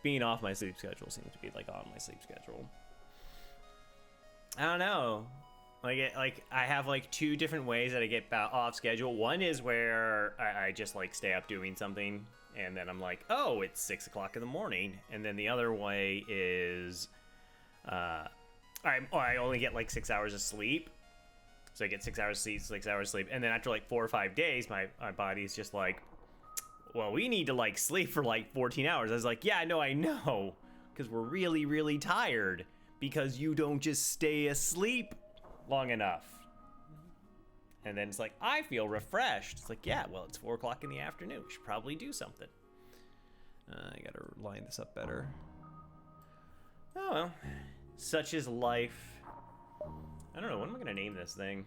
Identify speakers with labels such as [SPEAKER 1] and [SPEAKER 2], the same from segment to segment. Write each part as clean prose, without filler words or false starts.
[SPEAKER 1] being off my sleep schedule seems to be like on my sleep schedule. I don't know. Like I have like 2 different ways that I get off schedule. One is where I just like stay up doing something, and then I'm like, oh, it's 6 o'clock in the morning. And then the other way is, I only get like 6 hours of sleep. So I get 6 hours of sleep, 6 hours of sleep, and then after like 4 or 5 days, my body's just like, well, we need to like sleep for like 14 hours. I was like, yeah, no, I know, because we're really, really tired because you don't just stay asleep long enough. And then it's like, I feel refreshed. It's like, yeah, well, it's 4 o'clock in the afternoon. We should probably do something. I gotta line this up better. Oh well, such is life. I don't know, what am I gonna name this thing?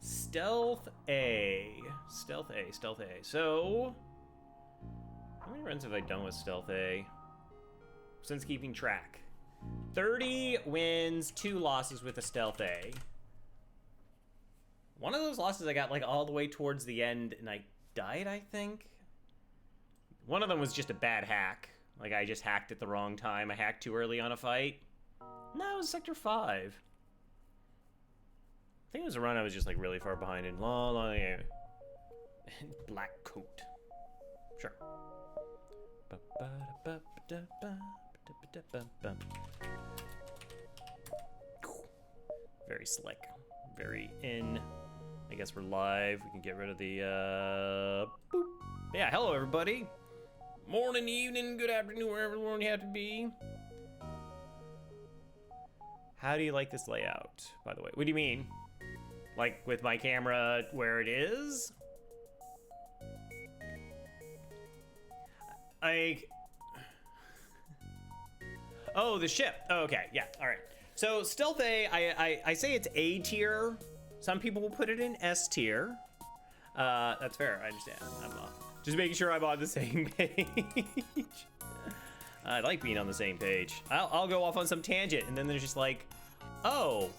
[SPEAKER 1] Stealth A. Stealth A, Stealth A. So, how many runs have I done with Stealth A? Since keeping track. 30 wins, 2 losses with a Stealth A. One of those losses I got like all the way towards the end and I died, I think. One of them was just a bad hack. Like I just hacked at the wrong time. I hacked too early on a fight. No, it was Sector 5. I think it was a run I was just like really far behind in. Black coat. Sure. Very slick. Very in. I guess we're live. We can get rid of the boop. Yeah, hello everybody. Morning, evening, good afternoon, wherever you have to be. How do you like this layout, by the way? What do you mean? Like with my camera where it is? Like, oh, the ship. Oh, okay, yeah, all right. So Stealth A, I say it's A tier. Some people will put it in S tier. That's fair, I understand. I'm just making sure I'm on the same page. I like being on the same page. I'll go off on some tangent, and then there's just like, oh,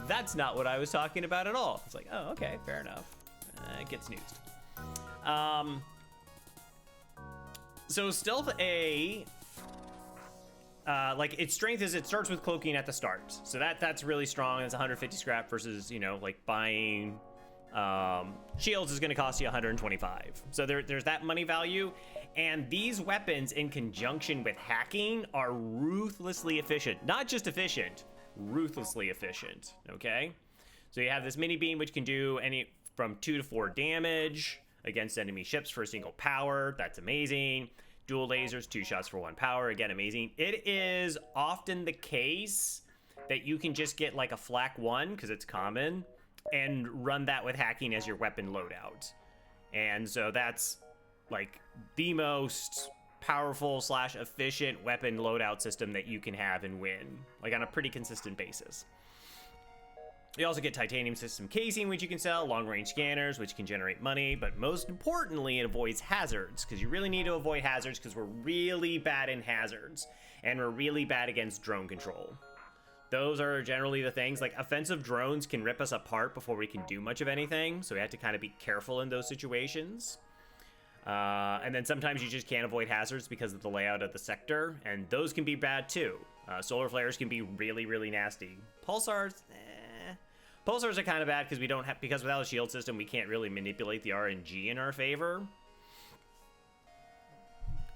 [SPEAKER 1] that's not what I was talking about at all. It's like, oh, okay, fair enough. It gets snoozed. So Stealth A, like its strength is it starts with cloaking at the start. So that's really strong. It's 150 scrap versus, you know, like buying shields is going to cost you 125. So there's that money value. And these weapons in conjunction with hacking are ruthlessly efficient. Not just efficient, ruthlessly efficient, okay? So you have this mini beam which can do any from 2 to 4 damage against enemy ships for a single power. That's amazing. Dual lasers, 2 shots for 1 power. Again, amazing. It is often the case that you can just get like a flak 1 because it's common and run that with hacking as your weapon loadout. And so that's like the most powerful / efficient weapon loadout system that you can have and win, like on a pretty consistent basis. You also get titanium system casing, which you can sell, long range scanners, which can generate money, but most importantly, it avoids hazards, because you really need to avoid hazards because we're really bad in hazards, and we're really bad against drone control. Those are generally the things, like offensive drones can rip us apart before we can do much of anything, so we have to kind of be careful in those situations. And then sometimes you just can't avoid hazards because of the layout of the sector, and those can be bad too. Solar flares can be really, really nasty. Pulsars, Pulsars are kind of bad because without a shield system, we can't really manipulate the RNG in our favor.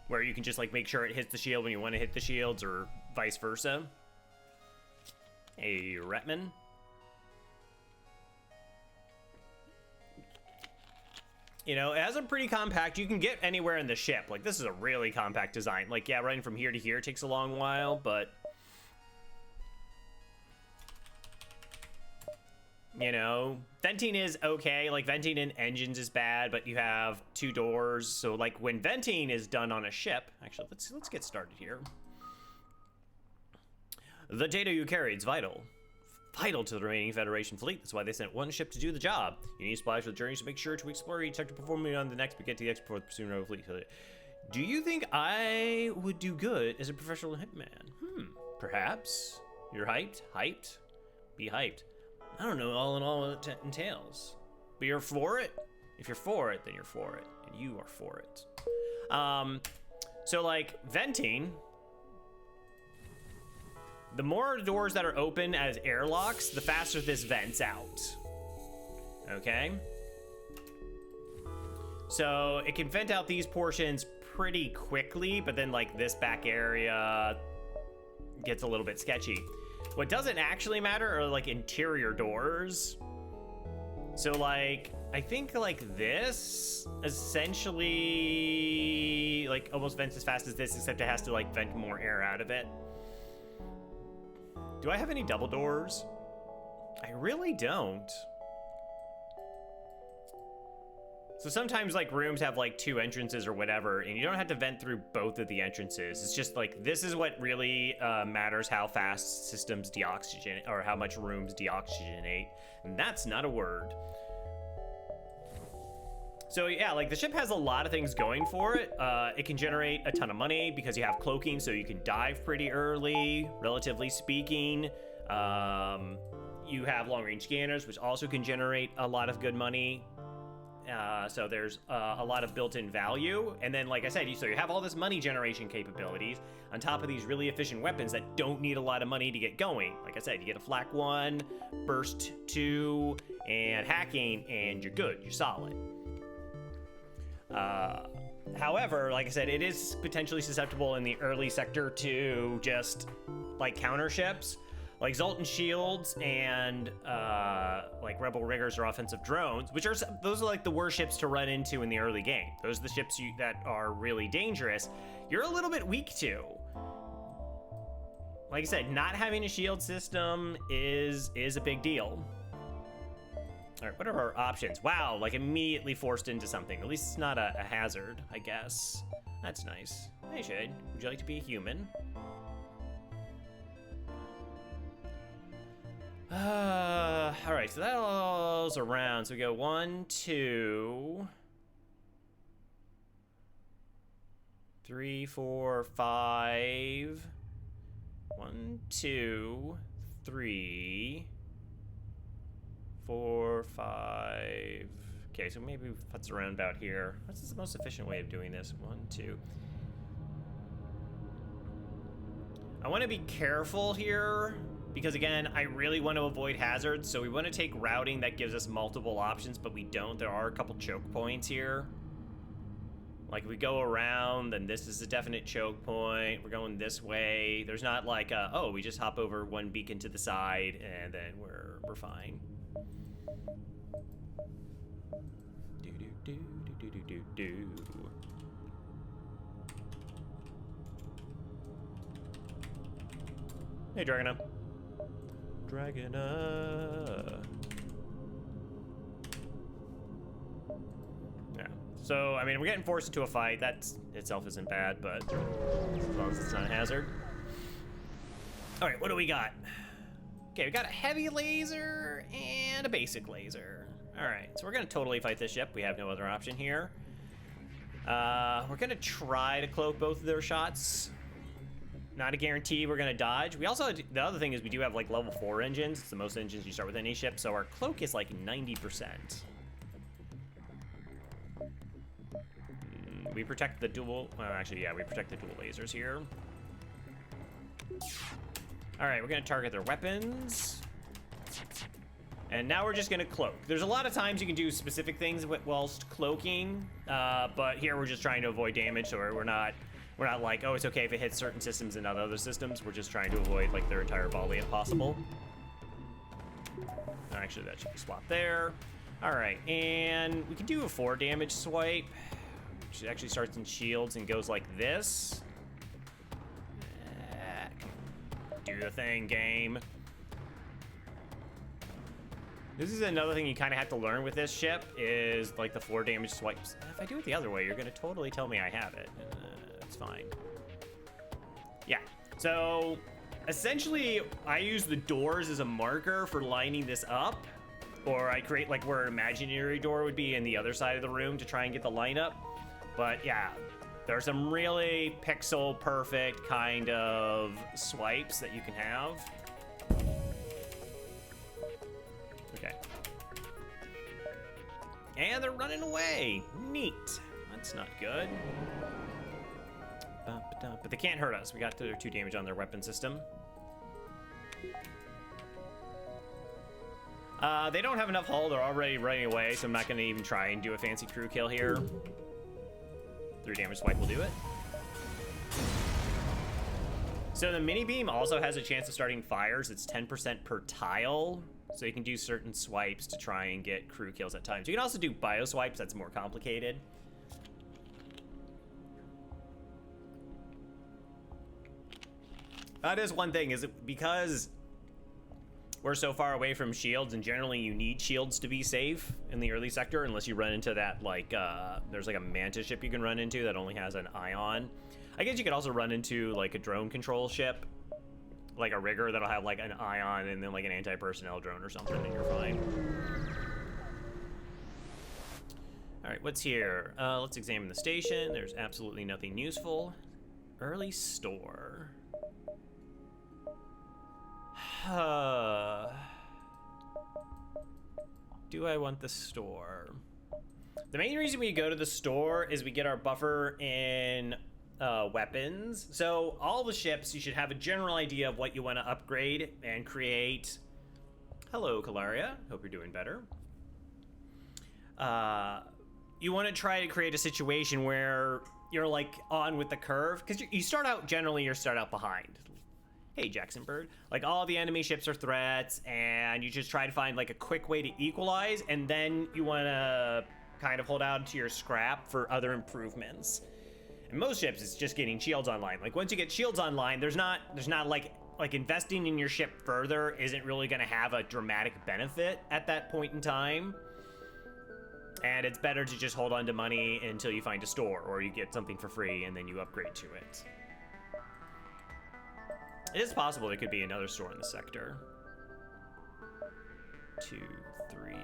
[SPEAKER 1] Where you can just like make sure it hits the shield when you want to hit the shields, or vice versa. Hey, Retman. You know, it has a pretty compact, you can get anywhere in the ship. Like, this is a really compact design. Like, yeah, running from here to here takes a long while, but... You know, venting is okay. Like, venting in engines is bad, but you have 2 doors. So, like, when venting is done on a ship... Actually, let's get started here. The data you carry is vital. Vital to the remaining Federation fleet. That's why they sent 1 ship to do the job. You need supplies for the journey, so make sure to explore each sector before moving on to the next, but get to the X before pursuing our fleet. Do you think I would do good as a professional hitman? Perhaps. You're hyped? Hyped? Be hyped. I don't know all in all what it entails. But you're for it? If you're for it, then you're for it. And you are for it. So like venting, the more doors that are open as airlocks, the faster this vents out. Okay? So it can vent out these portions pretty quickly, but then like this back area gets a little bit sketchy. What doesn't actually matter are like interior doors. So like, I think like this essentially like almost vents as fast as this, except it has to like vent more air out of it. Do I have any double doors? I really don't. So sometimes like rooms have like 2 entrances or whatever, and you don't have to vent through both of the entrances. It's just like, this is what really matters, how fast systems deoxygenate, or how much rooms deoxygenate. And that's not a word. So yeah, like the ship has a lot of things going for it. It can generate a ton of money because you have cloaking, so you can dive pretty early, relatively speaking. You have long-range scanners, which also can generate a lot of good money. So there's a lot of built-in value. And then, like I said, so you have all this money generation capabilities on top of these really efficient weapons that don't need a lot of money to get going. Like I said, you get a flak 1, burst 2, and hacking, and you're good, you're solid. However, like I said, it is potentially susceptible in the early sector to just like counter ships. Like Zoltan shields and like Rebel riggers or offensive drones, which are, those are like the worst ships to run into in the early game. Those are the ships that are really dangerous. You're a little bit weak to. Like I said, not having a shield system is a big deal. All right, what are our options? Wow, like immediately forced into something. At least it's not a hazard, I guess. That's nice. Hey, Shade, would you like to be a human? All right, so that all's around. So we go 1, 2, 3, 4, 5. 1, 2, 3, 4, 5. Okay, so maybe that's around about here. What's the most efficient way of doing this? 1, 2. I want to be careful here because, again, I really want to avoid hazards. So we want to take routing that gives us multiple options, but we don't. There are a couple choke points here. Like, if we go around, then this is a definite choke point. We're going this way. There's not like, oh, we just hop over one beacon to the side, and then we're fine. Do. Hey, Dragona. Dragona. Yeah. So, I mean, we're getting forced into a fight. That itself isn't bad, but as long as it's not a hazard. All right, what do we got? Okay, we got a heavy laser and a basic laser. All right, so we're gonna totally fight this ship. We have no other option here. We're gonna try to cloak both of their shots. Not a guarantee we're gonna dodge. We also, the other thing is we do have like level 4 engines. It's the most engines you start with any ship, so our cloak is like 90%. We protect the dual, well, actually, yeah, we protect the dual lasers here. All right, we're gonna target their weapons. And now we're just gonna cloak. There's a lot of times you can do specific things whilst cloaking, but here we're just trying to avoid damage, so we're not like, oh, it's okay if it hits certain systems and not other systems. We're just trying to avoid like their entire volley if possible. Actually, that should be swapped there. All right, and we can do a 4 damage swipe, which actually starts in shields and goes like this. Do the thing, game. This is another thing you kind of have to learn with this ship, is like the 4 damage swipes. If I do it the other way, you're gonna totally tell me I have it. It's fine. Yeah, so essentially I use the doors as a marker for lining this up, or I create like where an imaginary door would be in the other side of the room to try and get the line up. But yeah, there's some really pixel perfect kind of swipes that you can have. Okay. And they're running away. Neat. That's not good. But they can't hurt us. We got their 2 damage on their weapon system. They don't have enough hull. They're already running away, so I'm not going to even try and do a fancy crew kill here. 3 damage swipe will do it. So the mini beam also has a chance of starting fires. It's 10% per tile, so you can do certain swipes to try and get crew kills at times. You can also do bio swipes. That's more complicated. That is one thing, is it because we're so far away from shields, and generally you need shields to be safe in the early sector, unless you run into that, like, there's like a mantis ship you can run into that only has an ion. I guess you could also run into like a drone control ship, like a rigger that'll have like an ion and then like an anti-personnel drone or something, and you're fine. All right, what's here? Let's examine the station. There's absolutely nothing useful. Early store. Do I want the store? The main reason we go to the store is we get our buffer in weapons. So all the ships, you should have a general idea of what you want to upgrade and create. Hello, Kalaria. Hope you're doing better. You want to try to create a situation where you're like on with the curve, because you start out, generally you start out behind. Hey, Jackson Bird. Like, all the enemy ships are threats, and you just try to find like a quick way to equalize, and then you want to kind of hold out to your scrap for other improvements. In most ships, it's just getting shields online. Like, once you get shields online, there's not like investing in your ship further isn't really going to have a dramatic benefit at that point in time. And it's better to just hold on to money until you find a store, or you get something for free and then you upgrade to it. It is possible there could be another store in the sector. 2, 3.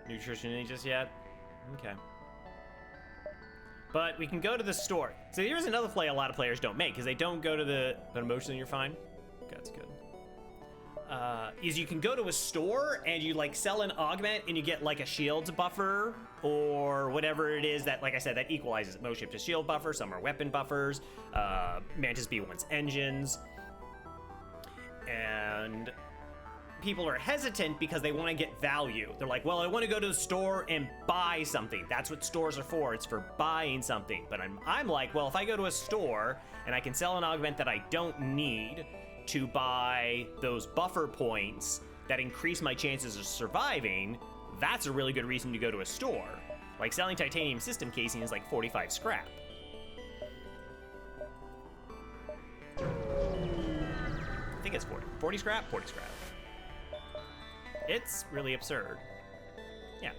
[SPEAKER 1] Nutrition ain't just yet? Okay. But we can go to the store. So here's another play a lot of players don't make, because they don't go to the... But emotionally, you're fine? Okay, that's good. Is you can go to a store and you like sell an augment and you get like a shields buffer or whatever it is that, like I said, that equalizes. Most ships are shield buffer, some are weapon buffers. Mantis B wants engines. And people are hesitant because they want to get value. They're like, well, I want to go to the store and buy something. That's what stores are for. It's for buying something. But I'm like, well, if I go to a store and I can sell an augment that I don't need to buy those buffer points that increase my chances of surviving, that's a really good reason to go to a store. Like, selling titanium system casing is like 45 scrap. I think it's 40. 40 scrap? 40 scrap. It's really absurd. Yeah.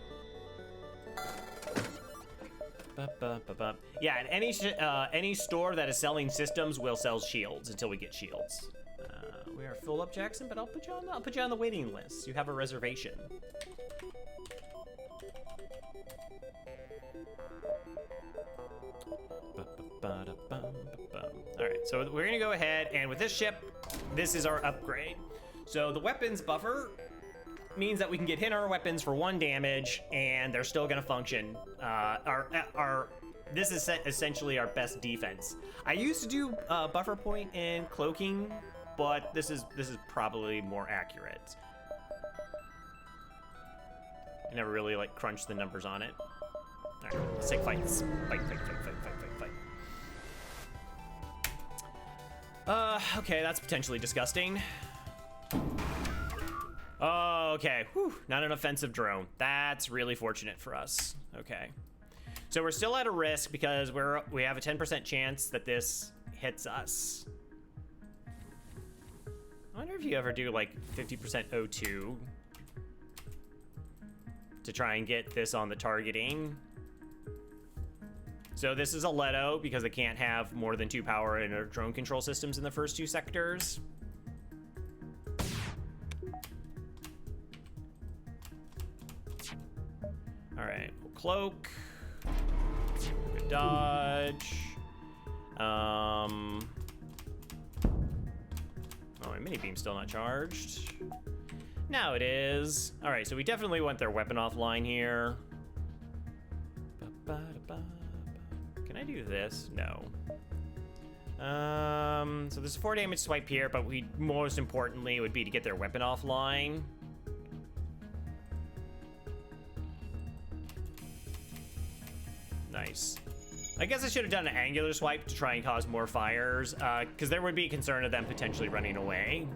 [SPEAKER 1] Yeah, and any store that is selling systems will sell shields until we get shields. We are full up, Jackson, but I'll put you on the waiting list. You have a reservation. All right, so we're gonna go ahead, and with this ship, this is our upgrade. So the weapons buffer means that we can get hit on our weapons for 1 damage, and they're still gonna function. This is essentially our best defense. I used to do buffer point and cloaking, but this is probably more accurate. I never really like crunched the numbers on it. All right, let's take fights. Fight. Okay, that's potentially disgusting. Oh, okay. Whew, not an offensive drone. That's really fortunate for us. Okay. So we're still at a risk because we have a 10% chance that this hits us. I wonder if you ever do like 50% O2 to try and get this on the targeting. So this is a Leto because it can't have more than 2 power in our drone control systems in the first 2 sectors. All right, we'll cloak. Good dodge. Oh, my mini beam's still not charged. Now it is. All right, so we definitely want their weapon offline here. Can I do this? No. So there's a 4 damage swipe here, but we most importantly would be to get their weapon offline. Nice. I guess I should have done an angular swipe to try and cause more fires, because there would be a concern of them potentially running away.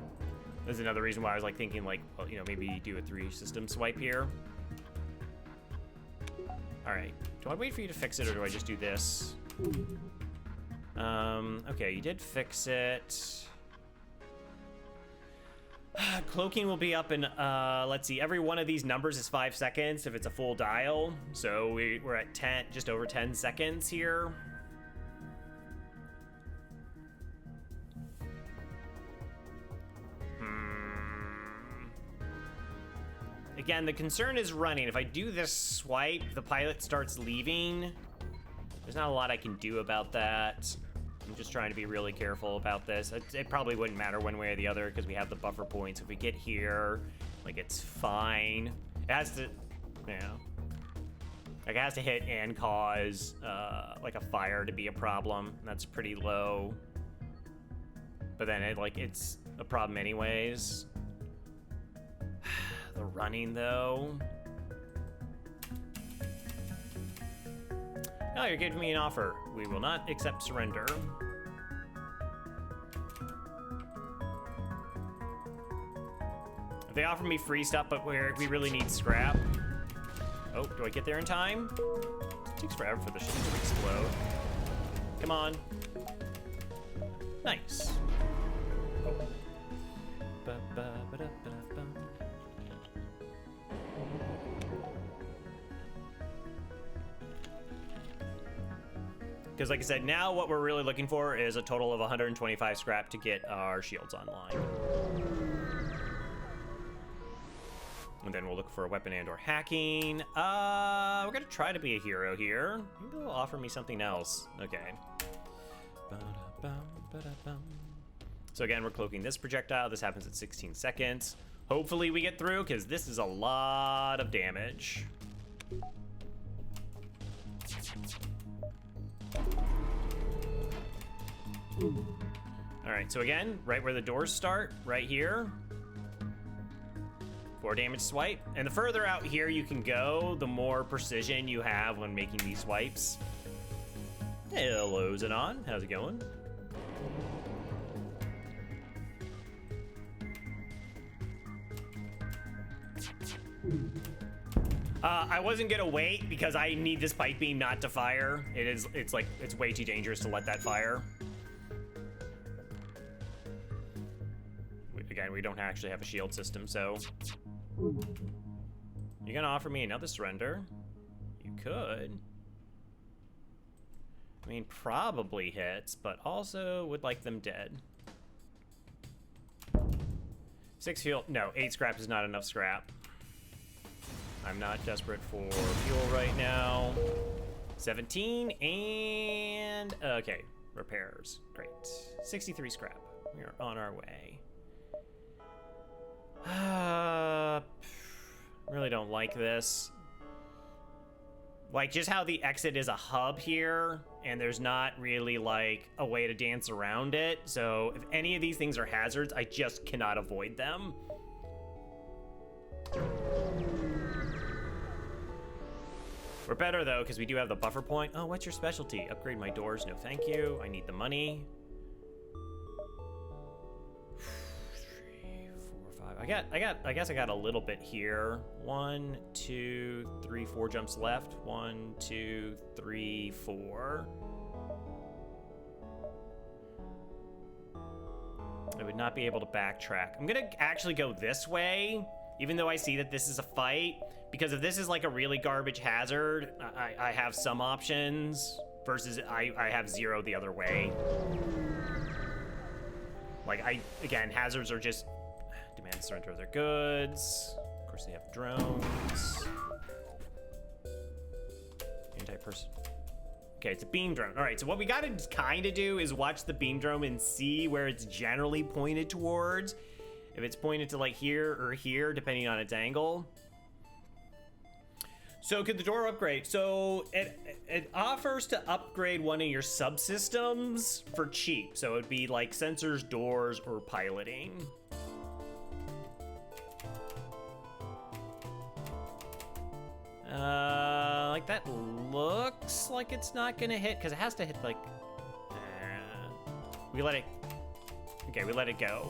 [SPEAKER 1] There's another reason why I was like thinking like, well, you know, maybe do a 3 system swipe here. All right, do I wait for you to fix it or do I just do this? Okay, you did fix it. Cloaking will be up in, let's see, every one of these numbers is 5 seconds if it's a full dial. So we're at 10, just over 10 seconds here. Again, the concern is running. If I do this swipe, the pilot starts leaving. There's not a lot I can do about that. I'm just trying to be really careful about this. It probably wouldn't matter one way or the other because we have the buffer points. If we get here, like, it's fine. It has to, you know, like, it has to hit and cause, like, a fire to be a problem. That's pretty low. But then, it's a problem anyways. The running, though. No, you're giving me an offer. We will not accept surrender. If they offer me free stuff, but we really need scrap. Oh, do I get there in time? It takes forever for the ship to explode. Come on. Nice. Because like I said, now what we're really looking for is a total of 125 scrap to get our shields online. And then we'll look for a weapon and or hacking. We're gonna try to be a hero here. Maybe they'll offer me something else. Okay. So again, we're cloaking this projectile. This happens at 16 seconds. Hopefully we get through, because this is a lot of damage. All right, so again, right where the doors start, right here. 4 damage swipe. And the further out here you can go, the more precision you have when making these swipes. Hello, Zanon. How's it going? I wasn't gonna wait because I need this pipe beam not to fire. It's way too dangerous to let that fire. Again, we don't actually have a shield system, so. You're gonna offer me another surrender? You could. I mean, probably hits, but also would like them dead. 6 fuel, no, 8 scrap is not enough scrap. I'm not desperate for fuel right now. 17 and, okay, repairs, great. 63 scrap, we are on our way. Really don't like this. Like, just how the exit is a hub here, and there's not really, like, a way to dance around it. So if any of these things are hazards, I just cannot avoid them. We're better, though, because we do have the buffer point. Oh, what's your specialty? Upgrade my doors. No, thank you. I need the money. 3, 4, 5. I guess I got a little bit here. 1, 2, 3, 4 jumps left. 1, 2, 3, 4. I would not be able to backtrack. I'm gonna actually go this way, even though I see that this is a fight, because if this is like a really garbage hazard, I have some options versus I have 0 the other way. Like, again, hazards are just demand surrender of their goods. Of course, they have drones. Anti-person. Okay, it's a beam drone. All right, so what we gotta kind of do is watch the beam drone and see where it's generally pointed towards. if it's pointed to like here or here, depending on its angle. So could the door upgrade? So it offers to upgrade one of your subsystems for cheap. So it'd be like sensors, doors, or piloting. Like that looks like it's not gonna hit, because it has to hit like, we let it, okay, we let it go.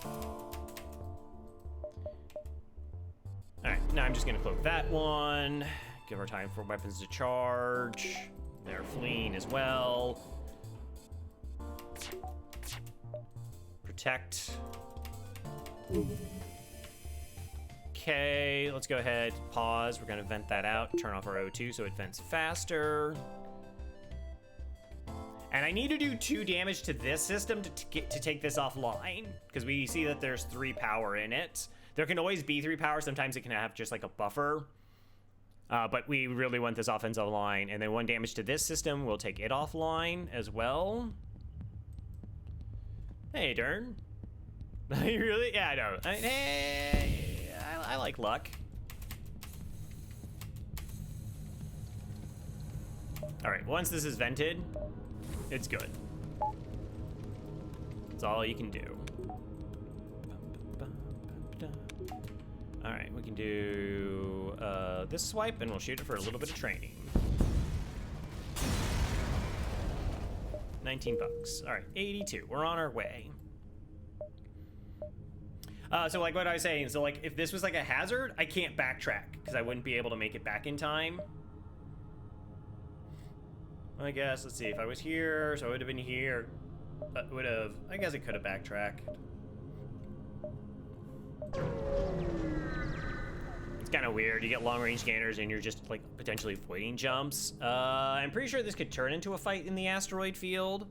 [SPEAKER 1] All right, now I'm just gonna cloak that one. Give our time for weapons to charge. They're fleeing as well. Protect. Okay, let's go ahead, pause. We're gonna vent that out, turn off our O2 so it vents faster. And I need to do 2 damage to this system to take this offline, because we see that there's 3 power in it. There can always be 3 power, sometimes it can have just like a buffer. But we really want this offensive line. And then 1 damage to this system, we'll take it offline as well. Hey, Dern. You really? Yeah, I know. Hey. I like luck. All right, once this is vented, it's good. That's all you can do. All right, we can do this swipe, and we'll shoot it for a little bit of training. 19 bucks. All right, 82. We're on our way. So like what I was saying, so like if this was like a hazard, I can't backtrack because I wouldn't be able to make it back in time. I guess, let's see, if I was here, so I would have been here, I guess it could have backtracked. It's kind of weird, you get long range scanners and you're just like potentially avoiding jumps. I'm pretty sure this could turn into a fight in the asteroid field.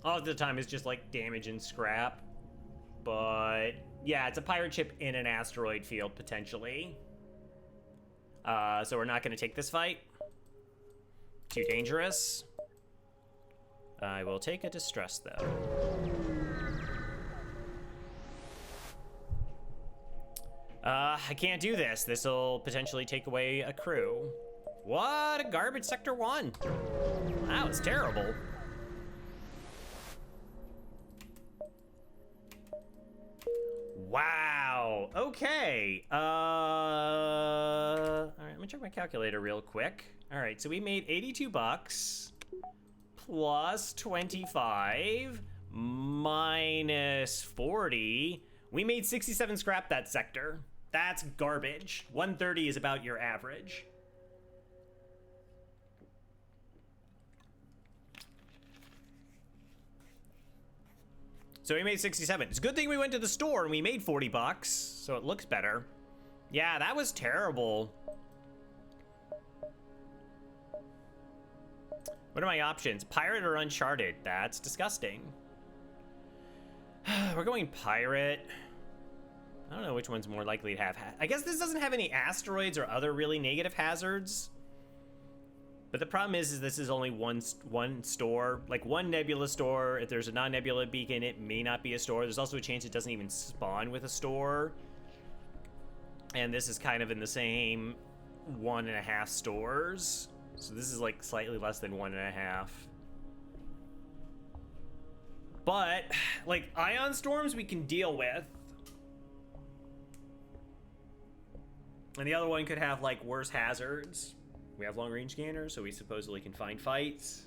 [SPEAKER 1] All of the time is just like damage and scrap. But yeah, it's a pirate ship in an asteroid field potentially. So we're not gonna take this fight. Too dangerous. I will take a distress though. I can't do this. This will potentially take away a crew. What a garbage Sector 1. That was terrible. Wow. Okay. All right, let me check my calculator real quick. All right, so we made 82 bucks plus 25 minus 40. We made 67 scrap that sector. That's garbage. 130 is about your average. So we made 67. It's a good thing we went to the store and we made 40 bucks, so it looks better. Yeah, that was terrible. What are my options? Pirate or Uncharted? That's disgusting. We're going pirate. I don't know which one's more likely to have. I guess this doesn't have any asteroids or other really negative hazards. But the problem is this is only one store, like one nebula store. If there's a non-nebula beacon, it may not be a store. There's also a chance it doesn't even spawn with a store. And this is kind of in the same 1.5 stores. So this is like slightly less than 1.5. But like ion storms we can deal with. And the other one could have like worse hazards. We have long range scanners, so we supposedly can find fights.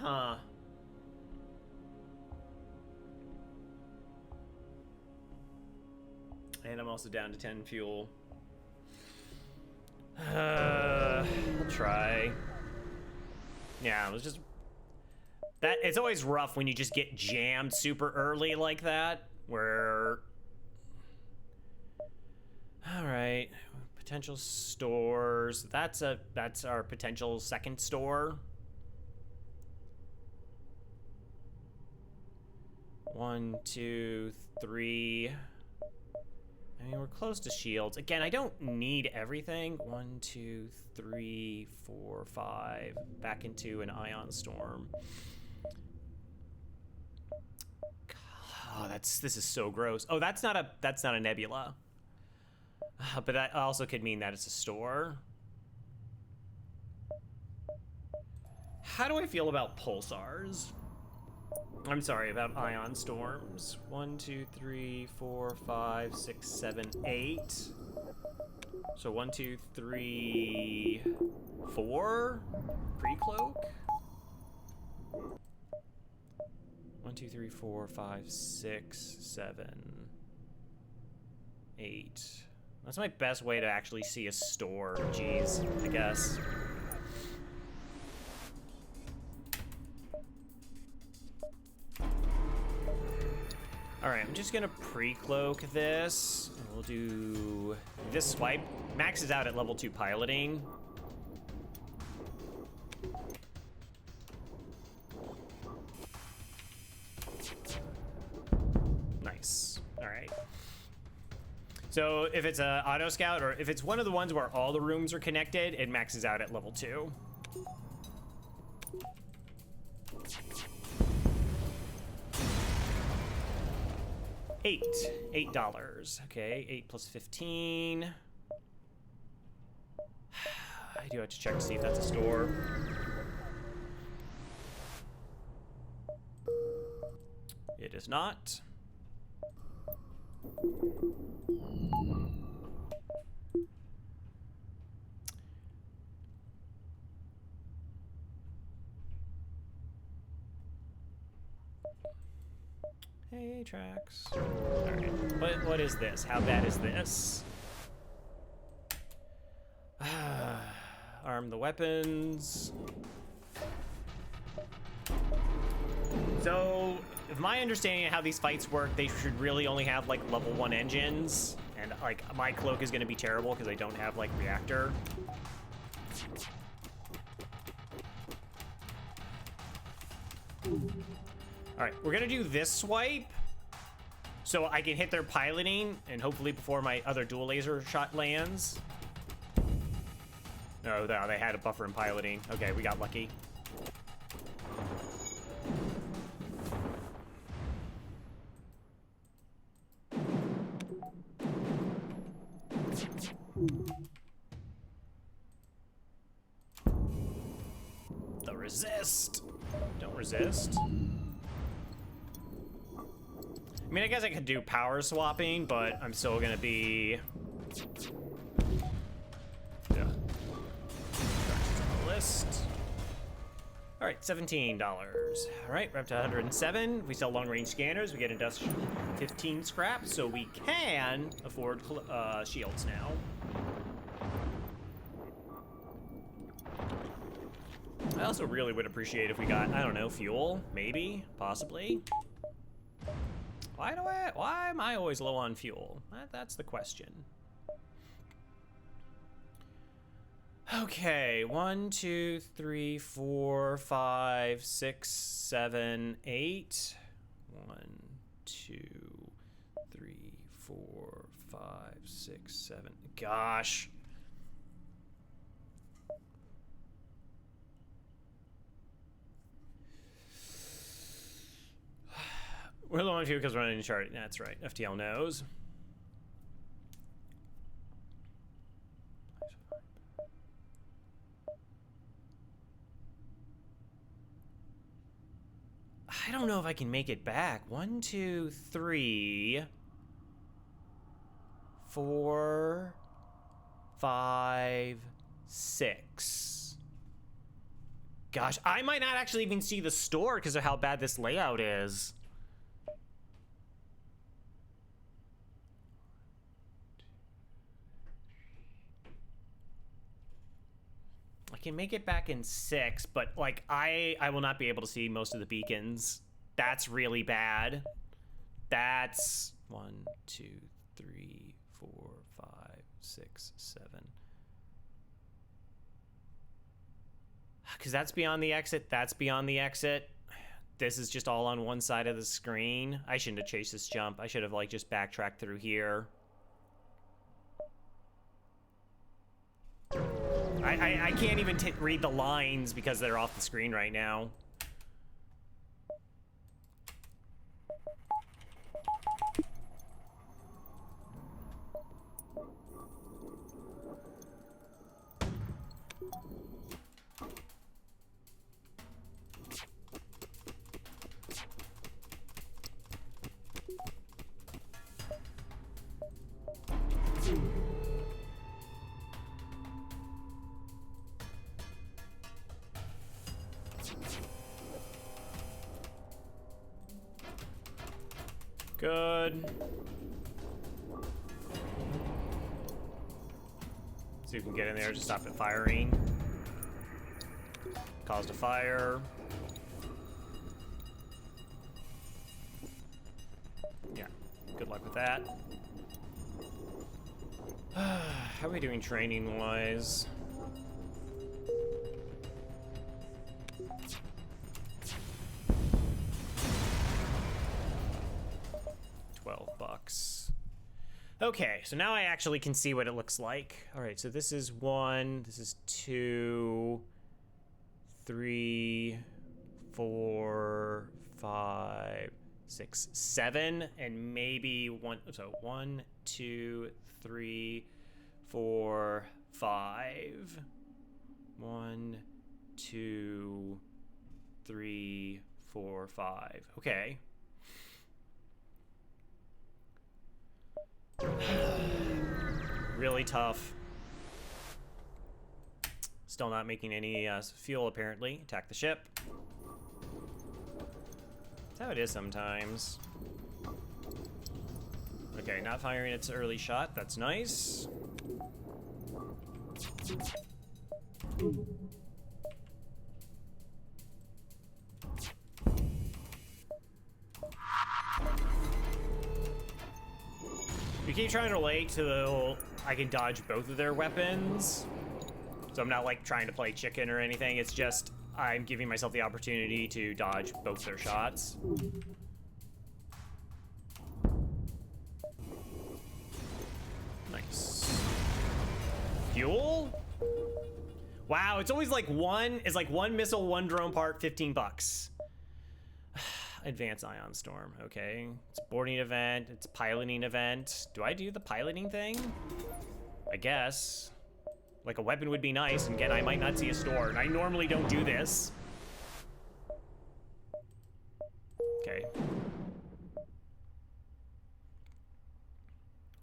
[SPEAKER 1] Huh. And I'm also down to 10 fuel. I'll try. Yeah, it was just... that. It's always rough when you just get jammed super early like that, where... Alright. Potential stores. That's our potential second store. 1, 2, 3, I mean, we're close to shields. Again, I don't need everything. 1, 2, 3, 4, 5. Back into an ion storm. Oh, this is so gross. Oh, that's not a nebula. But that also could mean that it's a store. How do I feel about pulsars? I'm sorry, about ion storms. 1, 2, 3, 4, 5, 6, 7, 8. So 1, 2, 3, 4 pre-cloak. 1, 2, 3, 4, 5, 6, 7, 8. That's my best way to actually see a store. Jeez, I guess. All right, I'm just gonna pre-cloak this. We'll do this swipe. Max is out at level 2 piloting. Nice. All right. So if it's a auto scout, or if it's one of the ones where all the rooms are connected, it maxes out at level 2. $8. Okay, 8 plus 15. I do have to check to see if that's a store. It is not. Hey, tracks. All right. What is this? How bad is this? Arm the weapons. So, if my understanding of how these fights work, they should really only have like level 1 engines, and like my cloak is going to be terrible because I don't have like reactor. All right, we're gonna do this swipe so I can hit their piloting, and hopefully before my other dual laser shot lands. No, they had a buffer in piloting. Okay, we got lucky. The resist. Don't resist. I mean, I guess I could do power swapping, but I'm still gonna be... Yeah. List. All right, $17. All right, we're up to 107. We sell long-range scanners. We get industrial 15 scrap, so we can afford shields now. I also really would appreciate if we got, I don't know, fuel, maybe, possibly. Why am I always low on fuel? That's the question. Okay, 1, 2, 3, 4, 5, 6, 7, 8. 1, 2, 3, 4, 5, 6, 7. Gosh. We're low on fuel because we're running in chart. That's right. FTL knows. I don't know if I can make it back. 1, 2, 3, 4, 5, 6. Gosh, I might not actually even see the store because of how bad this layout is. I can make it back in 6, but like I will not be able to see most of the beacons. That's really bad. That's 1, 2, 3, 4, 5, 6, 7. Because that's beyond the exit. That's beyond the exit. This is just all on one side of the screen. I shouldn't have chased this jump. I should have like just backtracked through here. I can't even read the lines because they're off the screen right now. Good. So you can get in there to stop it firing. Caused a fire. Yeah, good luck with that. How are we doing training-wise? $12. Okay, so now I actually can see what it looks like. All right, so this is 1, this is 2, 3, 4, 5, 6, 7, and maybe 1. So 1, 2, 3, 4, 5. 1, 2, 3, 4, 5. Okay. Really tough. Still not making any fuel, apparently. Attack the ship. That's how it is sometimes. Okay, not firing its early shot. That's nice. We keep trying to wait till I can dodge both of their weapons. So I'm not like trying to play chicken or anything. It's just I'm giving myself the opportunity to dodge both their shots. Nice. Fuel? Wow, it's always like one missile, one drone part, $15. Advanced ion storm, okay. It's boarding event, it's piloting event. Do I do the piloting thing? I guess. Like a weapon would be nice, and again, I might not see a store, and I normally don't do this. Okay.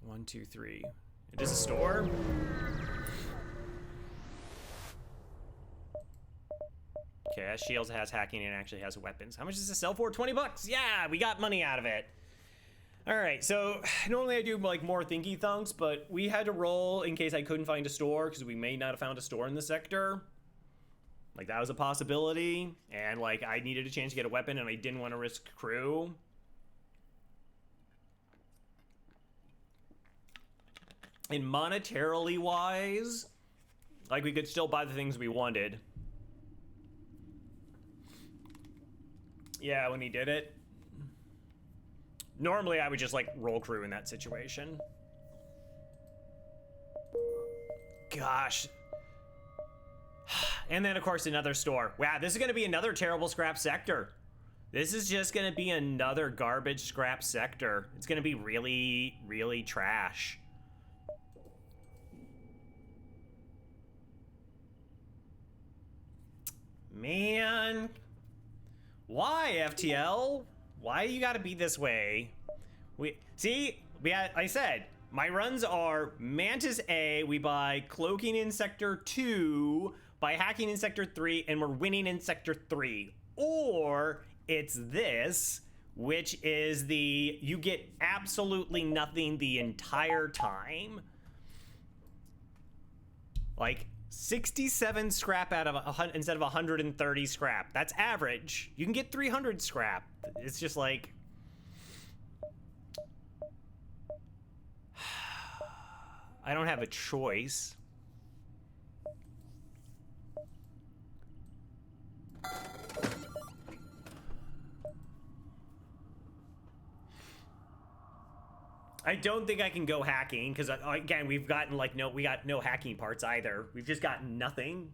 [SPEAKER 1] 1, 2, 3. It is a store? Okay, has shields, has hacking, and actually has weapons. How much does this sell for? $20. Yeah, we got money out of it. All right, so normally I do like more thinky thunks, but we had to roll in case I couldn't find a store because we may not have found a store in the sector. Like that was a possibility, and like I needed a chance to get a weapon, and I didn't want to risk crew. And monetarily wise, like we could still buy the things we wanted. Yeah, when he did it. Normally, I would just, like, roll crew in that situation. Gosh. And then, of course, another store. Wow, this is going to be another terrible scrap sector. This is just going to be another garbage scrap sector. It's going to be really, really trash. Man. Why, FTL? Why you gotta be this way? I said, my runs are Mantis A, we buy cloaking in Sector 2, by hacking in Sector 3, and we're winning in Sector 3. Or it's this, which is the, you get absolutely nothing the entire time. Like, 67 scrap out of instead of 130 scrap. That's average. You can get 300 scrap. It's just like I don't have a choice. I don't think I can go hacking because again, we got no hacking parts either. We've just gotten nothing.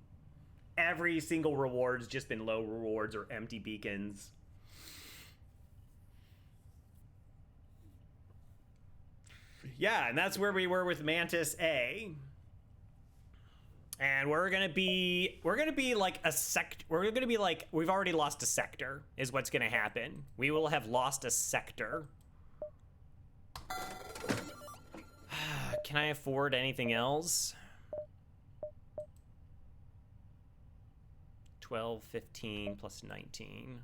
[SPEAKER 1] Every single reward's just been low rewards or empty beacons. Yeah, and that's where we were with Mantis A. And we're gonna be like a sect. We're gonna be like, we've already lost a sector, is what's gonna happen. We will have lost a sector. Can I afford anything else? 12, 15 plus 19.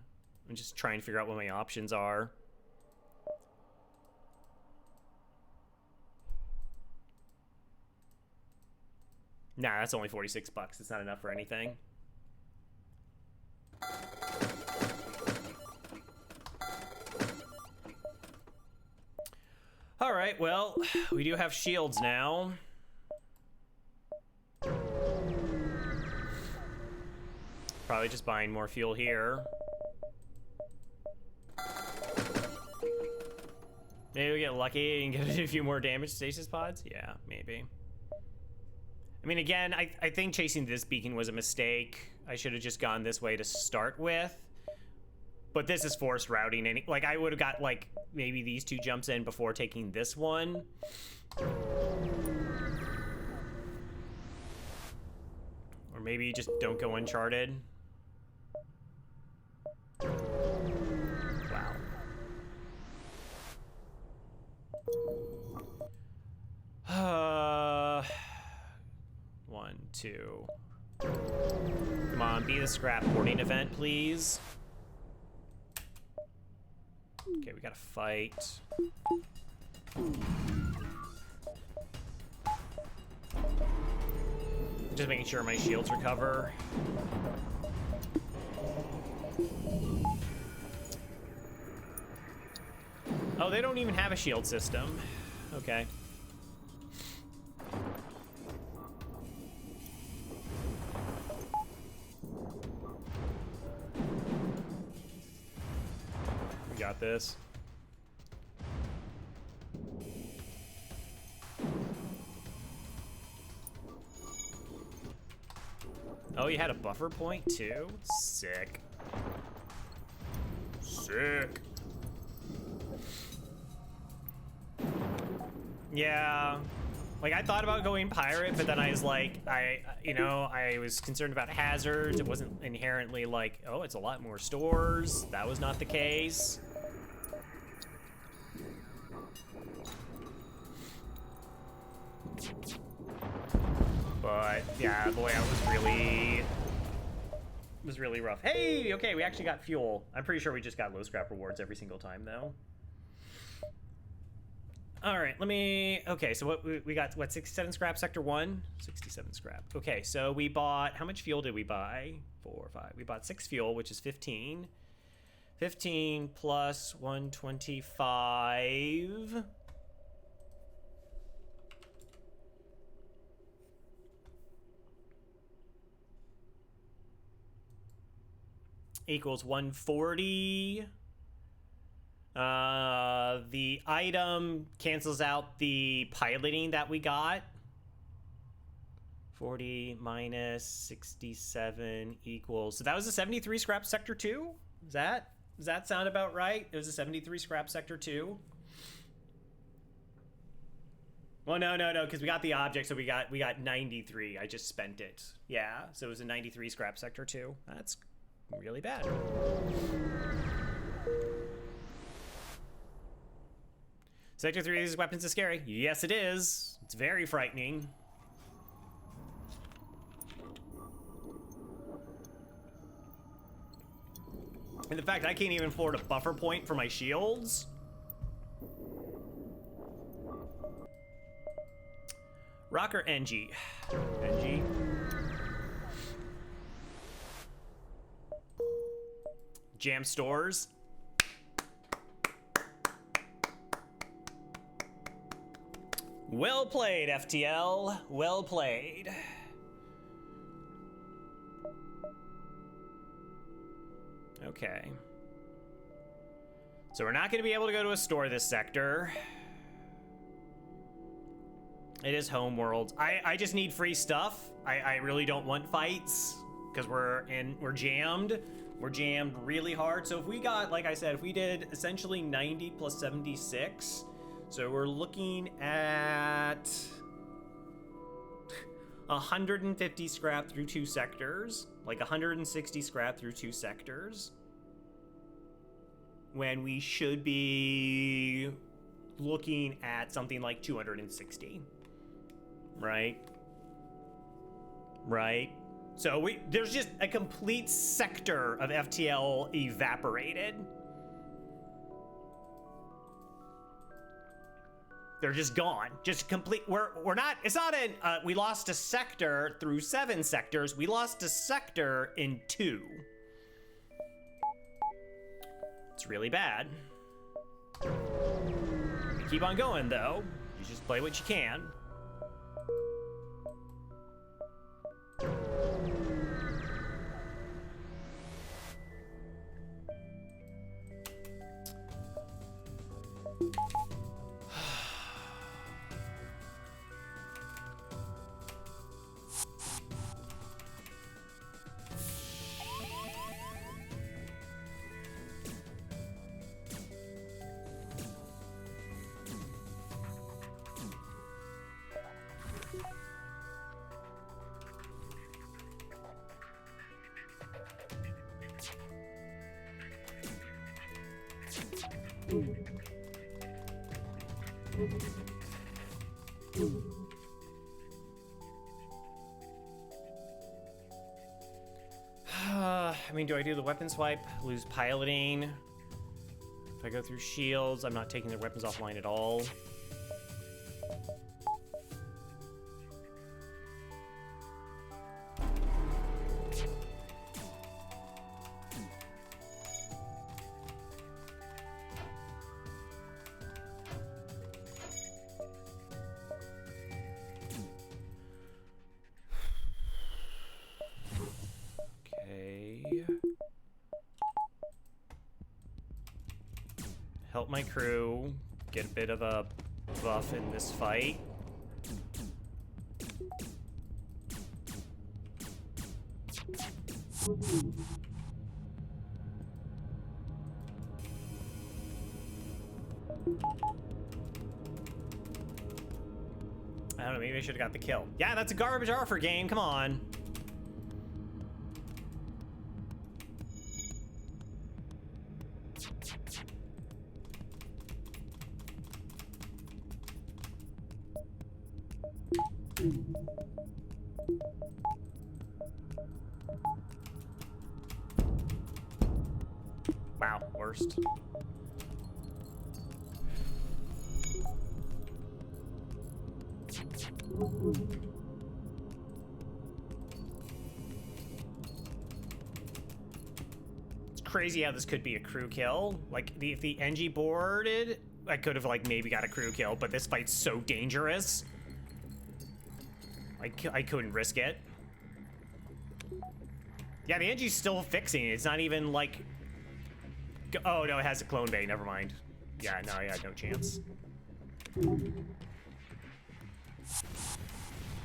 [SPEAKER 1] I'm just trying to figure out what my options are. Nah, that's only 46 bucks. It's not enough for anything. All right, well, we do have shields now. Probably just buying more fuel here. Maybe we get lucky and get a few more damage stasis pods? Yeah, maybe. I mean, again, I think chasing this beacon was a mistake. I should have just gone this way to start with. But this is forced routing. Like, I would have got, like, maybe these two jumps in before taking this one. Or maybe you just don't go uncharted. Wow. 1, 2. Come on, be the scrap porting event, please. Okay, we gotta fight. Just making sure my shields recover. Oh, they don't even have a shield system. Okay. We got this. Oh, you had a buffer point too? Sick. Sick. Yeah. Like, I thought about going pirate, but then I was like, I was concerned about hazards. It wasn't inherently like, oh, it's a lot more stores. That was not the case. But yeah, the layout was really rough. Hey, okay, we actually got fuel. I'm pretty sure we just got low scrap rewards every single time though. All right, okay, so what we got, 67 scrap sector 1? 67 scrap. Okay, so we bought, how much fuel did we buy? 4, 5. We bought 6 fuel, which is 15. 15 plus 125. Equals 140. The item cancels out the piloting that we got. 40 minus 67 equals, so that was a 73 scrap sector 2? Does that sound about right? It was a 73 scrap sector 2. Well, no, because we got the object, so we got 93. I just spent it. Yeah, so it was a 93 scrap sector 2. That's really bad. Sector 3 of these weapons is scary. Yes, it is. It's very frightening. And the fact I can't even afford a buffer point for my shields. Rocker NG. NG. Jam stores. Well played, FTL. Well played. Okay. So we're not going to be able to go to a store this sector. It is home world. I just need free stuff. I really don't want fights because we're jammed. We're jammed really hard. So if we got, like I said, if we did essentially 90 plus 76, so we're looking at 150 scrap through 2 sectors, like 160 scrap through 2 sectors, when we should be looking at something like 260, right? Right? So there's just a complete sector of FTL evaporated. They're just gone. Just complete. We're not. It's not an. We lost a sector through 7 sectors. We lost a sector in 2. It's really bad. We keep on going though. You just play what you can. I mean, do I do the weapon swipe? Lose piloting? If I go through shields, I'm not taking their weapons offline at all. Help my crew get a bit of a buff in this fight. I don't know, maybe I should have got the kill. Yeah, that's a garbage offer game, come on. Wow, worst. It's crazy how this could be a crew kill. Like, if the NG boarded, I could have, like, maybe got a crew kill, but this fight's so dangerous. I couldn't risk it. Yeah, the NG's still fixing it. It's not even, like... Oh, no, it has a clone bay. Never mind. Yeah, no, yeah, no chance.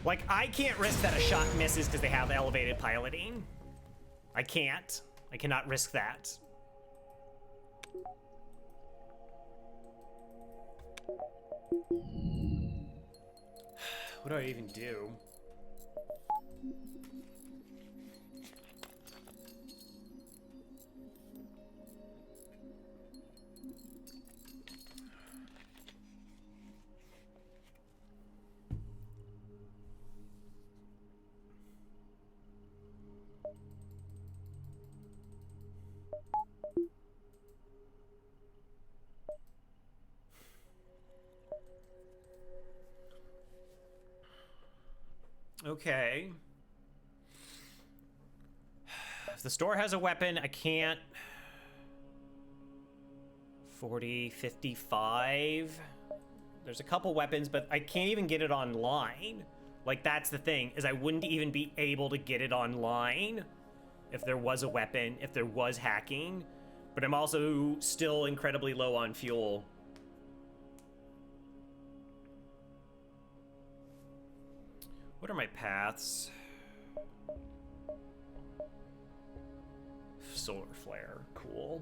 [SPEAKER 1] Like, I can't risk that a shot misses because they have elevated piloting. I can't. I cannot risk that. What do I even do? Okay. If the store has a weapon, I can't... 40, 55. There's a couple weapons, but I can't even get it online. Like, that's the thing, is I wouldn't even be able to get it online if there was a weapon, if there was hacking. But I'm also still incredibly low on fuel. What are my paths? Solar flare, cool.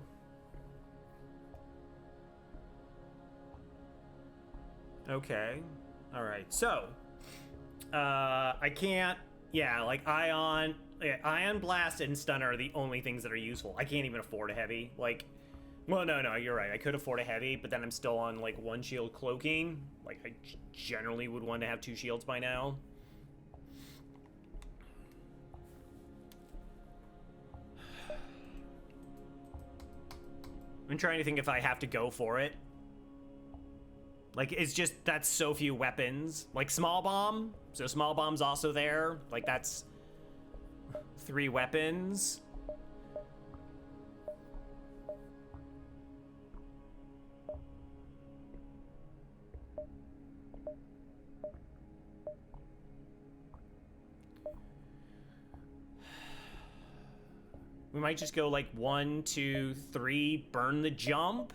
[SPEAKER 1] Okay, all right. So, I can't. Yeah, like ion blast and stun are the only things that are useful. I can't even afford a heavy. Like, well, no, you're right. I could afford a heavy, but then I'm still on like 1 shield cloaking. Like, I generally would want to have 2 shields by now. I'm trying to think if I have to go for it. Like, it's just, that's so few weapons. Like, small bomb. So small bomb's also there. Like, that's 3 weapons. We might just go like 1, 2, 3, burn the jump.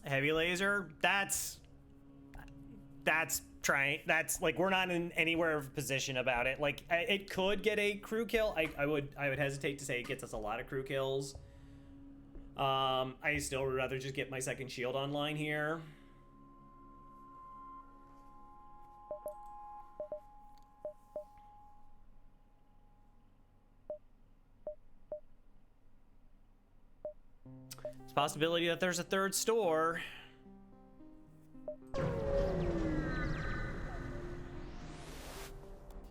[SPEAKER 1] Heavy laser, that's like, we're not in anywhere of position about it. Like, it could get a crew kill. I would hesitate to say it gets us a lot of crew kills. I still would rather just get my second shield online here. It's a possibility that there's a third store.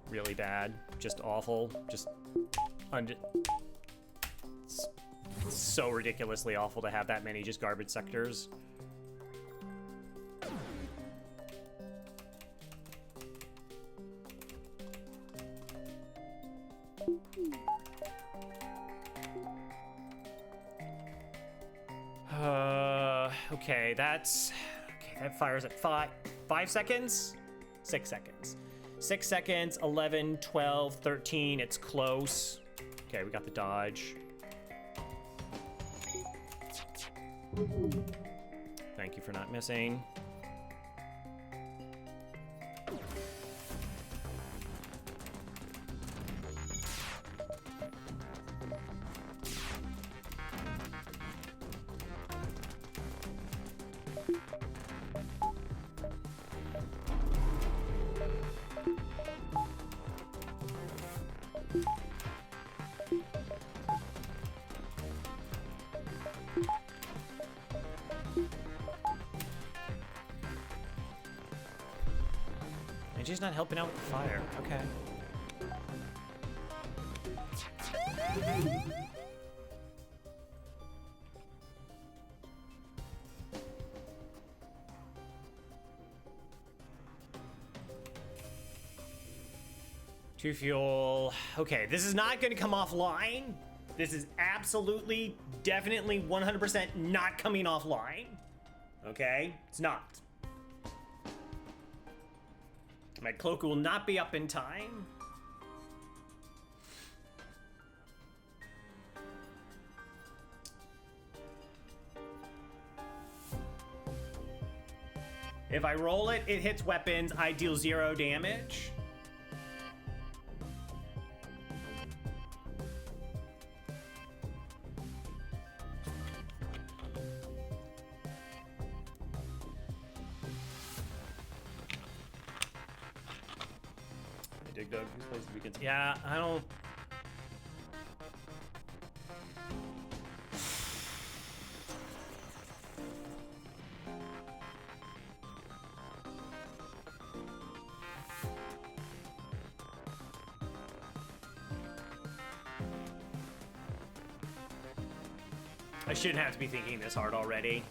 [SPEAKER 1] Really bad. Just awful. Just it's so ridiculously awful to have that many just garbage sectors. Okay, that fires at 5 seconds? 6 seconds. 6 seconds, 11, 12, 13, it's close. Okay, we got the dodge. Thank you for not missing. And she's not helping out with the fire. Okay. Two fuel. Okay, this is not going to come offline. This is absolutely, definitely, 100% not coming offline. Okay? It's not. My cloak will not be up in time. If I roll it, it hits weapons. I deal 0 damage. Doug, who's plays the weekends? Yeah, I don't. I shouldn't have to be thinking this hard already.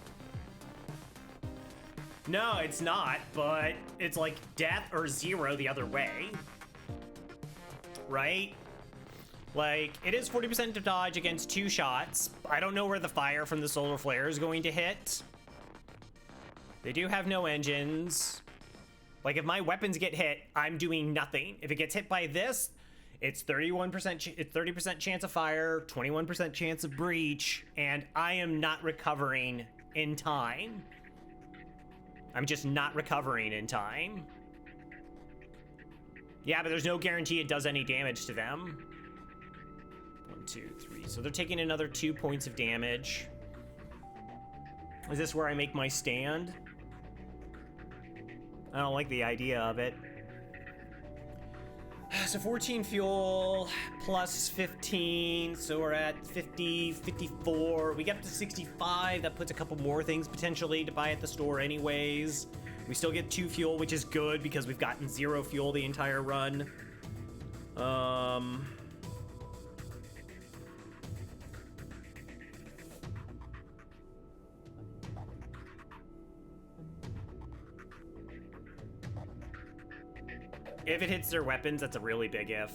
[SPEAKER 1] No, it's not, but it's like death or 0 the other way. Right? Like, it is 40% to dodge against 2 shots. I don't know where the fire from the solar flare is going to hit. They do have no engines. Like, if my weapons get hit, I'm doing nothing. If it gets hit by this, It's 31%. It's 30% chance of fire, 21% chance of breach, and I am not recovering in time. I'm just not recovering in time. Yeah, but there's no guarantee it does any damage to them. 1, 2, 3. So they're taking another 2 points of damage. Is this where I make my stand? I don't like the idea of it. So 14 fuel plus 15, so we're at 50, 54. We get up to 65. That puts a couple more things potentially to buy at the store anyways. We still get 2 fuel, which is good because we've gotten 0 fuel the entire run. If it hits their weapons, that's a really big if.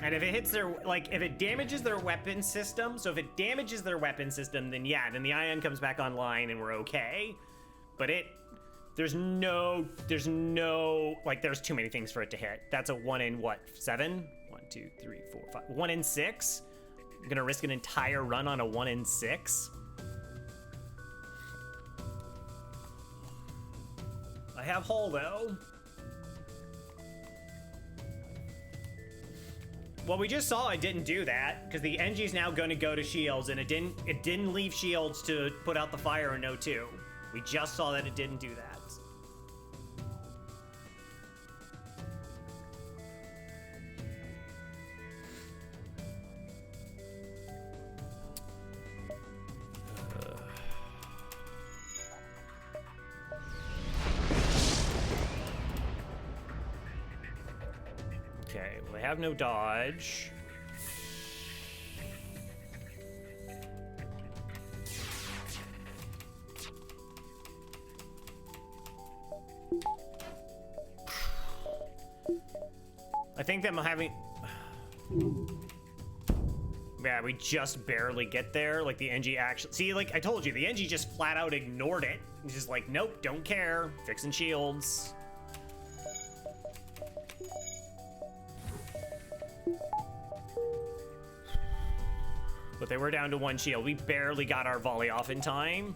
[SPEAKER 1] And if it hits their, like, if it damages their weapon system, so if it damages their weapon system, then yeah, then the ion comes back online and we're okay. But there's no, like, there's too many things for it to hit. That's a 1 in what, 7? 1, 2, 3, 4, 5. 1 in 6? I'm gonna risk an entire run on a 1 in 6? I have hull though. Well, we just saw it didn't do that because the NG's now going to go to shields, and it didn't leave shields to put out the fire in O2. We just saw that it didn't do that. Okay, well, they have no dodge. I think them having... Yeah, we just barely get there. Like, the NG actually... See, like, I told you, the NG just flat out ignored it. He's just like, nope, don't care. Fixing shields. But they were down to 1 shield. We barely got our volley off in time.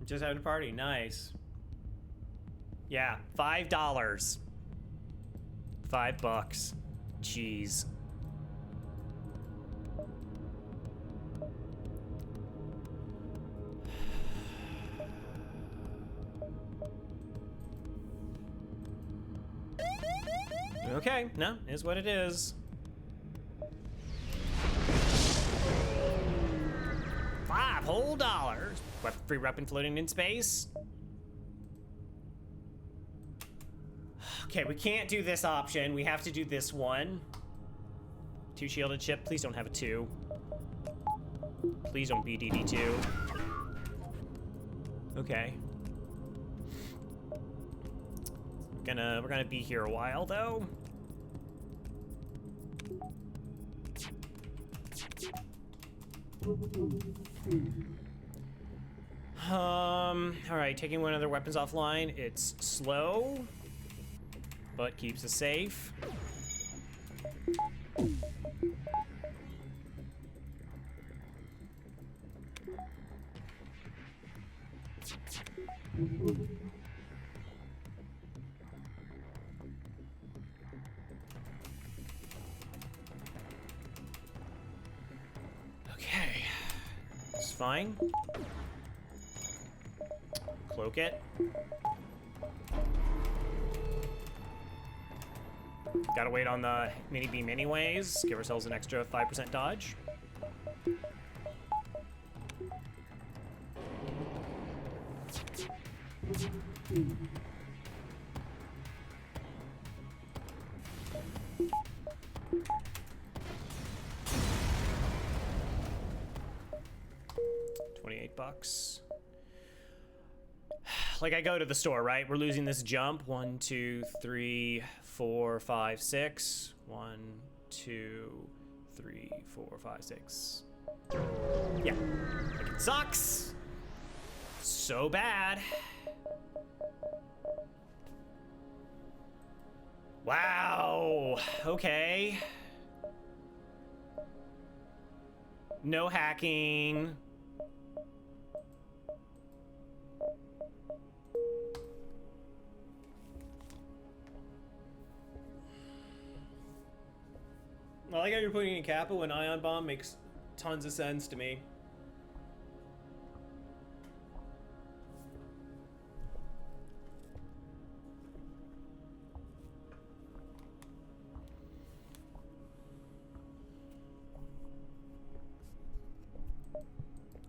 [SPEAKER 1] Just having a party, nice. Yeah, $5. $5. Jeez. Okay, no, is what it is. $5 whole. Free weapon floating in space. Okay, we can't do this option. We have to do this one. 2 shielded ship. Please don't have a 2. Please don't be DD2. Okay. We're gonna be here a while though. All right, taking one of their weapons offline. It's slow, but keeps us safe. Okay, it's fine. Cloak it. Gotta wait on the mini beam anyways. Give ourselves an extra 5% dodge. $28. like I go to the store, right? We're losing this jump. 1, 2, 3, 4, 5, 6. 1, 2, 3, 4, 5, 6. Yeah, like it sucks. So bad. Wow. Okay. No hacking. I like how you're putting in Kappa when Ion Bomb makes tons of sense to me.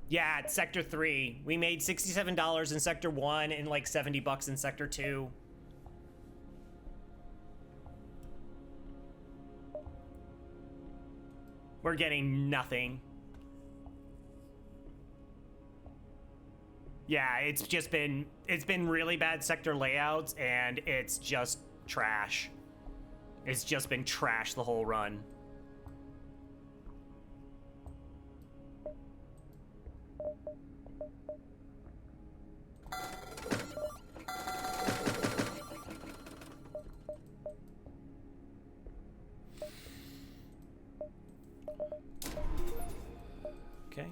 [SPEAKER 1] Yeah, it's Sector 3. We made $67 in Sector 1 and like $70 in Sector 2. We're getting nothing. Yeah, it's been really bad sector layouts, and it's just trash. It's just been trash the whole run. Okay.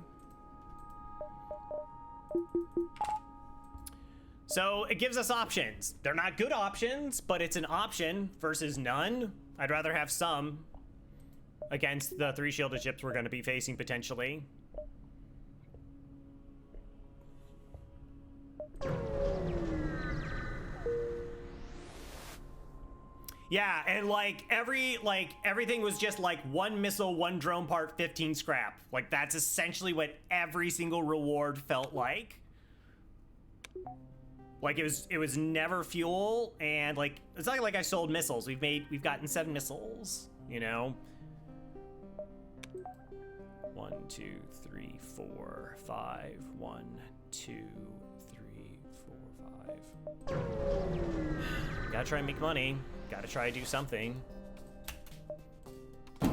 [SPEAKER 1] So it gives us options. They're not good options, but it's an option versus none. I'd rather have some against the 3 shielded ships we're going to be facing potentially. Yeah, and like everything was just like 1 missile, 1 drone part, 15 scrap. Like that's essentially what every single reward felt like. Like it was never fuel, and like it's not like I sold missiles. We've gotten 7 missiles, you know. 1, 2, 3, 4, 5. 1, 2, 3, 4, 5. Gotta try and make money. Gotta try to do something. Okay.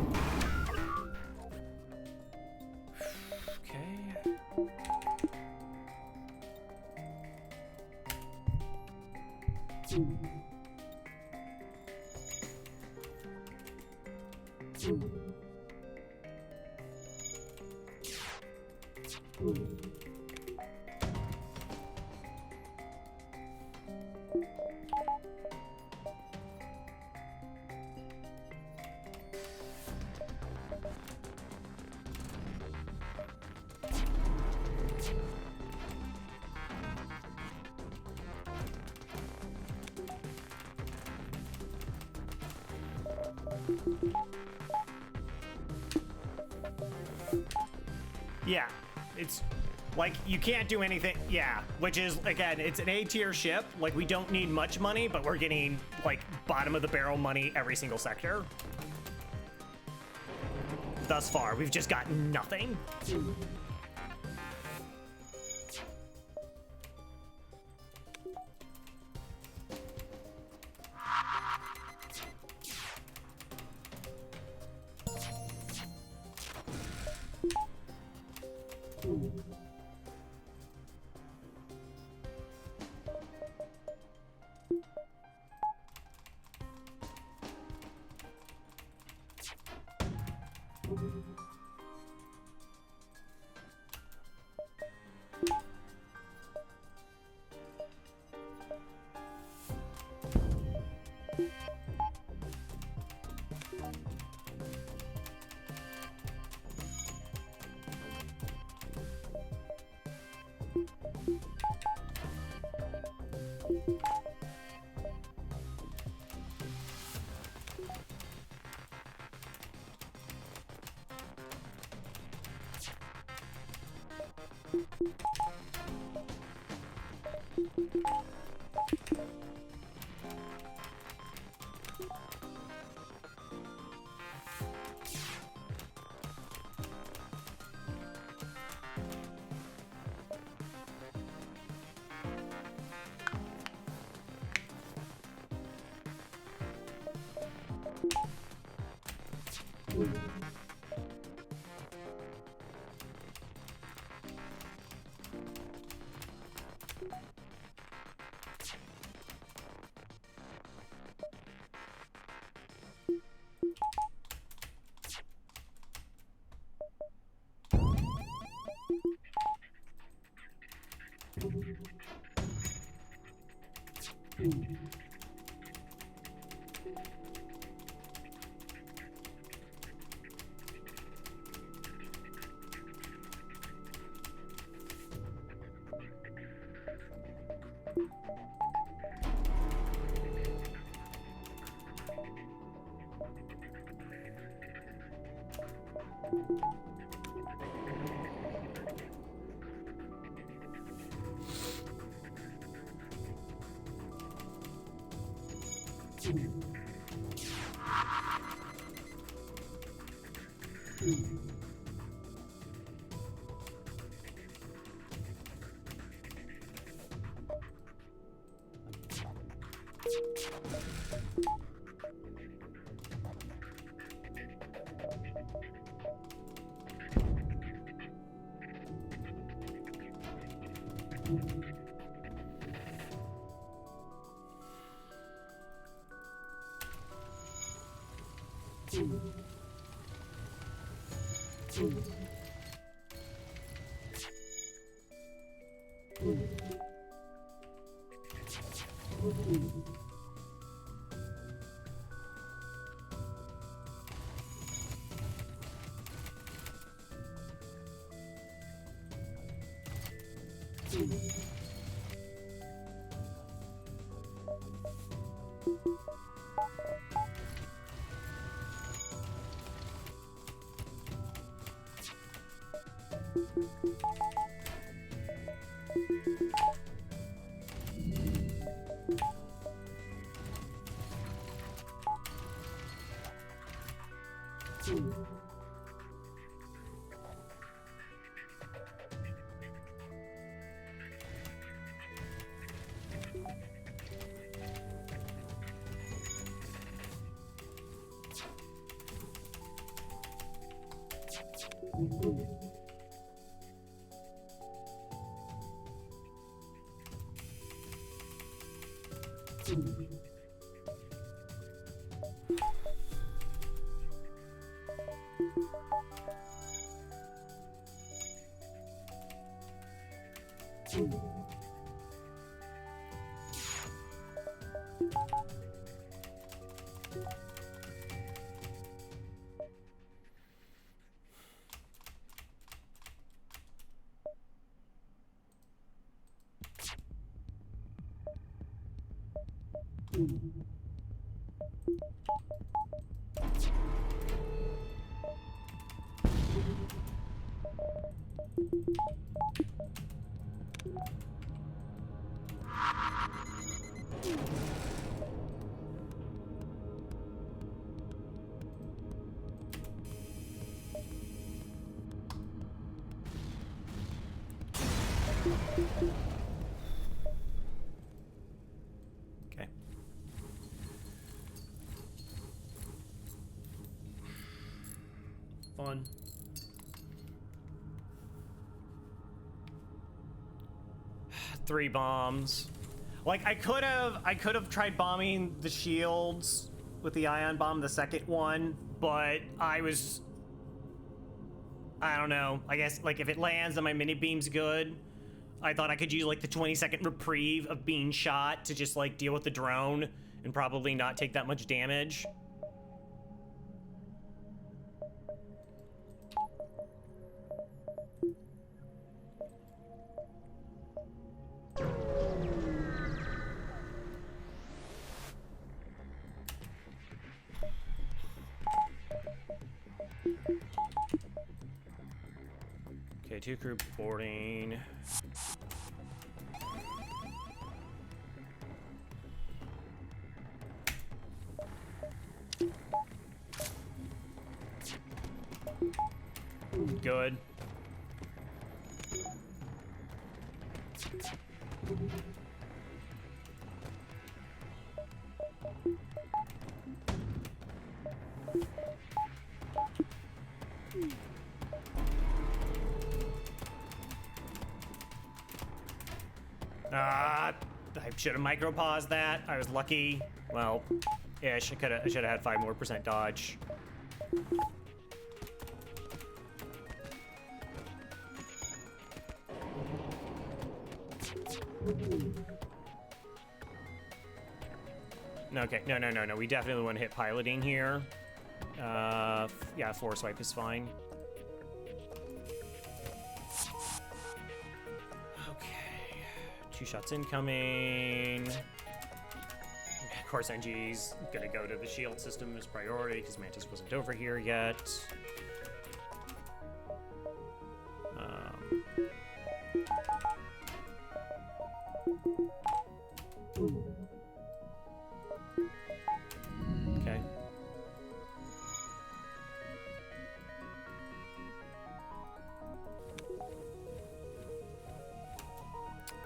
[SPEAKER 1] Yeah, it's like you can't do anything. Yeah, which is, again, it's an A tier ship. Like we don't need much money, but we're getting like bottom of the barrel money every single sector. Thus far, we've just got nothing. Okay. Fun. Three bombs. Like I could have tried bombing the shields with the ion bomb, the second one, but I don't know. I guess like if it lands and my mini beam's good, I thought I could use like the 20-second reprieve of being shot to just like deal with the drone and probably not take that much damage. Okay, 2 crew boarding. Good. I should have micro paused that. I was lucky. Well, ish. I should have had 5% more dodge. Okay, no. We definitely want to hit piloting here. Yeah, force wipe is fine. Okay, 2 shots incoming. Of course, NG's gonna go to the shield system as priority because Mantis wasn't over here yet. Okay.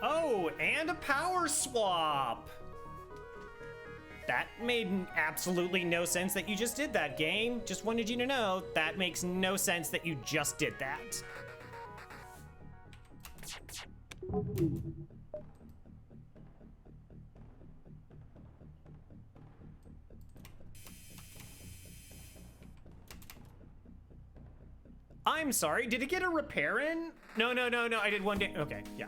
[SPEAKER 1] Oh, and a power swap! That made absolutely no sense that you just did that, game. Just wanted you to know, that makes no sense that you just did that. I'm sorry, did it get a repair in? No, I did 1 day. Okay, yeah.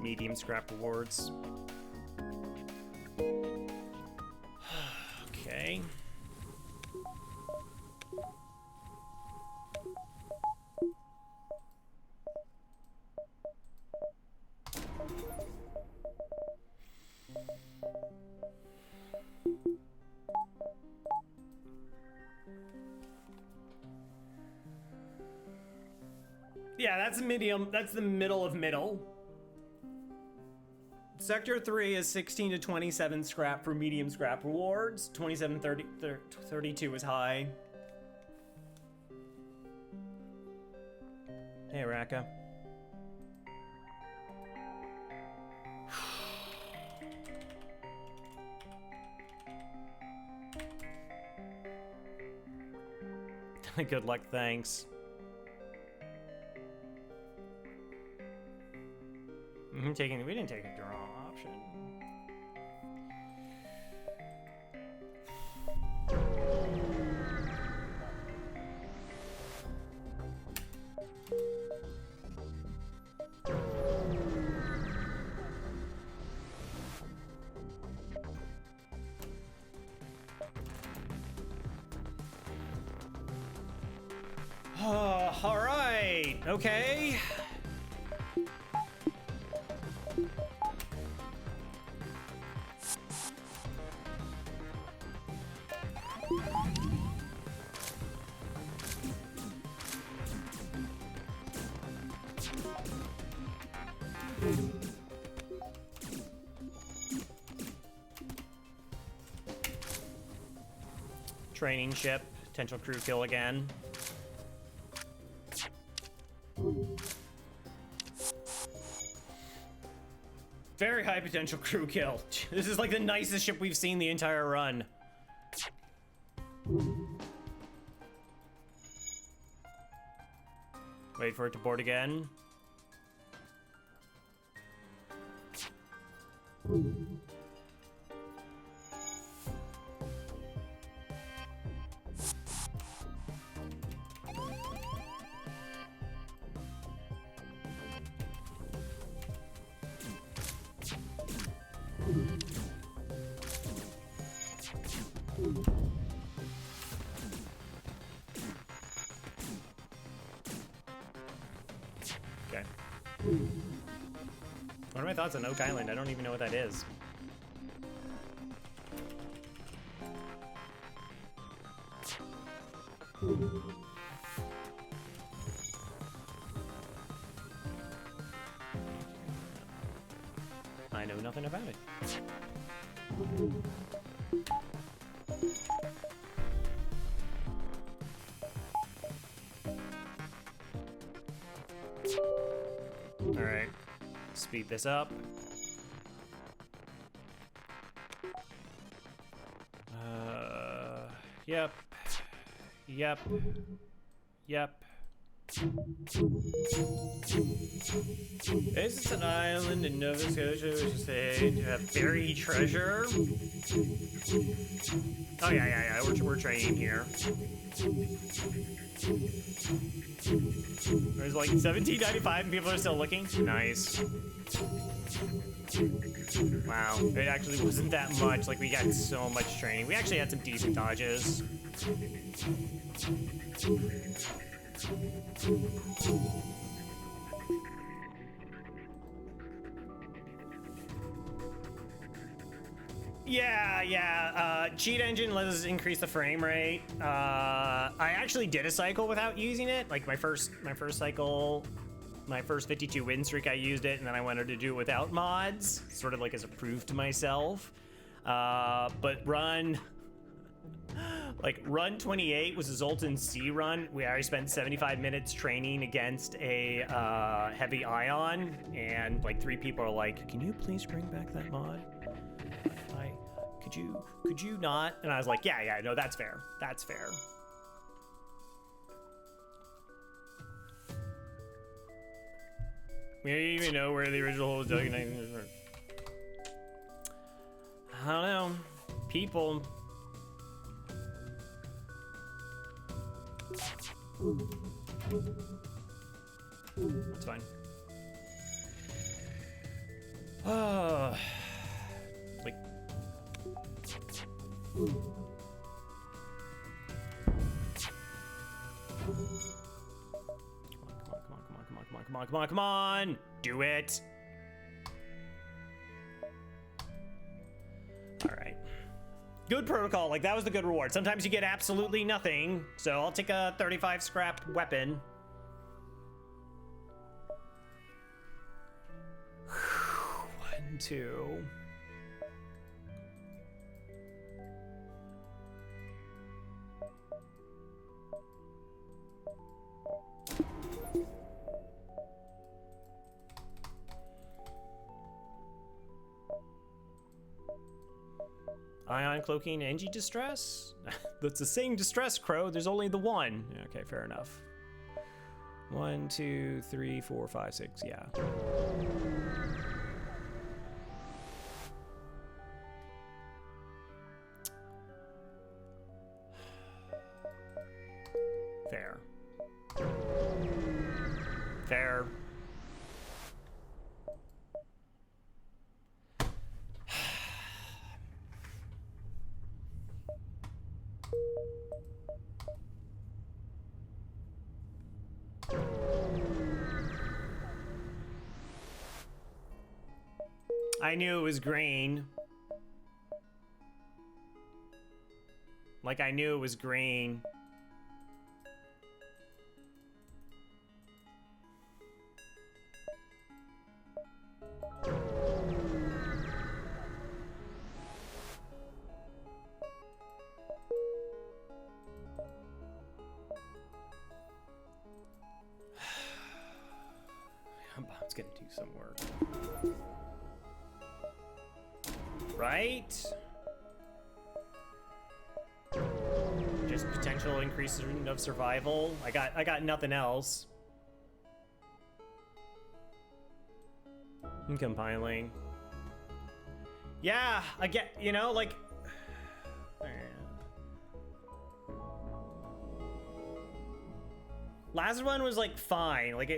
[SPEAKER 1] Medium scrap rewards. Okay. Yeah, that's medium. That's the middle of middle. Sector 3 is 16 to 27 scrap for medium scrap rewards. 27, 30, 32 is high. Hey, Raka. Good luck, thanks. We didn't take a draw option. All right, okay. Training ship, potential crew kill again. Very high potential crew kill. This is like the nicest ship we've seen the entire run. Wait for it to board again. Okay. What are my thoughts on Oak Island? I don't even know what that is. I know nothing about it. All right. Speed this up. Yep. Yep. Yep. This is an island in Nova Scotia which is said to have buried treasure. Oh yeah. We're training here. There's like 1795 and people are still looking. Nice. Wow, it actually wasn't that much. Like, we got so much training. We actually had some decent dodges. Yeah. Cheat engine lets us increase the frame rate. I actually did a cycle without using it. Like my first cycle, my first 52 win streak, I used it, and then I wanted to do it without mods, sort of like as a proof to myself. But run 28 was a Zoltan C run. We already spent 75 minutes training against a heavy ion, and like 3 people are like, "Can you please bring back that mod? Could you not?" And I was like, yeah, no, that's fair. That's fair. We don't even know where the original hole was dug. I don't know. People. That's fine. Like. Come on. Do it. All right. Good protocol. Like, that was the good reward. Sometimes you get absolutely nothing. So I'll take a 35 scrap weapon. 1, 2. Ion cloaking Engie distress? That's the same distress, Crow. There's only the one. Okay, fair enough. 1, 2, 3, 4, 5, 6. Yeah. Fair. Fair. I knew it was green. Like, I knew it was green. Bomb's gonna do some work. Right? Just potential increase of survival. I got nothing else. I'm compiling. Yeah, I get, you know, like. Last one was like fine. Like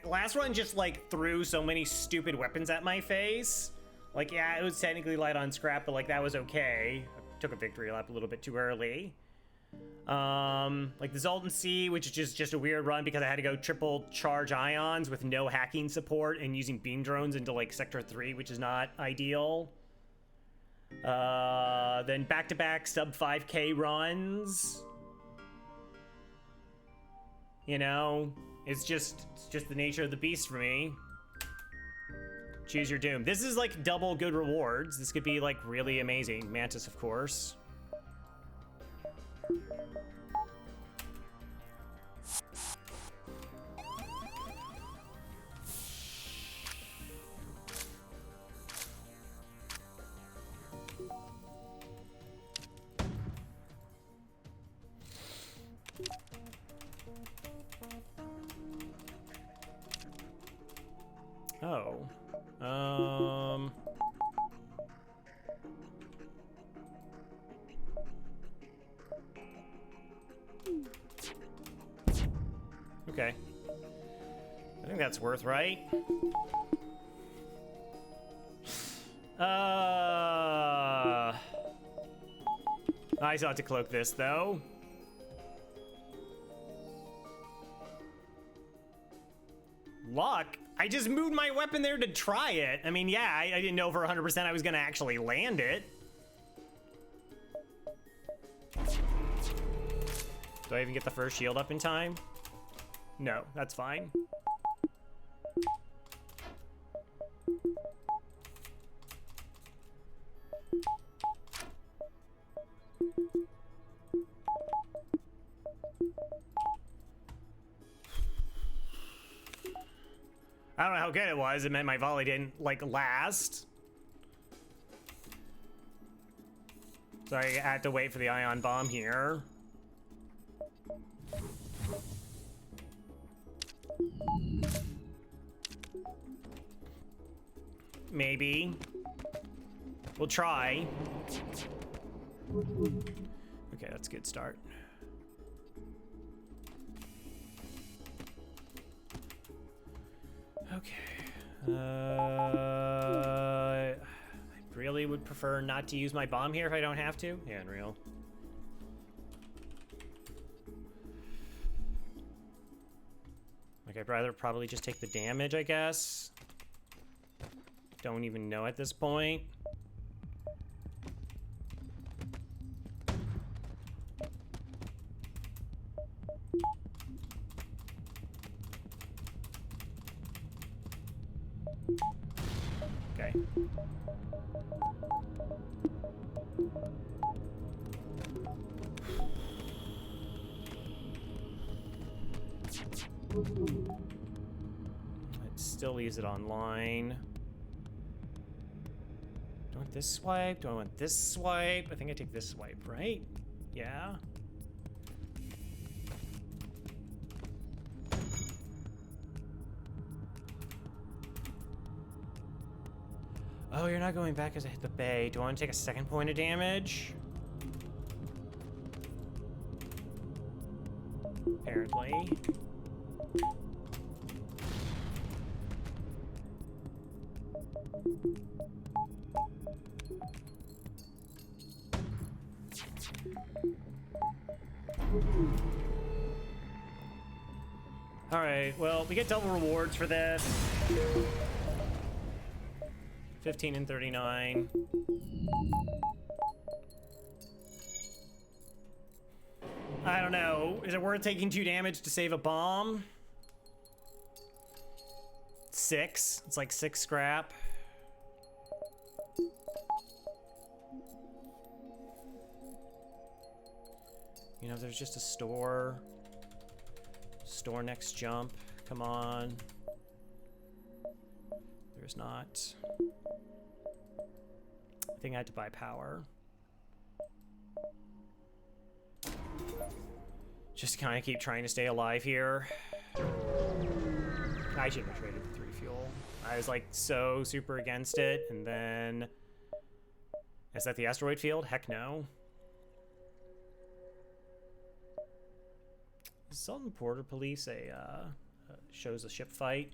[SPEAKER 1] last one just like threw so many stupid weapons at my face. Like, yeah, it was technically light on scrap, but like that was okay. I took a victory lap a little bit too early. Like the Zoltan C, which is just a weird run because I had to go triple charge ions with no hacking support and using beam drones into like sector 3, which is not ideal. Then back-to-back sub 5K runs. You know, it's just the nature of the beast for me. Choose your doom. This is like double good rewards. This could be like really amazing. Mantis, of course. Oh. Okay. I think that's worth, right? I still have to cloak this, though. Luck? I just moved my weapon there to try it. I mean, yeah, I didn't know for 100% I was gonna actually land it. Do I even get the first shield up in time? No, that's fine. I don't know how good it was. It meant my volley didn't, like, last. So I had to wait for the ion bomb here. Maybe. We'll try. Okay, that's a good start. Okay. I really would prefer not to use my bomb here if I don't have to. Yeah, unreal. Like, I'd rather probably just take the damage, I guess. Don't even know at this point. Okay. It still leaves it online. Do I want this swipe? Do I want this swipe? I think I take this swipe, right? Yeah. Oh, you're not going back as I hit the bay. Do I want to take a second point of damage? Apparently. All right, well, we get double rewards for this. 15 and 39. I don't know. Is it worth taking 2 damage to save a bomb? 6. It's like 6 scrap. You know, there's just a store. Store next jump. Come on. There's not. I think I had to buy power. Just kind of keep trying to stay alive here. I shouldn't have traded the 3 fuel. I was like so super against it, and then... Is that the asteroid field? Heck no. Is Sultan Porter Police shows a ship fight?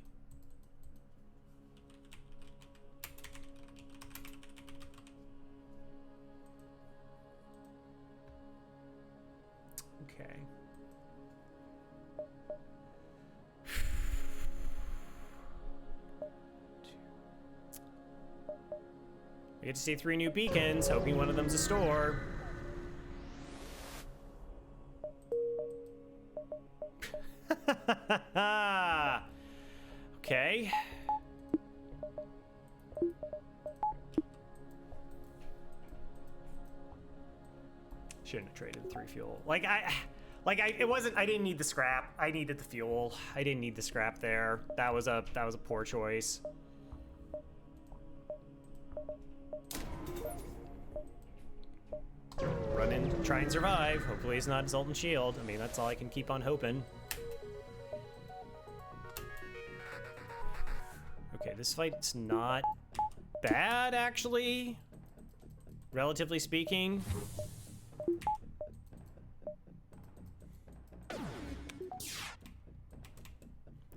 [SPEAKER 1] Okay. We get to see 3 new beacons, hoping one of them's a store. Okay. Shouldn't have traded 3 fuel. It wasn't. I didn't need the scrap. I needed the fuel. I didn't need the scrap there. That was a poor choice. Run in, try and survive. Hopefully it's not Zoltan Shield. I mean, that's all I can keep on hoping. Okay, Okay, this fight's not bad, actually. Relatively speaking.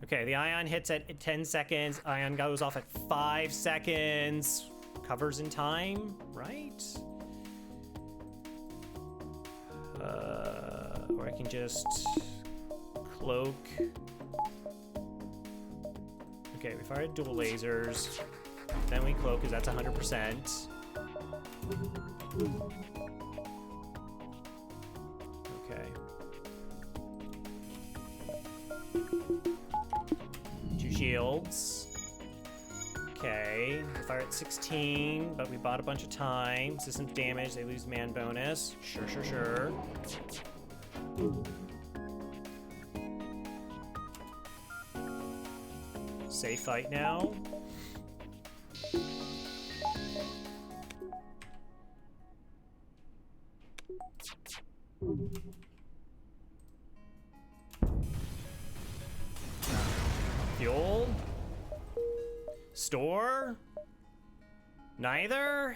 [SPEAKER 1] Okay, the ion hits at 10 seconds. Ion goes off at 5 seconds. Covers in time, right? Or I can just cloak. Okay, we fired dual lasers. Then we cloak, because that's 100%. Okay. 2 shields. Okay, we fire at 16, but we bought a bunch of time. System damage, they lose man bonus. Sure, sure, sure. Safe fight now. Fuel? Store? Neither?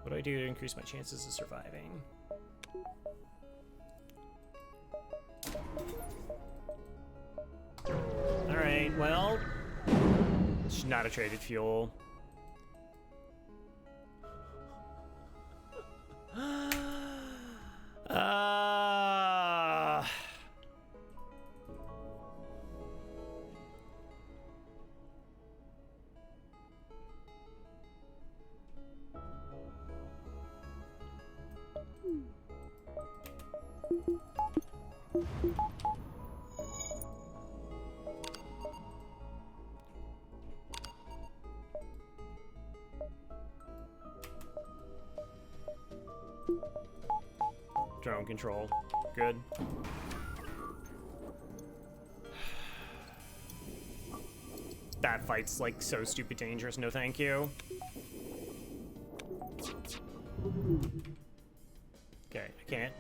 [SPEAKER 1] What do I do to increase my chances of surviving? Alright, well, should not have traded fuel. Drone control. Good. That fight's like so stupid dangerous. No thank you. Okay, I can't.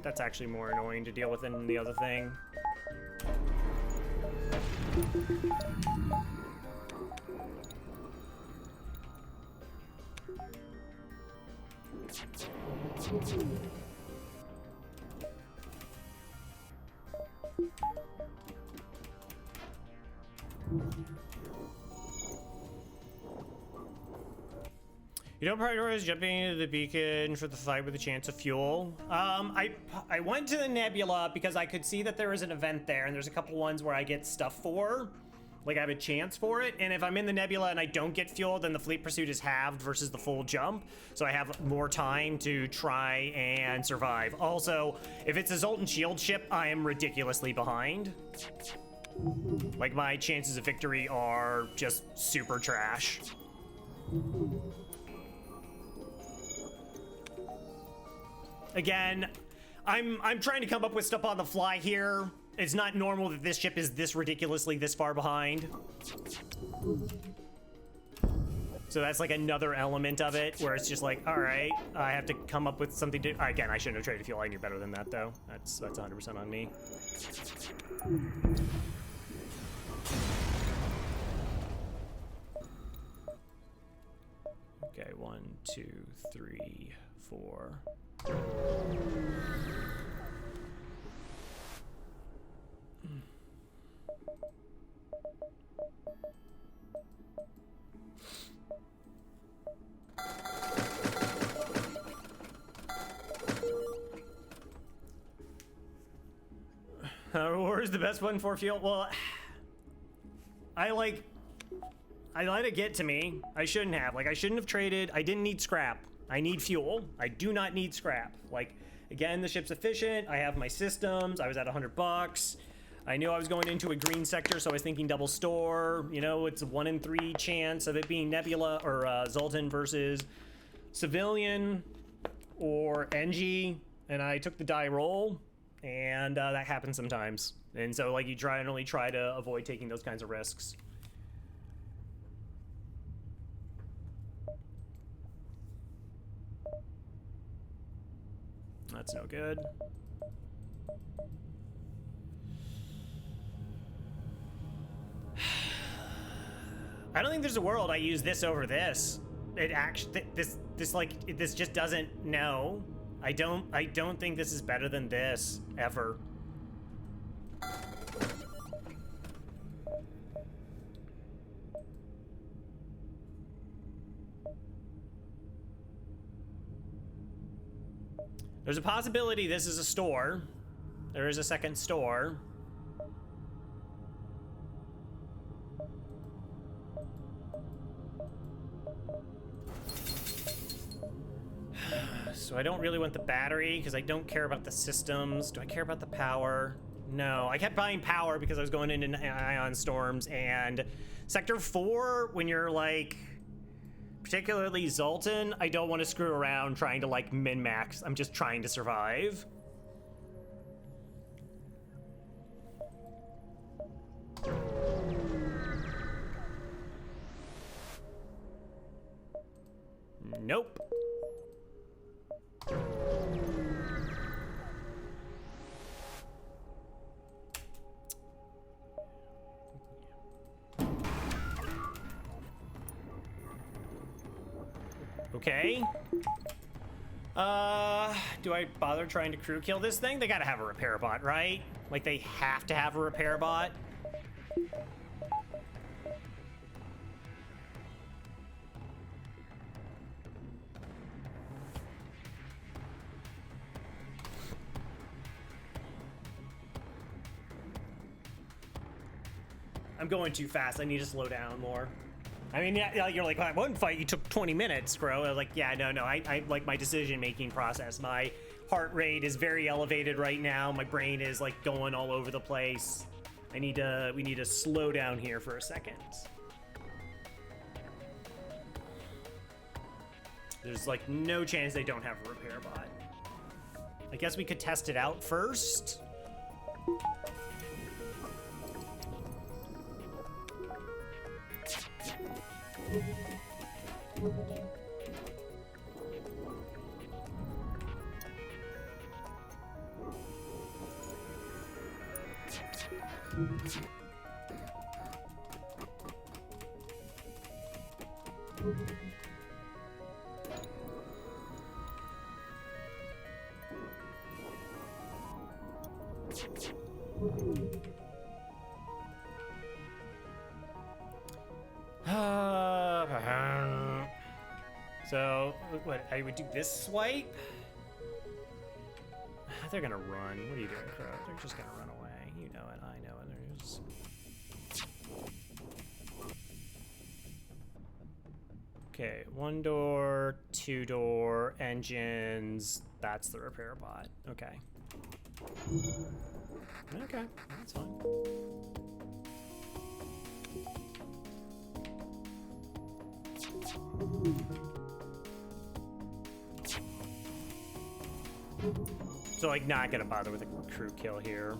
[SPEAKER 1] That's actually more annoying to deal with than the other thing. You don't prioritize jumping into the beacon for the fight with a chance of fuel. I went to the nebula because I could see that there was an event there, and there's a couple ones where I get stuff for. Like, I have a chance for it, and if I'm in the nebula and I don't get fuel, then the fleet pursuit is halved versus the full jump, so I have more time to try and survive. Also, if it's a Zoltan shield ship, I am ridiculously behind. Like, my chances of victory are just super trash. Again, I'm trying to come up with stuff on the fly here. It's not normal that this ship is this ridiculously this far behind. So that's like another element of it where it's just like, all right, I have to come up with something to, again, I shouldn't have traded fuel. I knew better than that though. That's 100% on me. Okay, 1, 2, 3, 4. Where's the best one for fuel? Well, I let it get to me. I shouldn't have. Like, I shouldn't have traded. I didn't need scrap. I need fuel. I do not need scrap. Like, again, the ship's efficient. I have my systems. I was at $100. I knew I was going into a green sector, so I was thinking double store. You know, it's a 1 in 3 chance of it being Nebula or Zoltan versus civilian or NG, and I took the die roll, and that happens sometimes. And so, like, you only try to avoid taking those kinds of risks. That's no good. I don't think there's a world I use this over this. It actually, this just doesn't, no. I don't think this is better than this, ever. There's a possibility this is a store. There is a second store. So I don't really want the battery because I don't care about the systems. Do I care about the power? No, I kept buying power because I was going into ion storms, and Sector 4, when you're like, particularly Zoltan, I don't want to screw around trying to like min-max. I'm just trying to survive. Nope. Okay. Do I bother trying to crew kill this thing? They gotta have a repair bot, right? Like, they have to have a repair bot. I'm going too fast. I need to slow down more. I mean, yeah, you're like, one fight, you took 20 minutes, bro. I was like, yeah, no, I like my decision-making process. My heart rate is very elevated right now. My brain is like going all over the place. We need to slow down here for a second. There's like no chance they don't have a repair bot. I guess we could test it out first. So, what, I would do this swipe? They're gonna run. What are you doing, Crow? They're just gonna run away. You know it, I know it. They're just... Okay, 1 door, 2 door, engines. That's the repair bot. Okay. Okay, that's fine. So, like, not gonna bother with a crew kill here.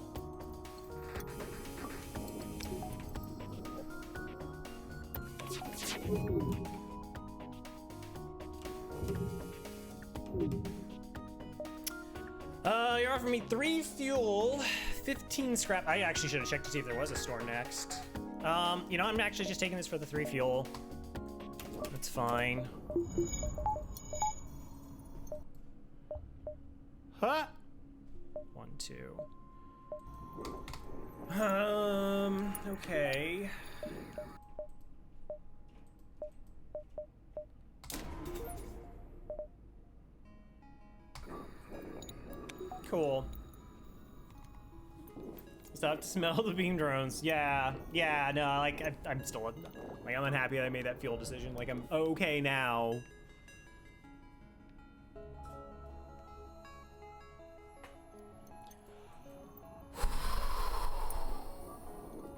[SPEAKER 1] You're offering me 3 fuel, 15 scrap. I actually should have checked to see if there was a store next. You know, I'm actually just taking this for the 3 fuel. That's fine. Huh? 1, 2. Okay. Cool. Still have to smell the beam drones. Yeah, no, like, I'm still, like, I'm unhappy that I made that fuel decision. Like, I'm okay now.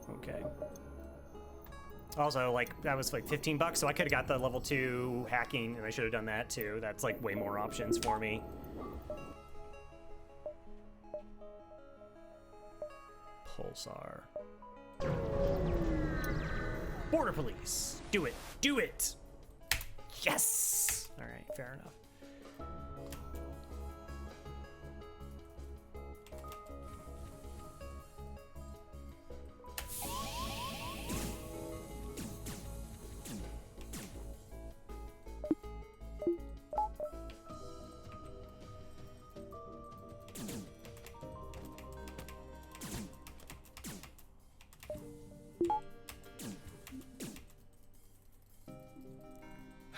[SPEAKER 1] Okay. Also, like, that was like 15 bucks, so I could have got the level 2 hacking, and I should have done that too. That's like way more options for me. Pulsar. Border police. Do it. Do it. Yes. All right, fair enough.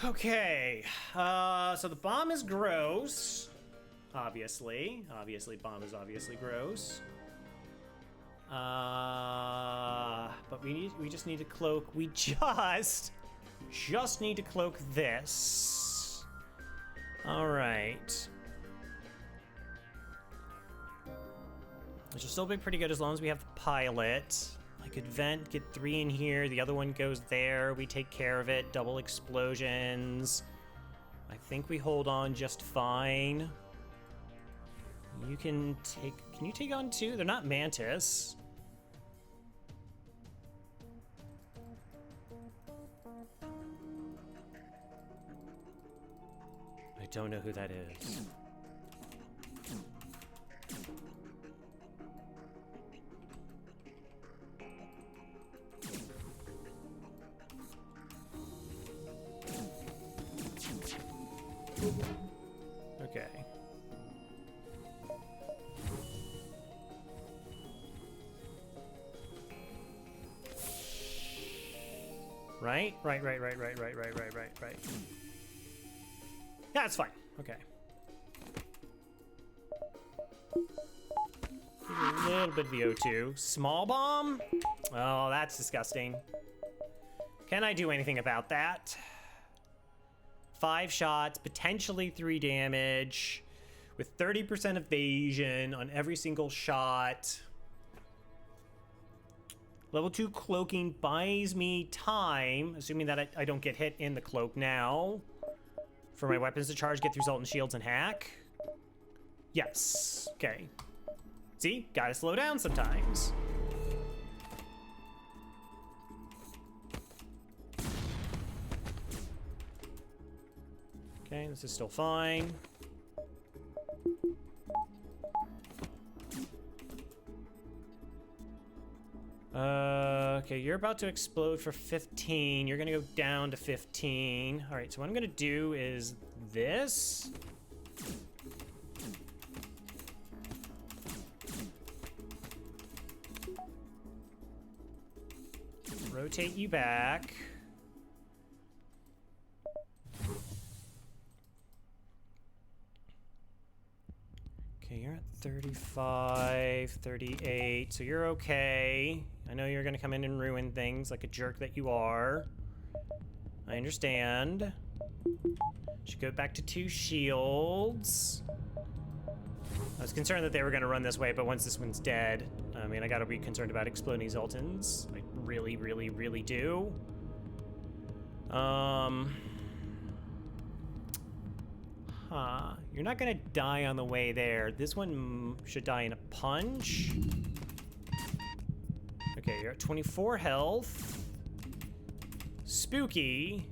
[SPEAKER 1] Okay, so the bomb is gross. Obviously, bomb is obviously gross. But we just need to cloak. We just need to cloak this. All right. Which will still be pretty good as long as we have the pilot. I could vent, get 3 in here. The other one goes there. We take care of it. Double explosions. I think we hold on just fine. You can you take on 2? They're not Mantis. I don't know who that is. Okay. Right. Yeah, it's fine. Okay. A little bit of VO2. Small bomb? Oh, that's disgusting. Can I do anything about that? 5 shots, potentially 3 damage, with 30% evasion on every single shot. Level 2 cloaking buys me time, assuming that I don't get hit in the cloak now, for my weapons to charge, get through Zoltan shields, and hack. Yes. Okay. See? Gotta slow down sometimes. Okay, this is still fine. Okay, you're about to explode for 15. You're gonna go down to 15. All right, so what I'm gonna do is this. Rotate you back. Okay, you're at 35, 38, so you're okay. I know you're gonna come in and ruin things like a jerk that you are. I understand. Should go back to 2 shields. I was concerned that they were gonna run this way, but once this one's dead, I mean, I gotta be concerned about exploding Zoltans. I really, really, really do. You're not gonna die on the way there. This one should die in a punch. Okay, you're at 24 health. Spooky.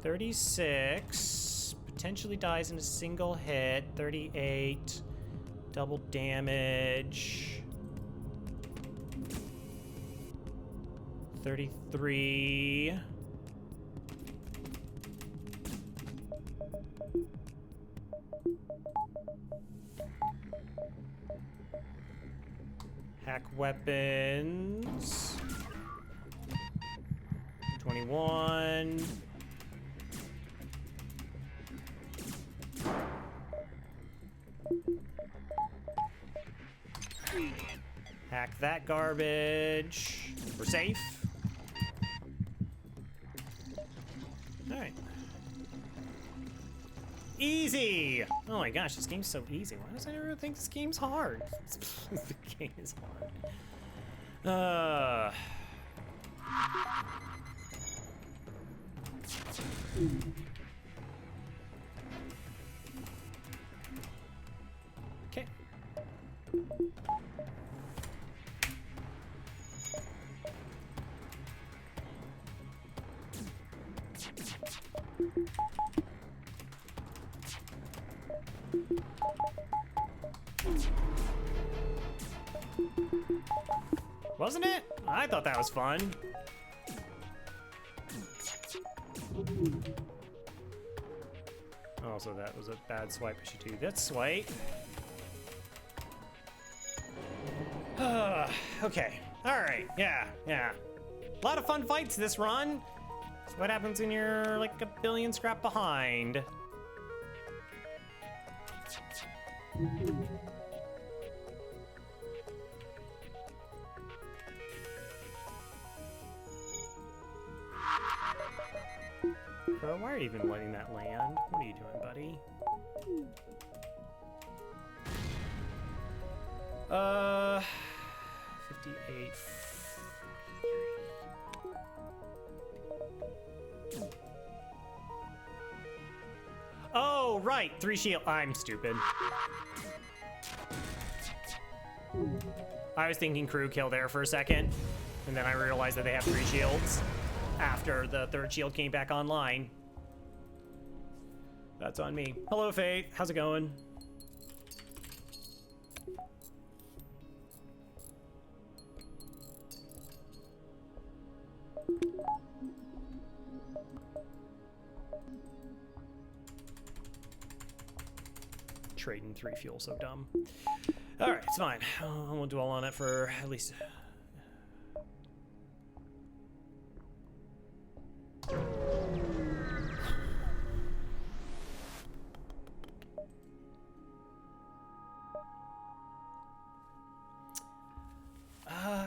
[SPEAKER 1] 36. Potentially dies in a single hit. 38. Double damage. 33. Hack weapons. 21. Hack that garbage. We're safe. All right. Easy! Oh my gosh, this game's so easy. Why does I never think this game's hard? The game is hard. Okay. Wasn't it? I thought that was fun. Also, that was a bad swipe. I should do that swipe. Okay. All right. Yeah. A lot of fun fights this run. That's what happens when you're like a billion scrap behind. Bro, why are you even letting that land? What are you doing, buddy? 58. Oh, right, 3 shield. I'm stupid. I was thinking crew kill there for a second, and then I realized that they have 3 shields after the 3rd shield came back online. That's on me. Hello, Faith. How's it going? Trading 3 fuel, so dumb. All right, it's fine. I won't dwell on it for at least.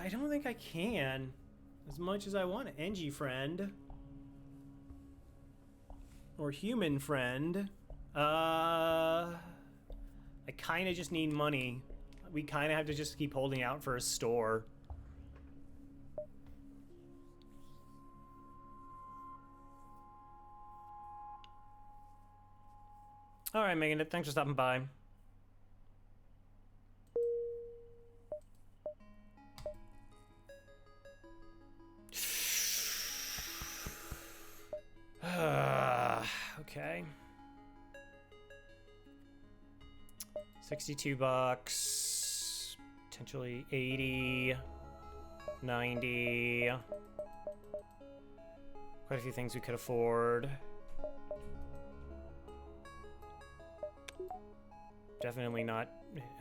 [SPEAKER 1] I don't think I can as much as I want an NG friend or human friend. I kind of just need money. We kind of have to just keep holding out for a store. All right, Megan, thanks for stopping by. Okay. 62 bucks, potentially 80, 90. Quite a few things we could afford. Definitely not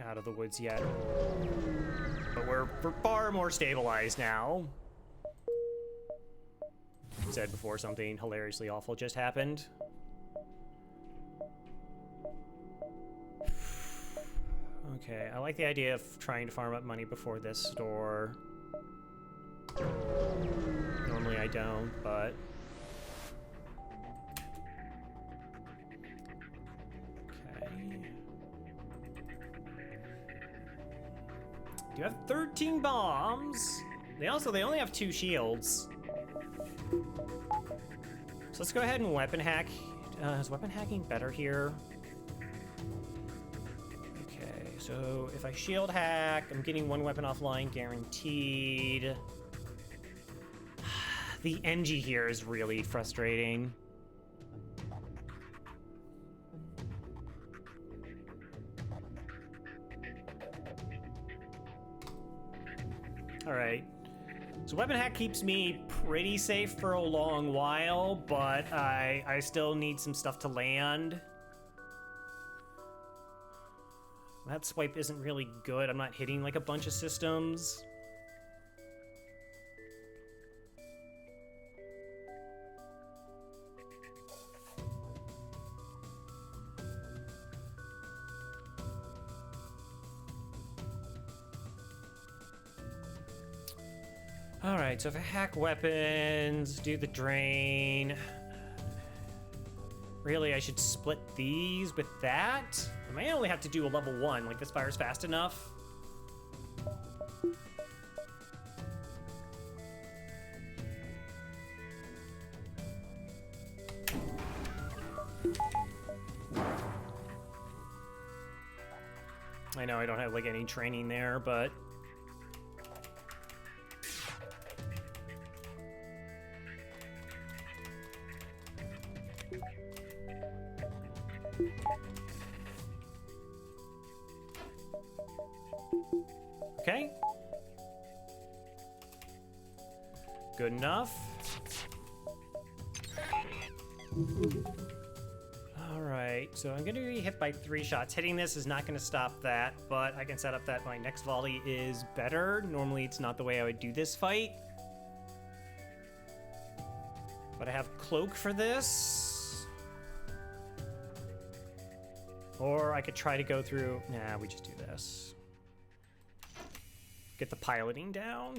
[SPEAKER 1] out of the woods yet. But we're far more stabilized now. Said before something hilariously awful just happened. Okay, I like the idea of trying to farm up money before this store. Normally I don't, but... Okay. Do you have 13 bombs? They only have 2 shields. So let's go ahead and weapon hack. Is weapon hacking better here? Okay, so if I shield hack, I'm getting 1 weapon offline guaranteed. The NG here is really frustrating. All right. So weapon hack keeps me pretty safe for a long while, but I still need some stuff to land. That swipe isn't really good. I'm not hitting like a bunch of systems. All right, so if I hack weapons, do the drain. Really, I should split these with that. I may only have to do a level 1, like this fires fast enough. I know I don't have like any training there, but okay. Good enough. All right, so I'm gonna be hit by 3 shots. Hitting this is not gonna stop that, but I can set up that my next volley is better. Normally it's not the way I would do this fight. But I have cloak for this. Or I could try to go through... Nah, we just do this. Get the piloting down.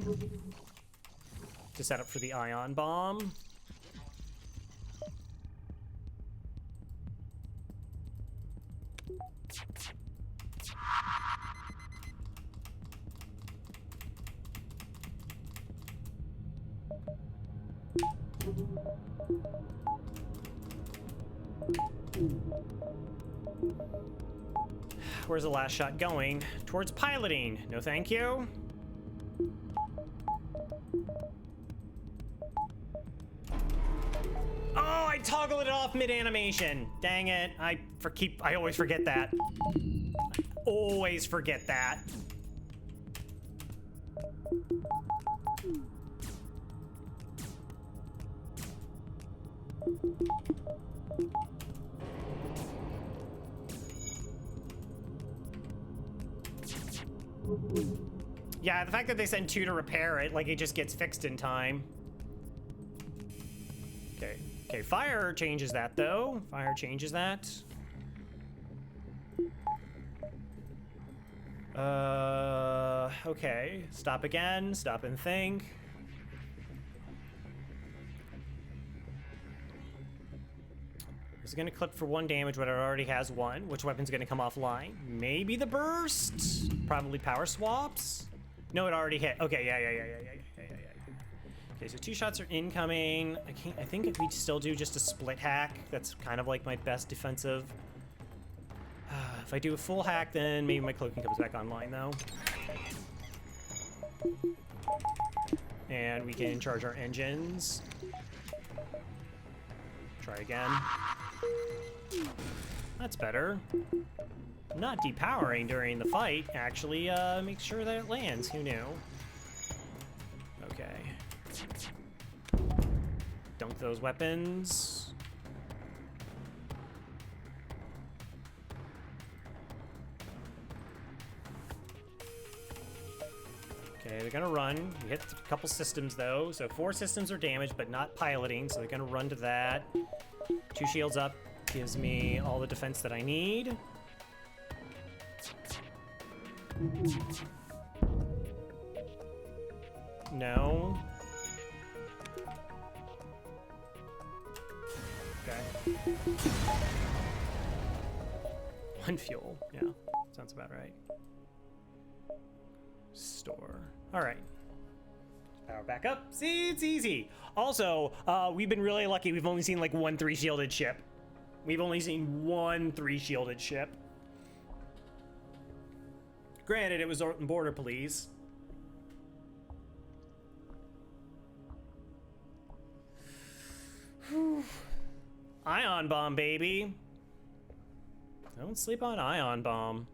[SPEAKER 1] To set up for the ion bomb. Where's the last shot going? Towards piloting. No thank you. Oh, I toggled it off mid-animation. Dang it. I always forget that. Always forget that. Yeah, the fact that they send 2 to repair it, like it just gets fixed in time. Okay, okay, fire changes that though. Fire changes that. Okay, stop again, stop and think. Is it gonna clip for 1 damage when it already has 1? Which weapon's gonna come offline? Maybe the burst? Probably power swaps? No, it already hit. Okay, yeah. Okay, so 2 shots are incoming. I think we still do just a split hack. That's kind of like my best defensive. If I do a full hack, then maybe my cloaking comes back online though. And we can charge our engines. Try again. That's better. Not depowering during the fight actually makes sure that it lands. Who knew? Okay. Dunk those weapons. Okay, they're gonna run. We hit a couple systems though, so 4 systems are damaged but not piloting, so they're gonna run to that. 2 shields up gives me all the defense that I need. No. Okay. 1 fuel. Yeah, sounds about right. Store. All right. Power back up. See, it's easy. Also, we've been really lucky. We've only seen like 1 3-shielded ship. We've only seen 1 3-shielded ship. Granted, it was Norton Border Police. Whew. Ion bomb, baby. Don't sleep on ion bomb.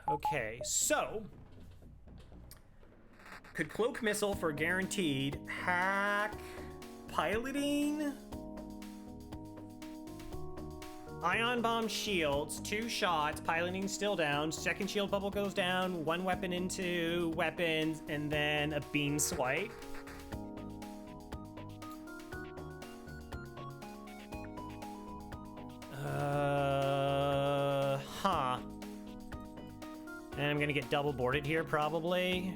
[SPEAKER 1] Okay, so could cloak missile for guaranteed hack piloting? Ion bomb shields, 2 shots, piloting still down, 2nd shield bubble goes down, 1 weapon into weapons, and then a beam swipe. Huh. And I'm gonna get double boarded here, probably.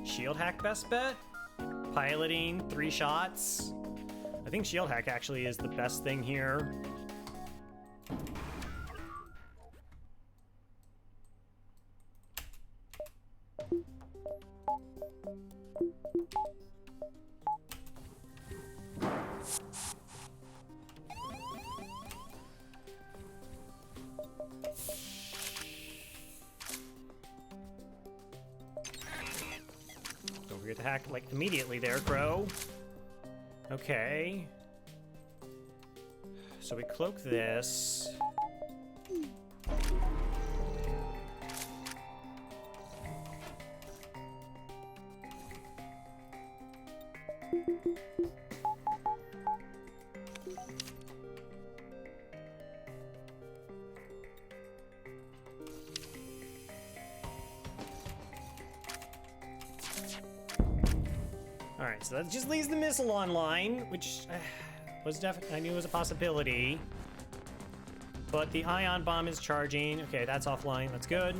[SPEAKER 1] Shield hack best bet. Piloting, 3 shots. I think shield hack actually is the best thing here. To hack like immediately there, Crow. Okay. So we cloak this. All right, so that just leaves the missile online, which was definitely, I knew was a possibility. But the ion bomb is charging. Okay, that's offline. That's good.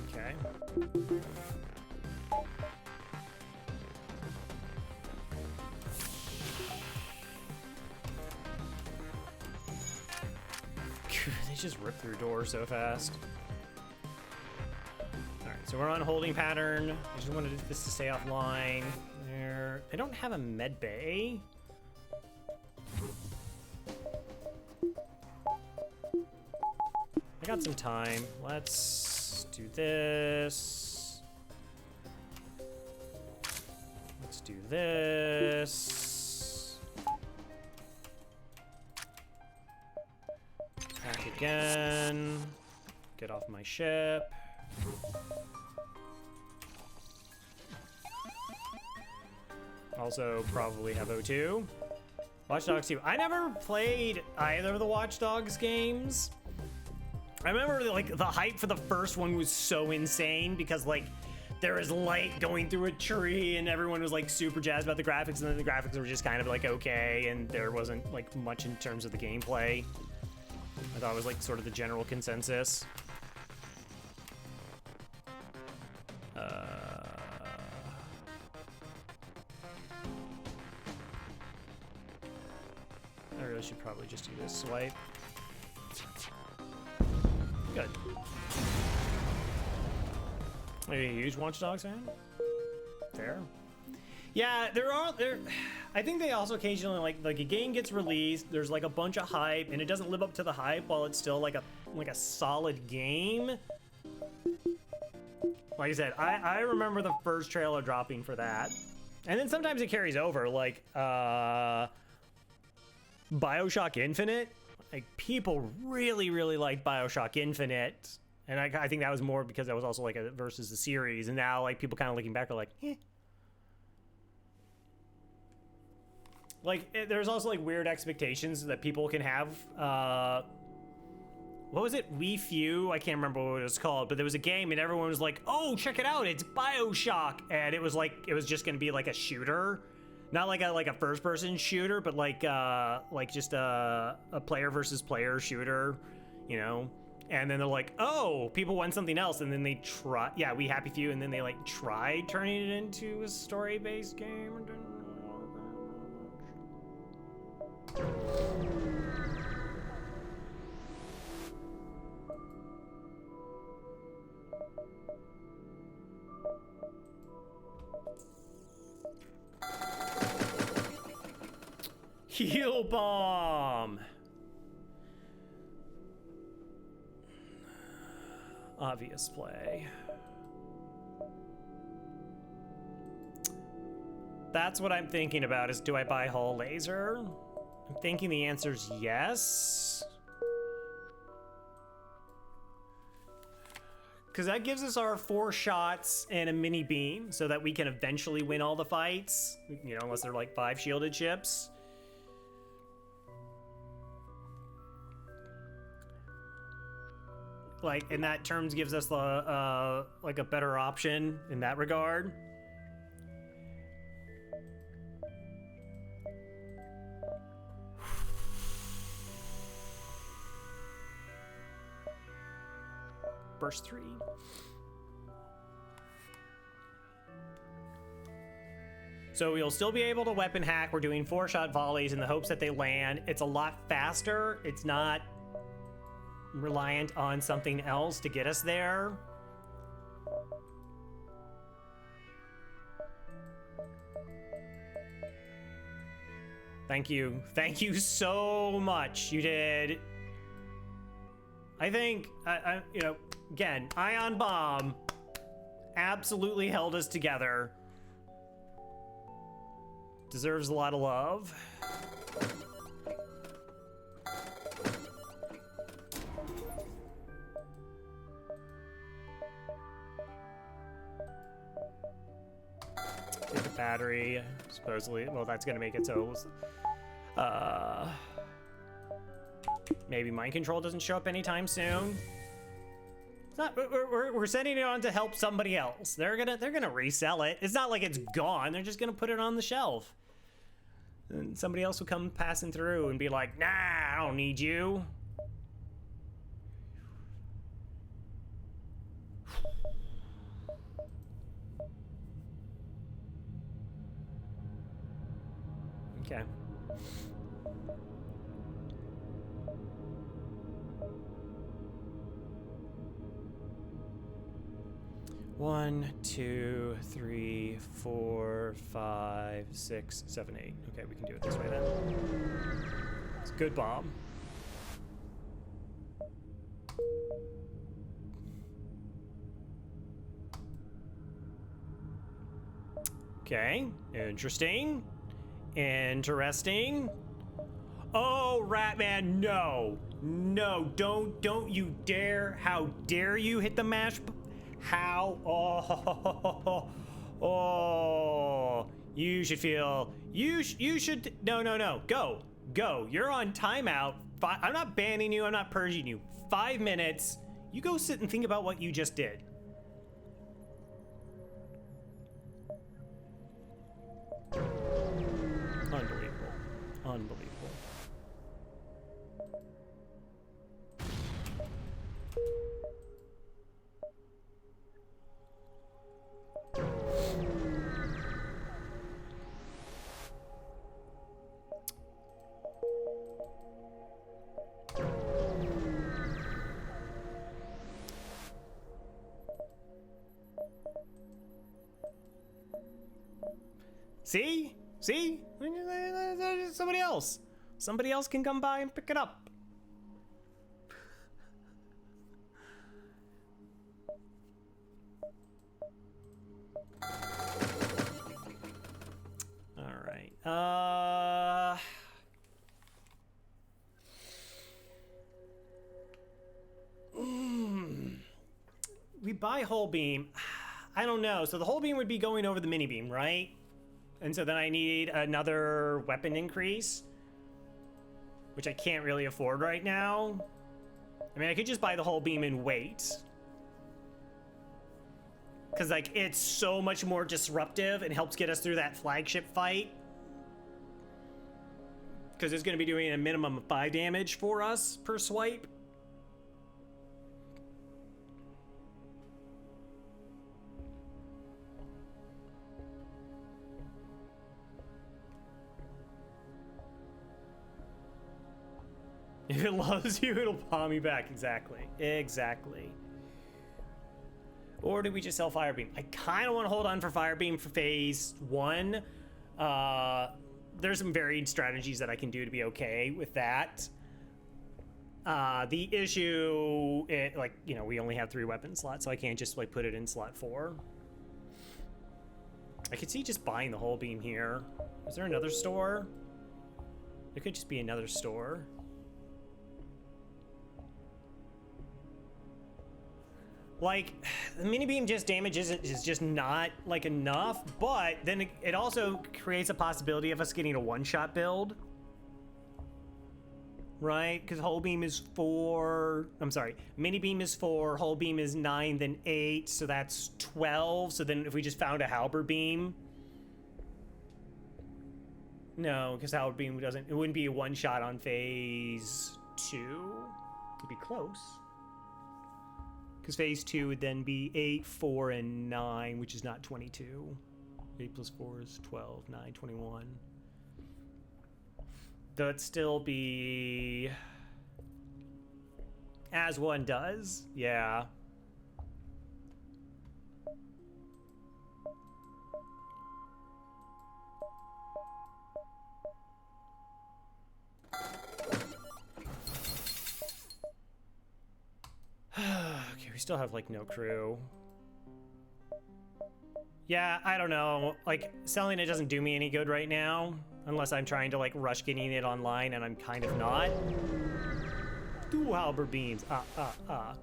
[SPEAKER 1] Okay. They just rip through doors so fast. Alright, so we're on holding pattern. I just wanted this to stay offline. There. I don't have a med bay. I got some time. Let's do this. Let's do this. Back again. Get off my ship. Also, probably have O2. Watch Dogs 2. I never played either of the Watch Dogs games. I remember like the hype for the first one was so insane because like there was light going through a tree and everyone was like super jazzed about the graphics, and then the graphics were just kind of like okay, and there wasn't like much in terms of the gameplay. I thought it was like sort of the general consensus. I really should probably just do this swipe. Good. Are you a huge Watch Dogs fan? Fair. Yeah, there. I think they also occasionally like a game gets released. There's like a bunch of hype, and it doesn't live up to the hype while it's still like a solid game. Like I said, I remember the first trailer dropping for that, and then sometimes it carries over. Like BioShock Infinite. Like people really like BioShock Infinite, and I think that was more because that was also like a versus the series, and now like people kind of looking back are like, eh. Like there's also like weird expectations that people can have. What was it? We Few? I can't remember what it was called, but there was a game and everyone was like, "Oh, check it out! It's BioShock!" And it was just gonna be like a shooter. Not like a first-person shooter, but like just a player versus player shooter, you know. And then they're like, oh, people want something else, and then they try. Yeah, We Happy Few, and then they like tried turning it into a story-based game. And didn't Heal bomb. Obvious play. That's what I'm thinking about is, do I buy Hull Laser? I'm thinking the answer's yes. Because that gives us our 4 shots and a mini beam so that we can eventually win all the fights. You know, unless they're like 5 shielded ships. Like, in that terms gives us like a better option in that regard. Burst 3. So we'll still be able to weapon hack. We're doing 4-shot volleys in the hopes that they land. It's a lot faster. It's not reliant on something else to get us there. Thank you. Thank you so much. You did I think, you know, again, Ion Bomb absolutely held us together. Deserves a lot of love. Get the battery, supposedly. Well, that's gonna make it so, maybe mind control doesn't show up anytime soon. It's not, we're sending it on to help somebody else. They're gonna resell it. It's not like it's gone. They're just gonna put it on the shelf. And somebody else will come passing through and be like, nah, I don't need you. Okay. One, two, 3, 4, 5, 6, 7, 8. Okay, we can do it this way then. It's a good bomb. Okay, interesting. Interesting. Oh, Ratman, no. No, don't you dare. How dare you hit the mash? How? Oh, you should feel, you should, no. Go. You're on timeout. I'm not banning you. I'm not purging you. 5 minutes. You go sit and think about what you just did. Unbelievable. See? Somebody else. Somebody else can come by and pick it up. All right. We buy whole beam. I don't know. So the whole beam would be going over the mini beam, right? And so then I need another weapon increase, which I can't really afford right now. I mean, I could just buy the whole beam and wait. Because, like, it's so much more disruptive and helps get us through that flagship fight. Because it's going to be doing a minimum of 5 damage for us per swipe. If it loves you, it'll palm you back. Exactly. Or do we just sell Firebeam? I kind of want to hold on for Firebeam for phase 1. There's some varied strategies that I can do to be okay with that. The issue, like, you know, we only have 3 weapon slots, so I can't just, like, put it in slot 4. I could see just buying the whole beam here. Is there another store? There could just be another store. Like, the mini beam just damage is just not, like, enough, but then it also creates a possibility of us getting a one-shot build. Right? Because whole beam is 4, I'm sorry, mini beam is 4, whole beam is 9, then 8, so that's 12. So then if we just found a halberd beam. No, because halberd beam it wouldn't be a one-shot on phase 2. It'd be close. Because phase 2 would then be 8, 4, and 9, which is not 22. 8 plus 4 is 12, 9, 21. That'd still be... As one does, yeah. We still have like no crew. Yeah, I don't know. Like, selling it doesn't do me any good right now, unless I'm trying to like rush getting it online, and I'm kind of not. 2 halberd beams. Ah.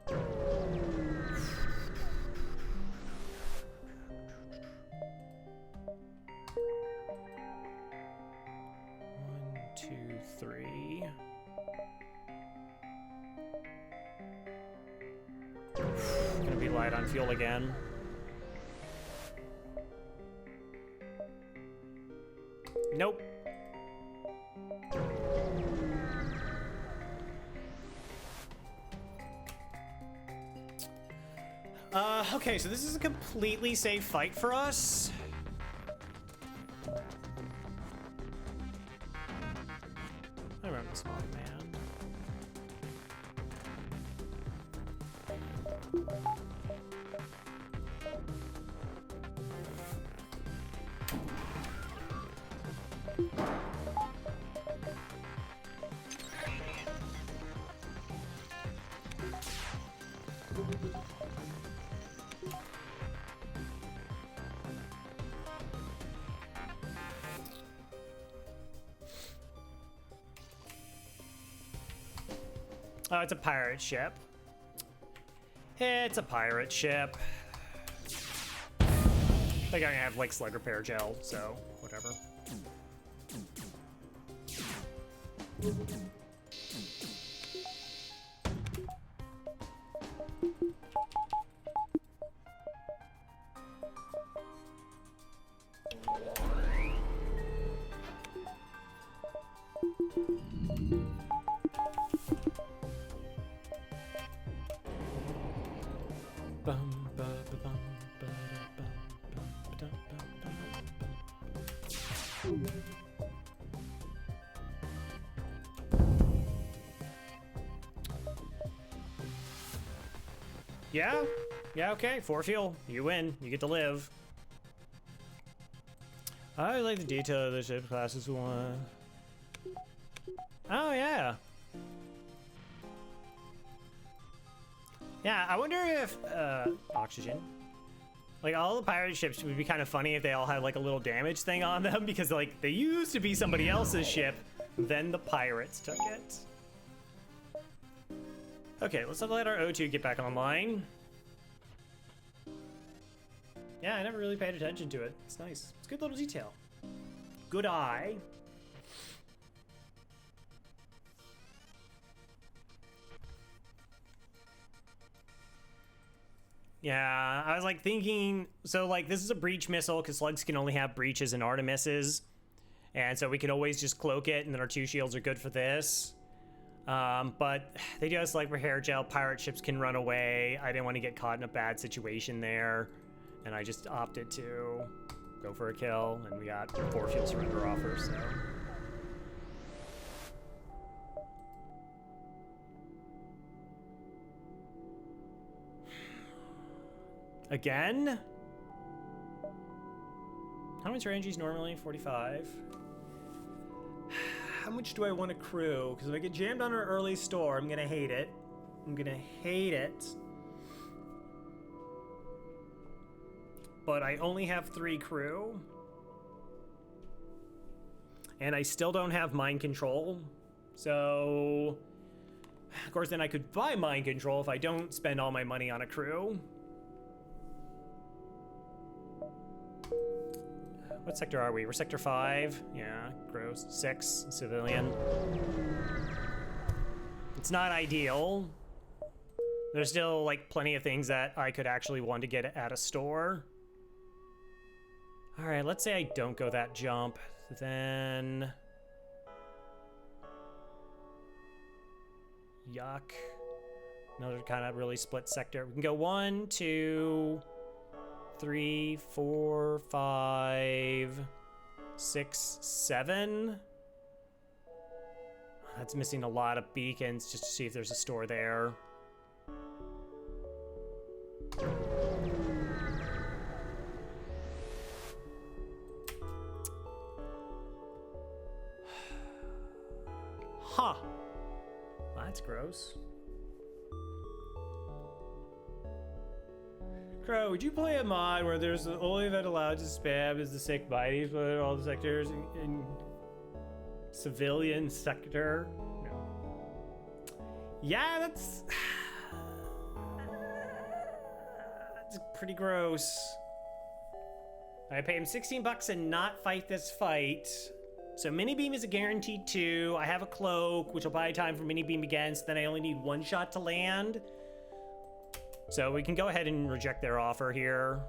[SPEAKER 1] 1, 2, 3. Gonna be light on fuel again. Nope. Okay, so this is a completely safe fight for us. I remember this one, man. Oh, it's a pirate ship. It's a pirate ship. I think I'm gonna have like slug repair gel, so whatever. Yeah, okay, 4 fuel. You win. You get to live. I like the detail of the ship classes one. Oh, yeah. Yeah, I wonder if, oxygen. Like, all the pirate ships would be kind of funny if they all had, like, a little damage thing on them, because, like, they used to be somebody else's ship, then the pirates took it. Okay, let's let our O2 get back online. Yeah, I never really paid attention to it. It's nice. It's a good little detail. Good eye. Yeah, I was like thinking, so like this is a breach missile because slugs can only have breaches and Artemises. And so we can always just cloak it and then our 2 shields are good for this. But they do have like repair gel, pirate ships can run away. I didn't want to get caught in a bad situation there. And I just opted to go for a kill, and we got 4 fuel surrender offers, so. Again? How much range is normally? 45. How much do I want to crew? Because if I get jammed on an early store, I'm gonna hate it. I'm gonna hate it. But I only have 3 crew. And I still don't have mind control. So, of course, then I could buy mind control if I don't spend all my money on a crew. What sector are we? We're sector 5. Yeah, gross. 6, civilian. It's not ideal. There's still, like, plenty of things that I could actually want to get at a store. All right, let's say I don't go that jump, then... Yuck. Another kind of really split sector. We can go 1, 2, 3, 4, 5, 6, 7. That's missing a lot of beacons just to see if there's a store there. Huh. That's gross. Crow, would you play a mod where there's the only event allowed to spam is the sick mighty, but all the sectors in civilian sector? No. Yeah, that's pretty gross. I pay him 16 bucks and not fight this fight. So mini beam is a guaranteed 2. I have a cloak, which will buy time for mini beam against. Then I only need 1 shot to land. So we can go ahead and reject their offer here.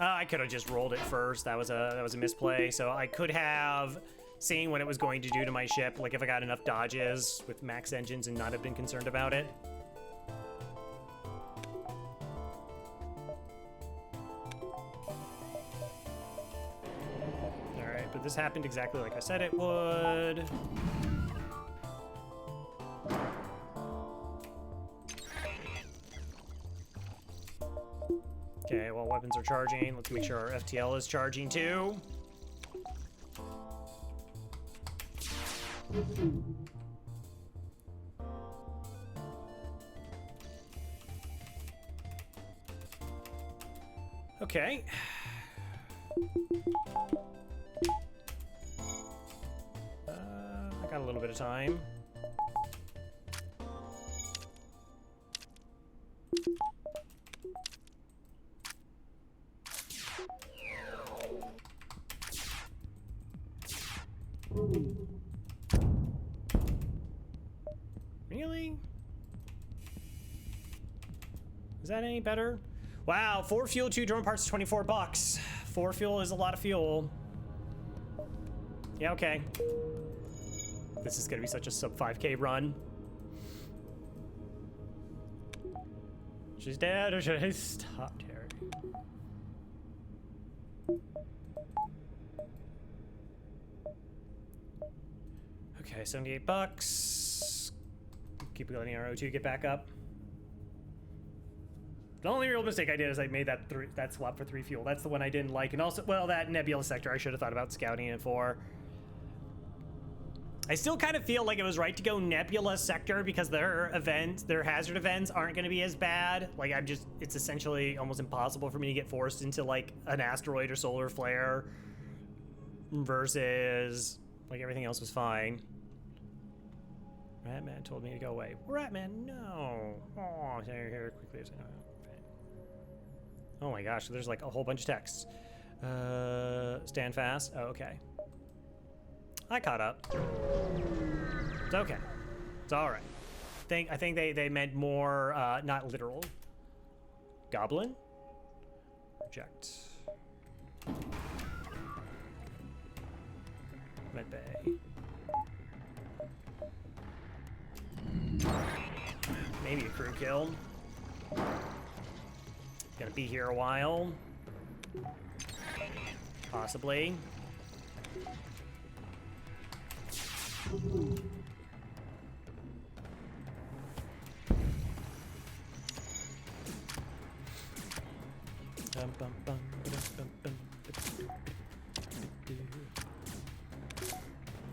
[SPEAKER 1] I could have just rolled it first. That was a misplay. So I could have seen what it was going to do to my ship, like if I got enough dodges with max engines and not have been concerned about it. All right, but this happened exactly like I said it would. Okay, well, weapons are charging. Let's make sure our FTL is charging too. Okay. I got a little bit of time. Really? Is that any better? Wow, 4 fuel, 2 drone parts, 24 bucks. 4 fuel is a lot of fuel. Yeah, okay. This is gonna be such a sub 5K run. She's dead, or should I stop her? Okay, 78 bucks. Keep letting our O2 get back up. The only real mistake I did is I made that swap for 3 fuel. That's the one I didn't like. And also, well, that Nebula sector I should have thought about scouting it for. I still kind of feel like it was right to go Nebula sector because their hazard events aren't going to be as bad. Like, it's essentially almost impossible for me to get forced into like an asteroid or solar flare versus like everything else was fine. Ratman told me to go away. Ratman, no. Oh, here quickly. Oh my gosh, there's like a whole bunch of texts. Stand fast. Oh, okay. I caught up. It's okay. It's all right. I think they meant more, not literal. Goblin. Reject. Med bay. Maybe a crew kill. Gonna be here a while. Possibly.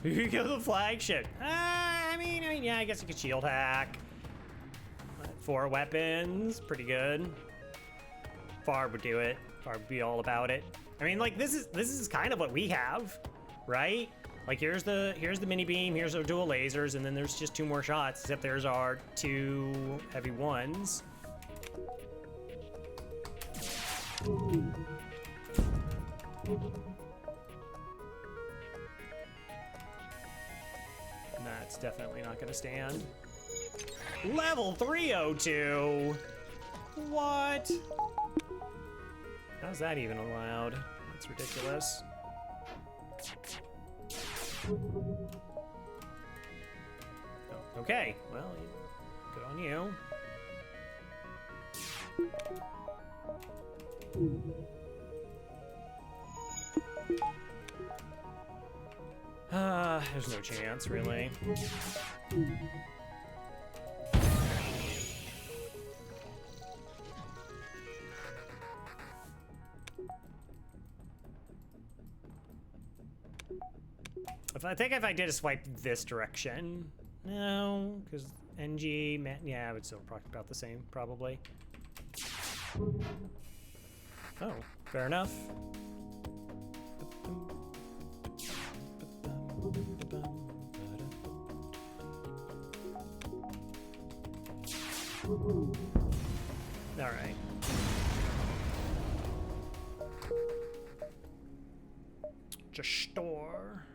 [SPEAKER 1] You kill the flagship. I mean, yeah, I guess you could shield hack. 4 weapons, pretty good. Farb would do it. Farb would be all about it. I mean, like this is kind of what we have, right? Like here's the mini beam, here's our dual lasers, and then there's just 2 more shots. Except there's our 2 heavy ones. That's definitely not gonna stand. Level 302. What? How's that even allowed? That's ridiculous. Oh, okay, well, good on you. There's no chance, really. I think if I did a swipe this direction, no, because NG, man, yeah, I would still probably about the same, probably. Oh, fair enough. All right. Just store.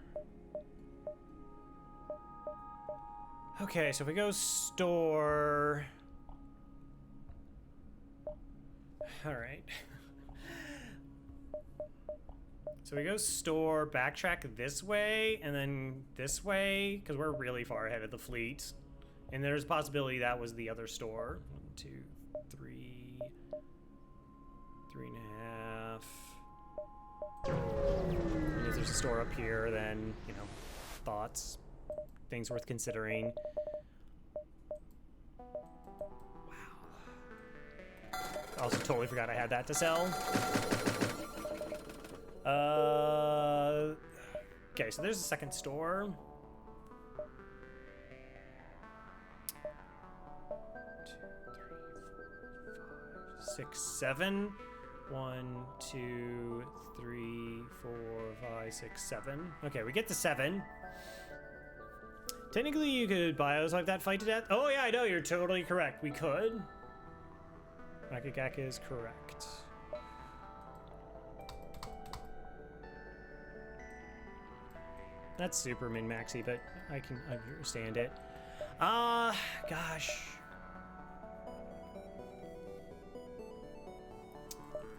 [SPEAKER 1] Okay, so if we go store. All right. So we go store, backtrack this way, and then this way, because we're really far ahead of the fleet. And there's a possibility that was the other store. 1, 2, 3, 3.5. And if there's a store up here, then, you know, thoughts, things worth considering. Wow. Also totally forgot I had that to sell. Okay, so there's a second store. 2, 3, 4, 5, 6, 7. 1, 2, 3, 4, 5, 6, 7. Okay, we get to 7. Technically, you could bios like that fight to death. Oh yeah, I know, you're totally correct. We could. Makagaka is correct. That's super min-maxy, but I can understand it. Gosh.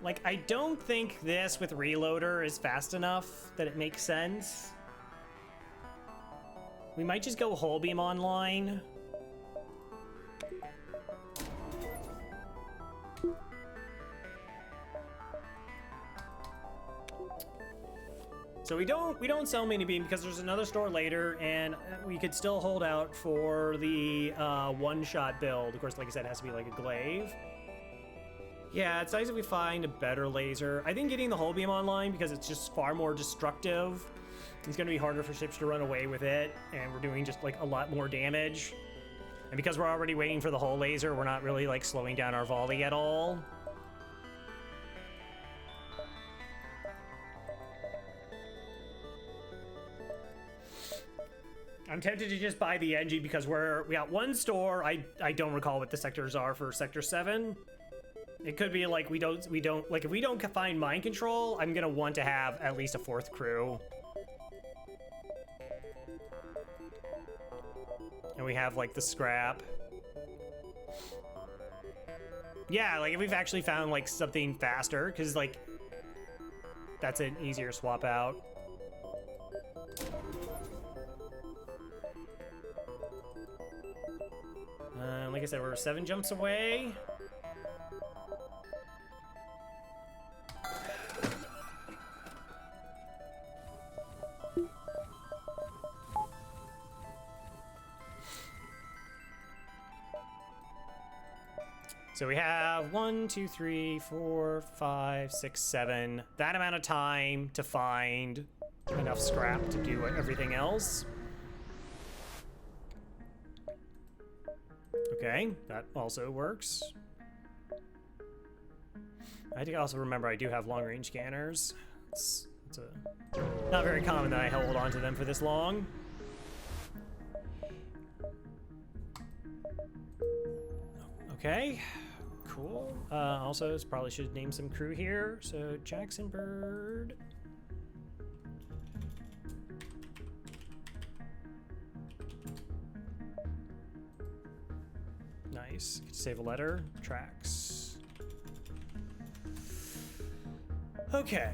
[SPEAKER 1] Like, I don't think this with reloader is fast enough that it makes sense. We might just go whole beam online. So we don't sell mini beam because there's another store later, and we could still hold out for the one-shot build. Of course, like I said, it has to be like a glaive. Yeah, it's nice if we find a better laser. I think getting the whole beam online, because it's just far more destructive, it's going to be harder for ships to run away with it, and we're doing just like a lot more damage. And because we're already waiting for the whole laser, we're not really like slowing down our volley at all. I'm tempted to just buy the NG because we got one store. I don't recall what the sectors are for Sector 7. It could be like we don't like, if we don't find mind control, I'm gonna want to have at least a 4th crew. And we have like the scrap. Yeah, like if we've actually found like something faster, because like that's an easier swap out. Like I said, we're 7 jumps away. So we have 1, 2, 3, 4, 5, 6, 7. That amount of time to find enough scrap to do everything else. Okay, that also works. I think I also remember I do have long-range scanners. It's not very common that I hold on to them for this long. Okay, cool. Also, probably should name some crew here. So Jackson Bird. Nice. Get to save a letter. Tracks. Okay.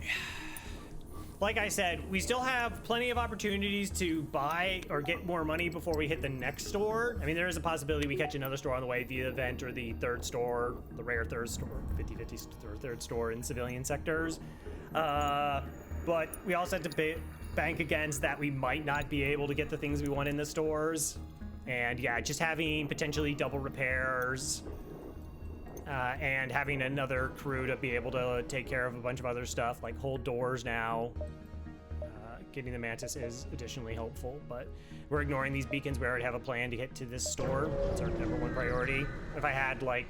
[SPEAKER 1] Like I said, we still have plenty of opportunities to buy or get more money before we hit the next store. I mean, there is a possibility we catch another store on the way via the event or the 3rd store, the rare 3rd store, 50-50 3rd store in civilian sectors. But we also have to bank against that we might not be able to get the things we want in the stores. And yeah, just having potentially double repairs and having another crew to be able to take care of a bunch of other stuff, like hold doors now. Getting the Mantis is additionally helpful, but we're ignoring these beacons. We already have a plan to get to this store. That's our #1 priority. If I had like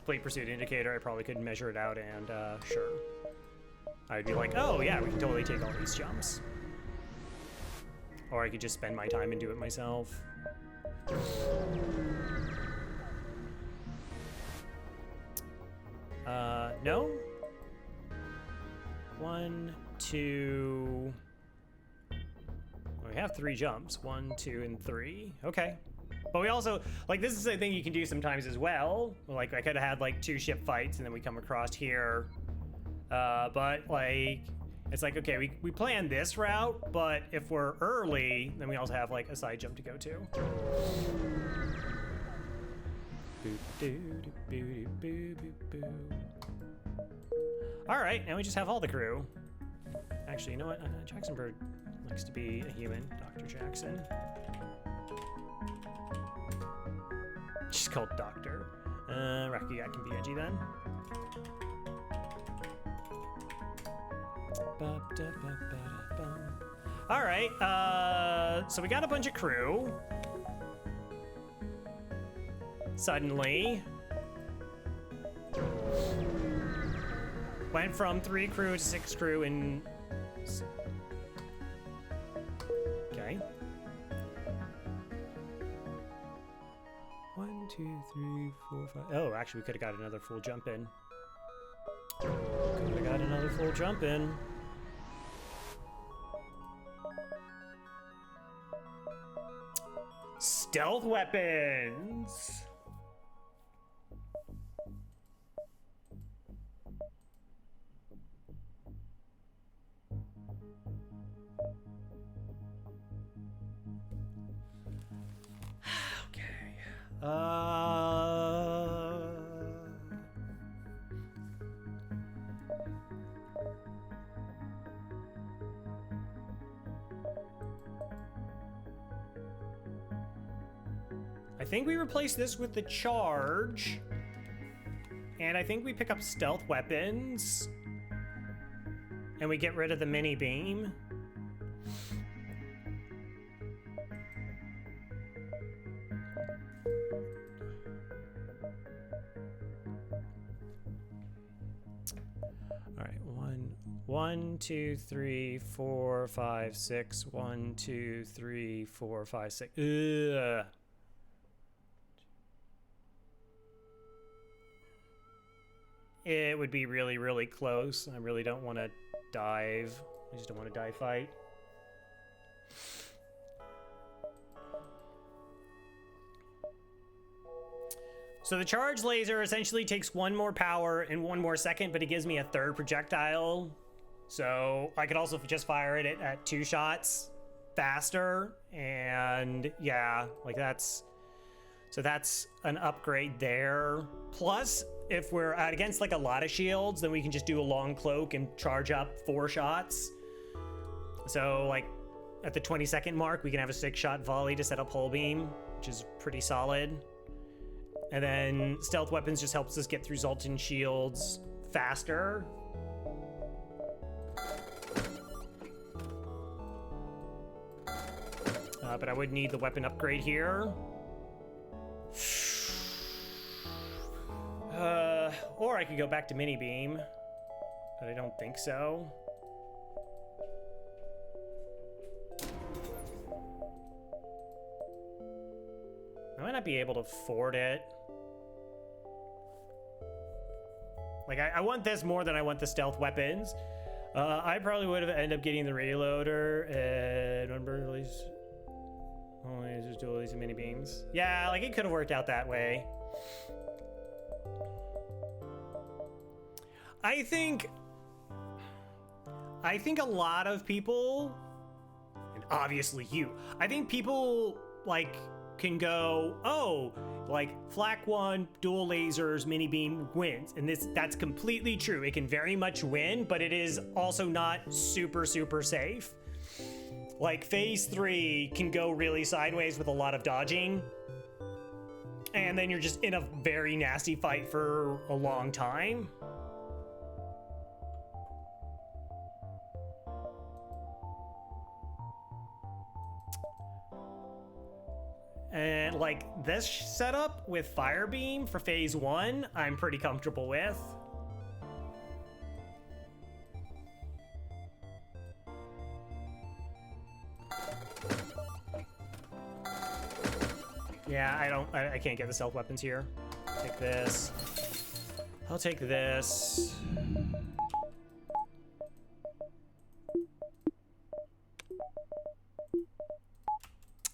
[SPEAKER 1] fleet pursuit indicator, I probably could measure it out and sure. I'd be like, oh yeah, we can totally take all these jumps. Or I could just spend my time and do it myself. No? 1, 2... We have 3 jumps. 1, 2, and 3. Okay. But we also, like, this is a thing you can do sometimes as well. Like, I could have had, like, 2 ship fights, and then we come across here. But, like, it's like, okay, we planned this route, but if we're early, then we also have, like, a side jump to go to. Alright, now we just have all the crew. Actually, you know what? Jacksonburg likes to be a human. Dr. Jackson. She's called Doctor. Rocky Guy can be edgy then. Alright, so we got a bunch of crew. Suddenly. Went from 3 crew to 6 crew in... Okay. 1, 2, 3, 4, 5... Oh, actually, we could have got another full jump in. Could have got another full jump in. Stealth weapons! I think we replace this with the charge, and I think we pick up stealth weapons, and we get rid of the mini beam. All right, 1, 2, 3, 4, 5, 6. 1, 2, 3, 4, 5, 6. Ugh. It would be really, really close. I really don't want to dive. I just don't want to dive fight. So the charge laser essentially takes 1 more power and 1 more second, but it gives me a 3rd projectile. So I could also just fire it at 2 shots faster. And yeah, like that's... So that's an upgrade there. Plus, if we're against like a lot of shields, then we can just do a long cloak and charge up 4 shots. So like at the 20-second mark, we can have a 6-shot volley to set up hull beam, which is pretty solid. And then stealth weapons just helps us get through Zoltan shields faster. But I would need the weapon upgrade here. Or I could go back to mini beam, but I don't think so. I might not be able to afford it. Like, I want this more than I want the stealth weapons. I probably would have ended up getting the reloader and remember release. Only just dual these mini beams. Yeah, like it could have worked out that way. I think a lot of people, and obviously you, I think people like can go, oh, like flak 1, dual lasers, mini beam wins. And that's completely true. It can very much win, but it is also not super, super safe. Like, phase 3 can go really sideways with a lot of dodging. And then you're just in a very nasty fight for a long time. And like this setup with Fire Beam for phase 1, I'm pretty comfortable with. Yeah, I can't get the stealth weapons here. Take this. I'll take this.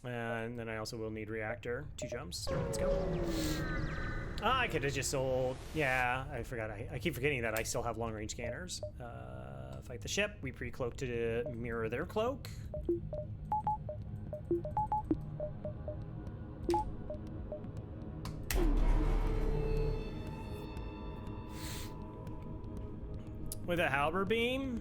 [SPEAKER 1] And then I also will need reactor. 2 jumps. Let's go. I could have just sold. Yeah, I forgot. I keep forgetting that I still have long range scanners. Fight the ship. We pre-cloak to mirror their cloak. With a halberd beam.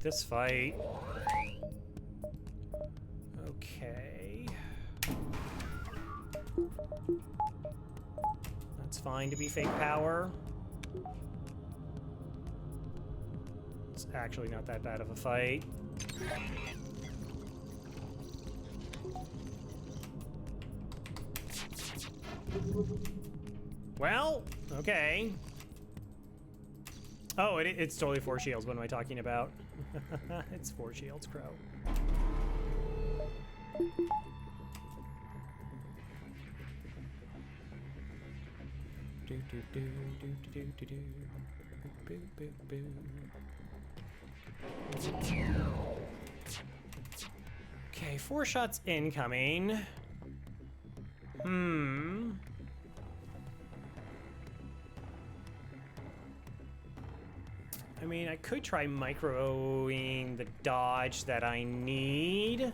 [SPEAKER 1] This fight. Okay. That's fine to be fake power. It's actually not that bad of a fight. Well, okay. Oh, it's totally 4 shields. What am I talking about? It's 4 shields, Crow. Okay, 4 shots incoming. I mean, I could try microing the dodge that I need.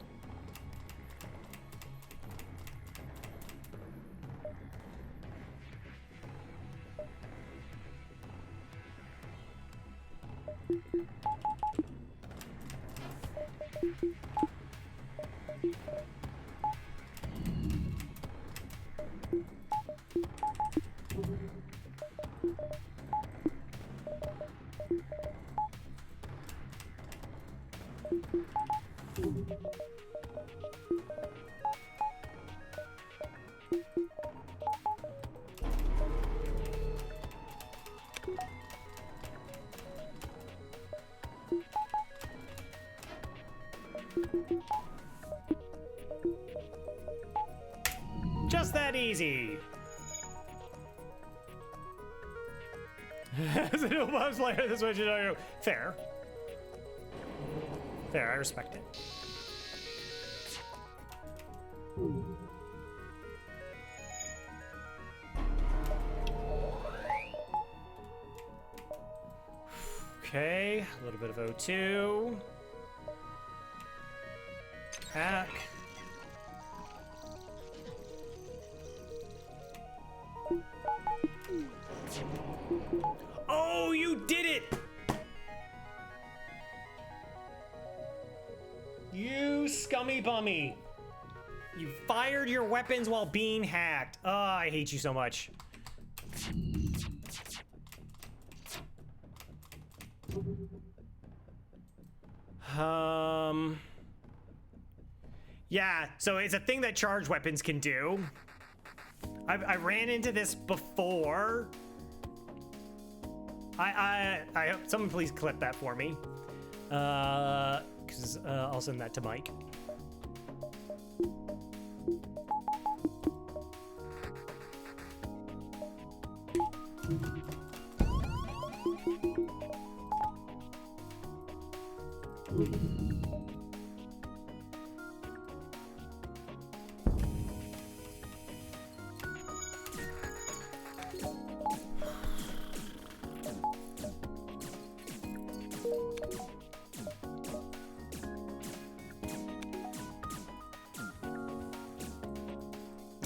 [SPEAKER 1] Just that easy. As a new boss player, this is what you know. Fair. Fair, I respect it. Okay, a little bit of O2. Hack. Oh, you did it! You scummy bummy. You fired your weapons while being hacked. Oh, I hate you so much. Yeah, so it's a thing that charged weapons can do. I ran into this before. I hope someone please clip that for me. Because I'll send that to Mike.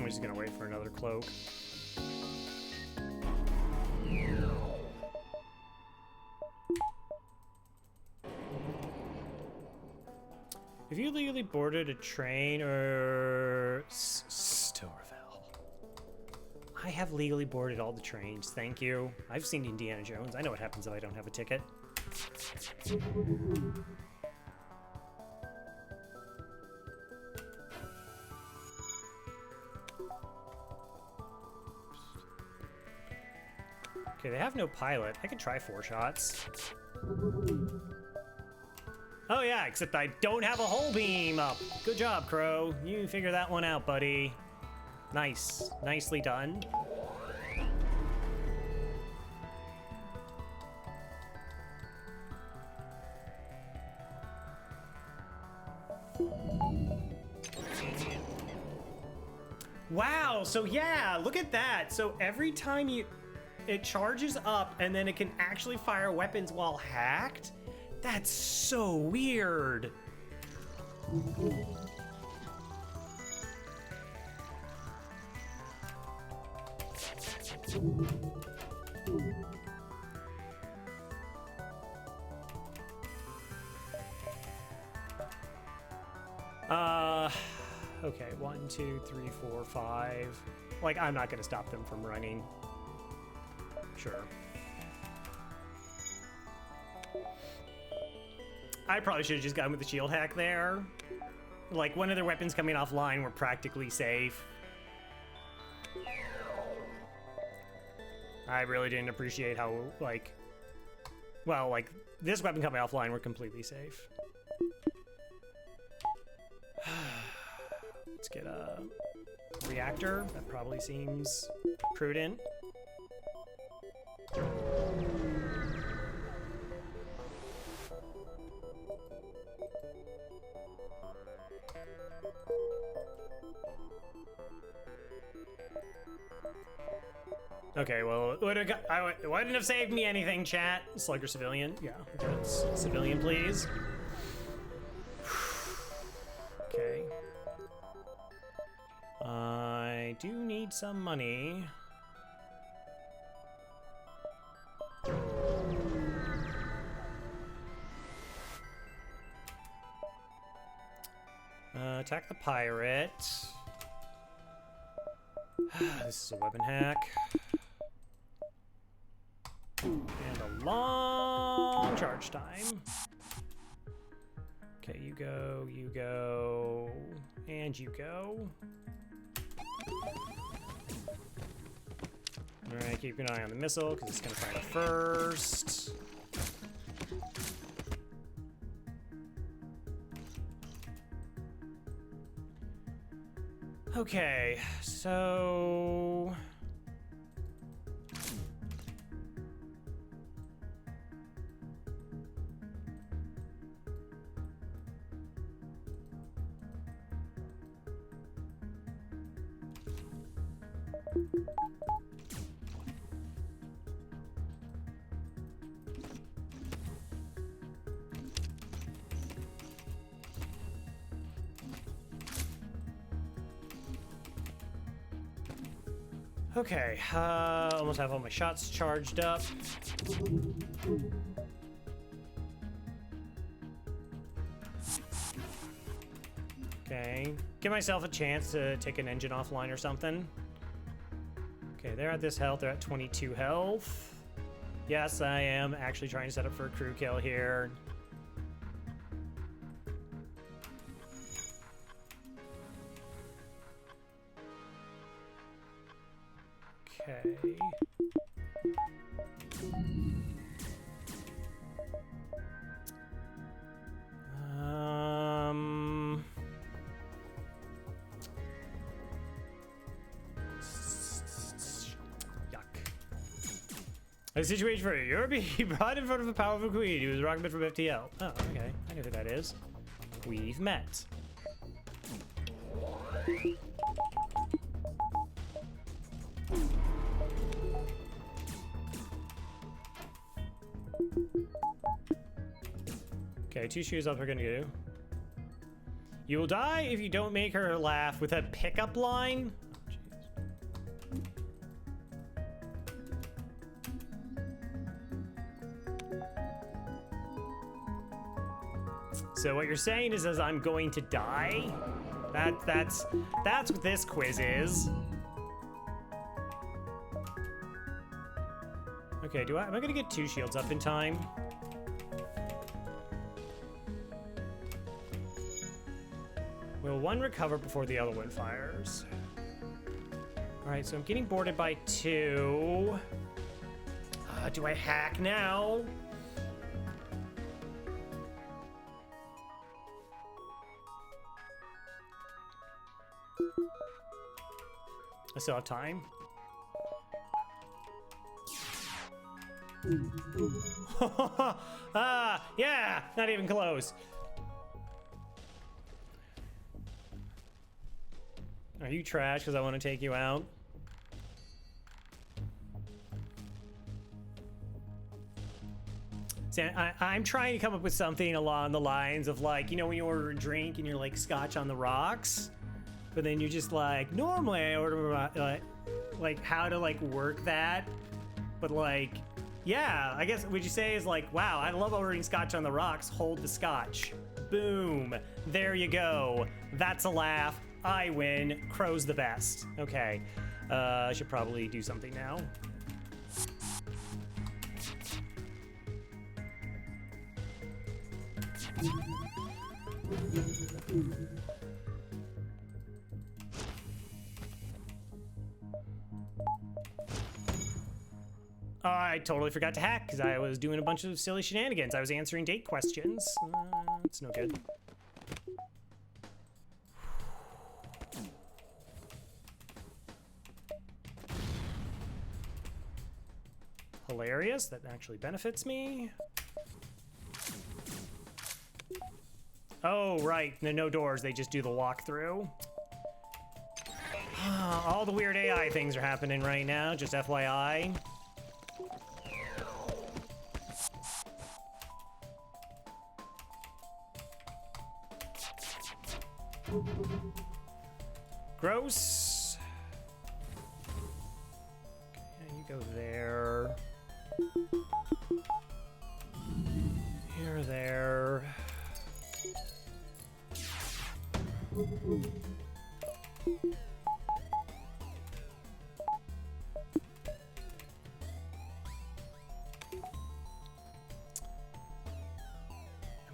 [SPEAKER 1] we're just gonna wait for another cloak. If you legally boarded a train or Storville. I have legally boarded all the trains, thank you. I've seen Indiana Jones. I know what happens if I don't have a ticket. Okay, they have no pilot. I could try 4 shots. Oh yeah, except I don't have a hull beam up. Good job, Crow. You figure that one out, buddy. Nice. Nicely done. Wow, so yeah, look at that. So every time it charges up and then it can actually fire weapons while hacked? That's so weird. Okay, 1, 2, 3, 4, 5. Like, I'm not gonna stop them from running. Sure. I probably should have just gone with the shield hack there. Like, one of their weapons coming offline were practically safe. I really didn't appreciate how, like... Well, like, this weapon coming offline were completely safe. Let's get a reactor. That probably seems prudent. Okay, well, it wouldn't have saved me anything, chat. Slugger civilian. Yeah, civilian, please. Okay. I do need some money. Attack the pirate. This is a weapon hack. And a long charge time. Okay, you go, and you go. Alright, keep an eye on the missile, because it's going to fire first. Okay, so... Okay, almost have all my shots charged up. Okay, give myself a chance to take an engine offline or something. Okay, they're at this health, they're at 22 health. Yes, I am actually trying to set up for a crew kill here. Okay. Yuck. A situation for you. You're being brought in front of a powerful queen who is Rockman from FTL. Oh, okay. I know who that is. We've met. Okay, 2 shoes up we're gonna do. You will die if you don't make her laugh with a pickup line. So what you're saying is I'm going to die? That's what this quiz is. Okay, am I gonna get 2 shields up in time? Will one recover before the other one fires? All right, so I'm getting boarded by 2. Do I hack now? I still have time. Yeah, not even close. Are you trash because I want to take you out? See, I'm trying to come up with something along the lines of, like, you know, when you order a drink and you're like scotch on the rocks, but then you're just like, normally I order like how to like work that, but like, yeah, I guess what you say is like, wow, I love ordering scotch on the rocks, hold the scotch. Boom, there you go. That's a laugh, I win, Crow's the best. Okay, I should probably do something now. I totally forgot to hack because I was doing a bunch of silly shenanigans. I was answering date questions. It's no good. Hilarious. That actually benefits me. Oh, right. No doors. They just do the walkthrough. All the weird AI things are happening right now. Just FYI. Gross. Okay, you go there. Here, there. I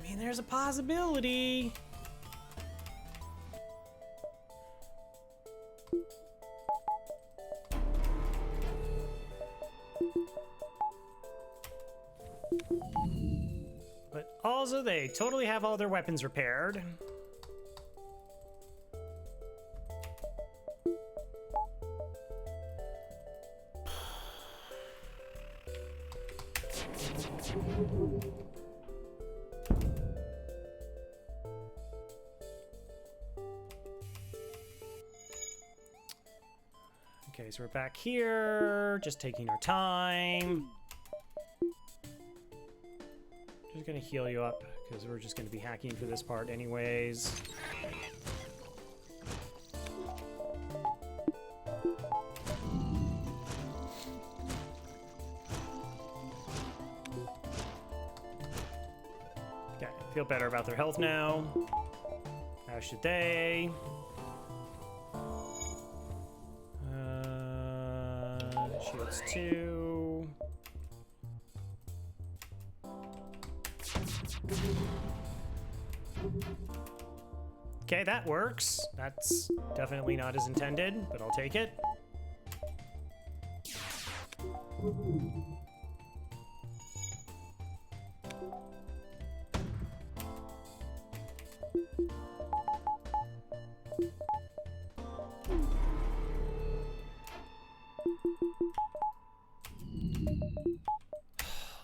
[SPEAKER 1] mean, there's a possibility. But also, they totally have all their weapons repaired. Okay, so we're back here, just taking our time. Just gonna heal you up, because we're just gonna be hacking for this part anyways. Okay, feel better about their health now. How should they? Shields 2. Okay, that works. That's definitely not as intended, but I'll take it.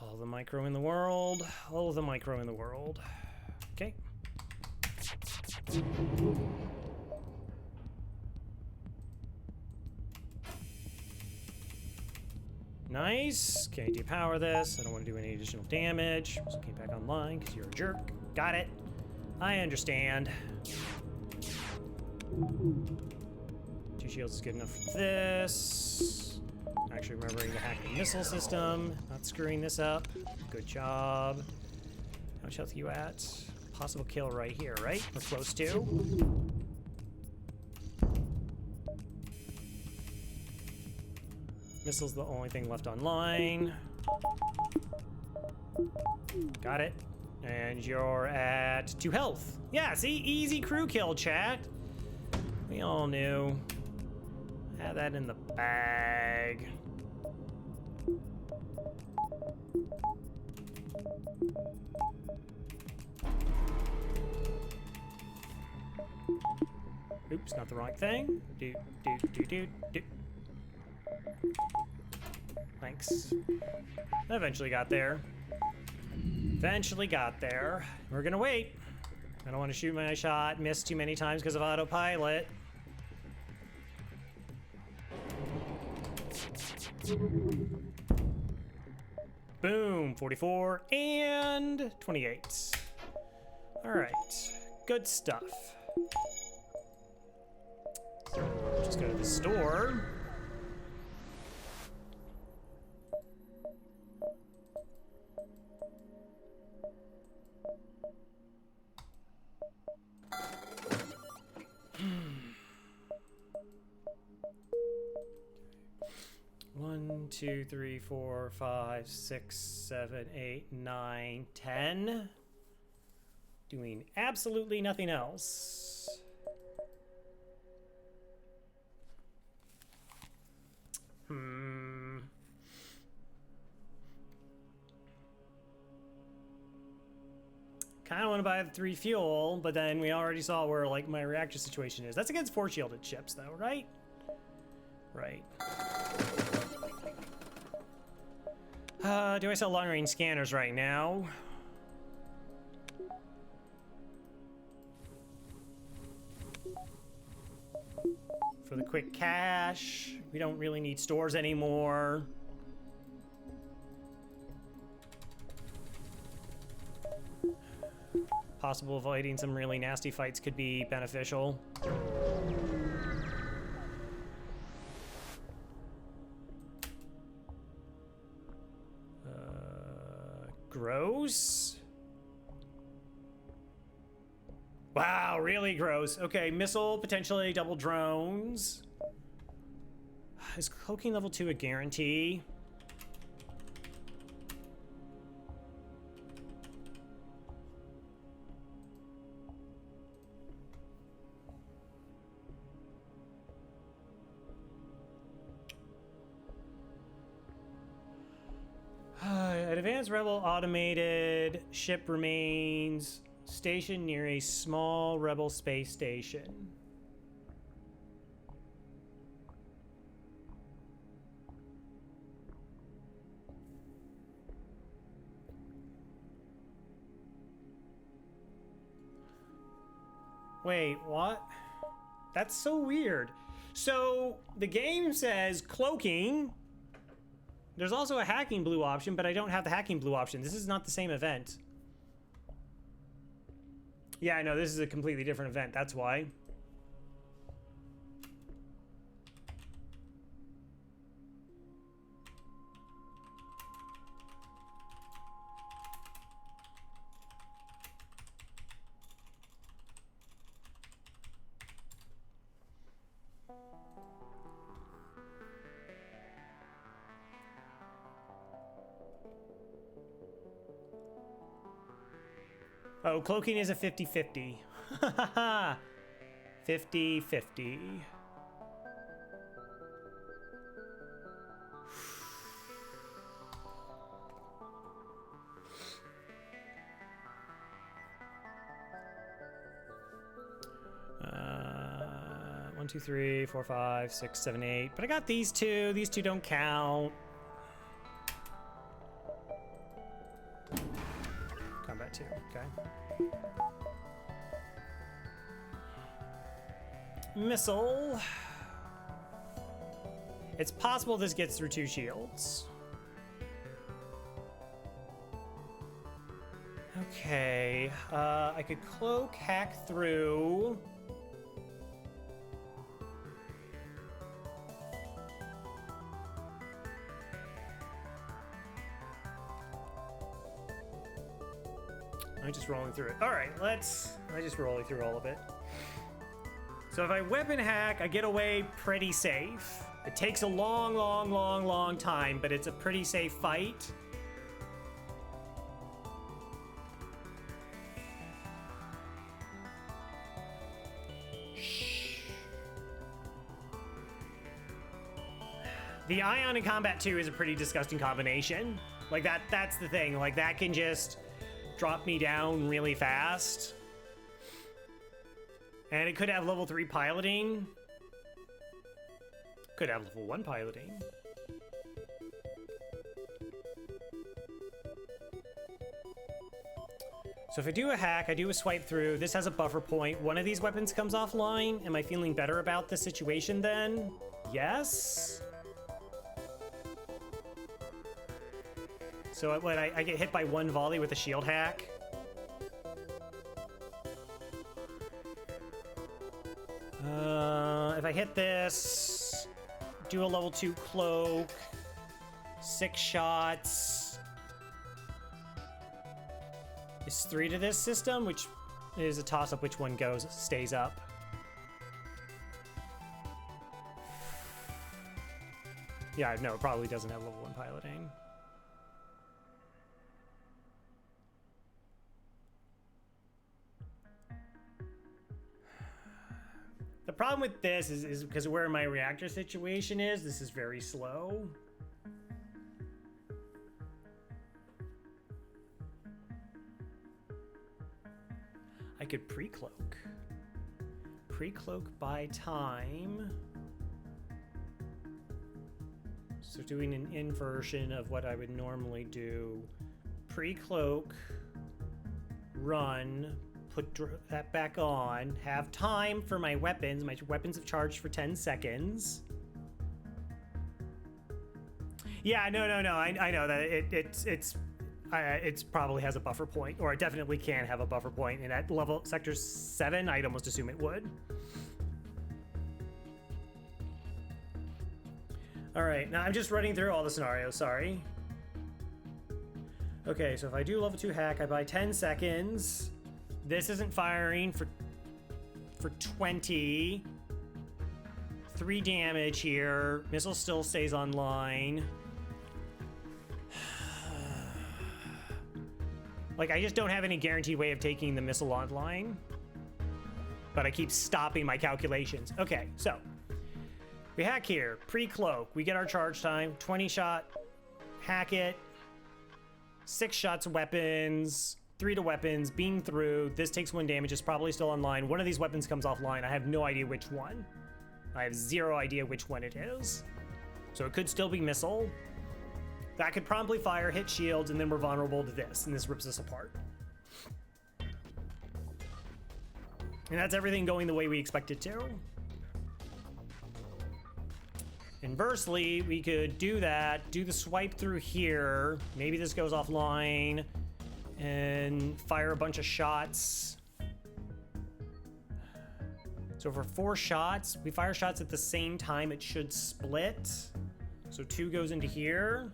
[SPEAKER 1] All the micro in the world. All of the micro in the world. Okay. Nice. Okay, depower this. I don't want to do any additional damage. So get back online because you're a jerk. Got it. I understand. 2 shields is good enough for this. Actually remembering to hack the missile system. Not screwing this up. Good job. How much health are you at? Possible kill right here, right? We're close to. Missile's the only thing left online. Got it. And you're at 2 health. Yeah, see? Easy crew kill, chat. We all knew. Have that in the bag. Oops, not the right thing. Do. Thanks. Eventually got there. We're gonna wait. I don't want to shoot my shot, miss too many times because of autopilot. Boom, 44 and 28. All right, good stuff. Just go to the store. One, 2, 3, 4, 5, 6, 7, 8, 9, 10. Doing absolutely nothing else. Kind of want to buy the 3 fuel, but then we already saw where like my reactor situation is. That's against 4 shielded ships though, right? Right. Do I sell long-range scanners right now? For the quick cash. We don't really need stores anymore. Possible avoiding some really nasty fights could be beneficial. Gross. Wow, really gross. Okay, missile, potentially double drones. Is cloaking level 2 a guarantee? Advanced Rebel automated ship remains stationed near a small Rebel space station. Wait, what? That's so weird. So the game says cloaking. There's also a hacking blue option, but I don't have the hacking blue option. This is not the same event. Yeah, I know, this is a completely different event, that's why. Oh, cloaking is a 50-50. 50-50. One, 2, 3, 4, 5, 6, 7, 8. But I got these two. These two don't count. Combat 2, okay. Missile. It's possible this gets through 2 shields. Okay, I could cloak, hack through.
[SPEAKER 2] I'm just rolling through it. All right, I'm just rolling through all of it. So if I weapon hack, I get away pretty safe. It takes a long time, but it's a pretty safe fight. The Ion in Combat 2 is a pretty disgusting combination. Like that's the thing. Like that can just drop me down really fast. And it could have level 3 piloting. Could have level 1 piloting. So if I do a hack, I do a swipe through. This has a buffer point. One of these weapons comes offline. Am I feeling better about the situation then? Yes. So when I get hit by one volley with a shield hack. If I hit this, do a level 2 cloak, 6 shots. Is 3 to this system, which is a toss-up which one stays up. Yeah, no, it probably doesn't have level 1 piloting. The problem with this is because of where my reactor situation is, this is very slow. I could pre-cloak. Pre-cloak by time. So doing an inversion of what I would normally do. Pre-cloak, run, put that back on, have time for my weapons. My weapons have charged for 10 seconds. Yeah, no. I know that it's probably has a buffer point, or it definitely can have a buffer point. And at level sector 7, I'd almost assume it would. All right, now I'm just running through all the scenarios. Sorry. Okay, so if I do level 2 hack, I buy 10 seconds. This isn't firing for 20. 3 damage here. Missile still stays online. Like, I just don't have any guaranteed way of taking the missile online. But I keep stopping my calculations. Okay, so we hack here. Pre-cloak. We get our charge time. 20 shot. Hack it. 6 shots of weapons. 3 to weapons, beam through. This takes 1 damage, it's probably still online. One of these weapons comes offline. I have no idea which one. I have 0 idea which one it is. So it could still be missile. That could promptly fire, hit shields, and then we're vulnerable to this, and this rips us apart. And that's everything going the way we expect it to. Inversely, we could do that, do the swipe through here. Maybe this goes offline. And fire a bunch of shots. So for 4 shots, we fire shots at the same time, it should split. So 2 goes into here.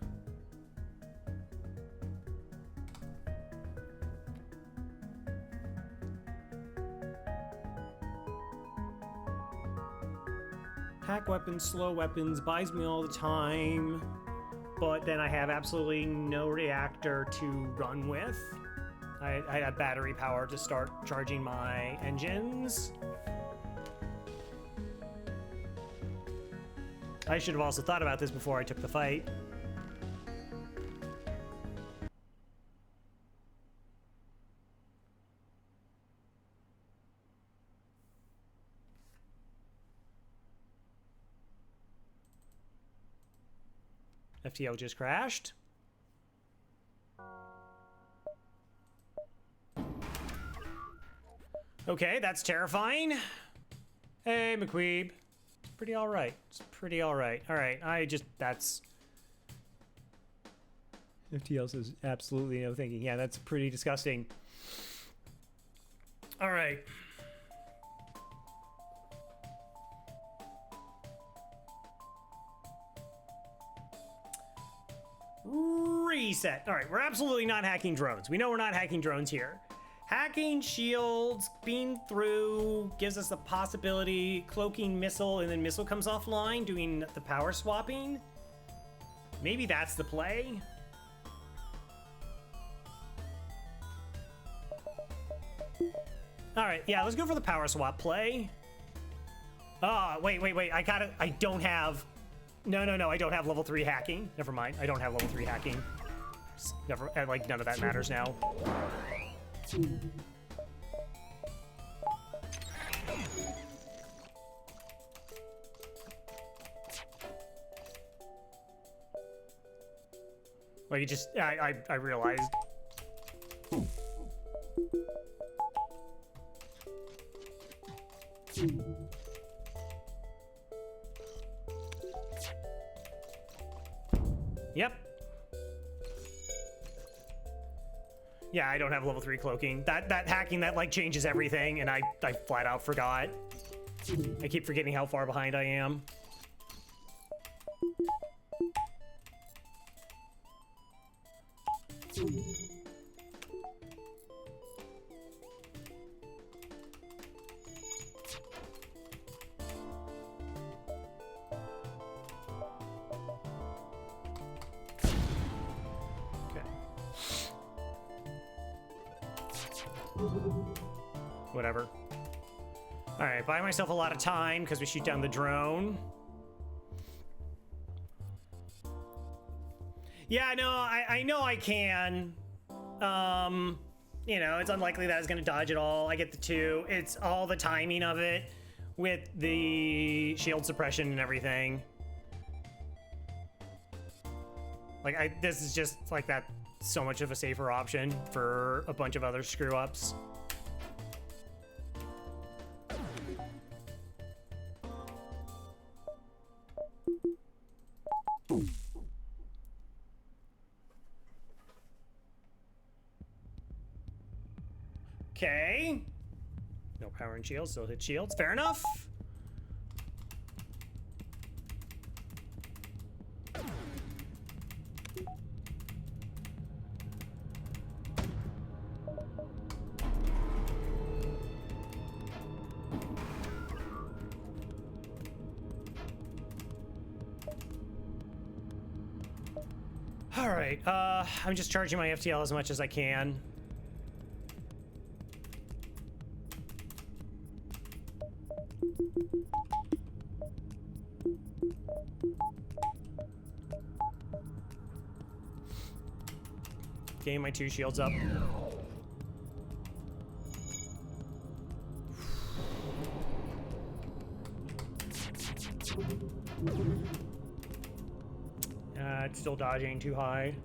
[SPEAKER 2] Hack weapons, slow weapons, buys me all the time. But then I have absolutely no reactor to run with. I have battery power to start charging my engines. I should have also thought about this before I took the fight. FTL just crashed. Okay, that's terrifying. Hey, McQueeb. It's pretty all right. It's pretty all right. All right, that's... FTL says absolutely no thinking. Yeah, that's pretty disgusting. All right. Reset. All right, we're absolutely not hacking drones. We know we're not hacking drones here. Hacking shields, beam through, gives us the possibility, cloaking missile, and then missile comes offline, doing the power swapping. Maybe that's the play. All right, yeah, let's go for the power swap play. Wait, I don't have, no, I don't have level 3 hacking. Never mind, I don't have level 3 hacking. Never, like, none of that matters now. Like, it just, I realized. Yep. Yeah, I don't have level 3 cloaking. That hacking, that like changes everything, and I flat out forgot. I keep forgetting how far behind I am. Whatever. All right, buy myself a lot of time because we shoot down the drone. Yeah, no, I know I can. You know, it's unlikely that it's gonna dodge it all. I get the 2. It's all the timing of it with the shield suppression and everything. Like, this is just like that. So much of a safer option for a bunch of other screw ups. Okay. No power and shields, still hit shields. Fair enough. All right, I'm just charging my FTL as much as I can. Getting my 2 shields up. It's still dodging too high.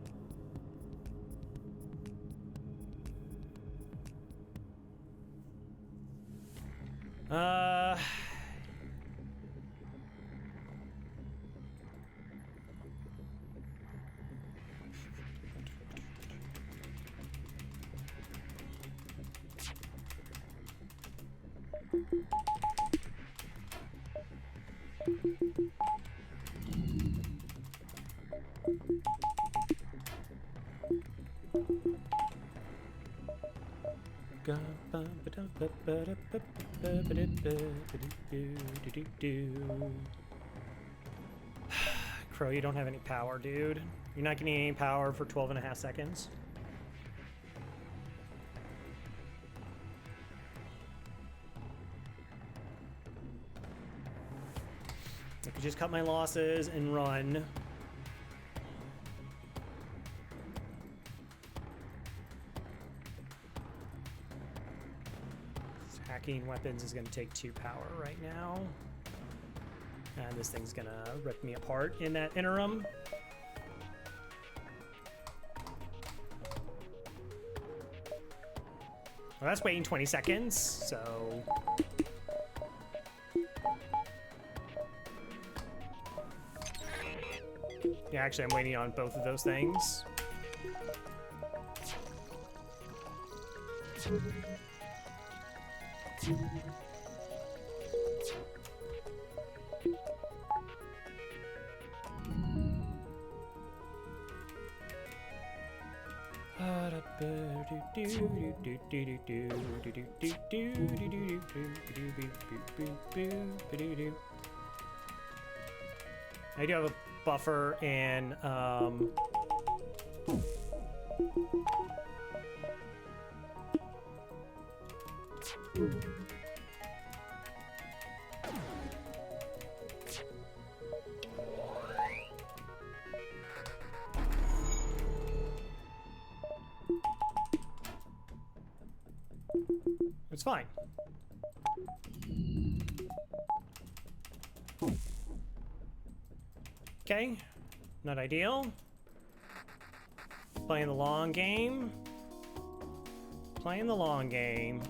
[SPEAKER 2] Crow, you don't have any power, dude. You're not getting any power for 12.5 seconds. I could just cut my losses and run. Hacking weapons is going to take 2 power right now. And this thing's going to rip me apart in that interim. Well, that's waiting 20 seconds, so... Yeah, actually, I'm waiting on both of those things. I do have a buffer in it's fine. Okay, not ideal. Playing the long game. Playing the long game.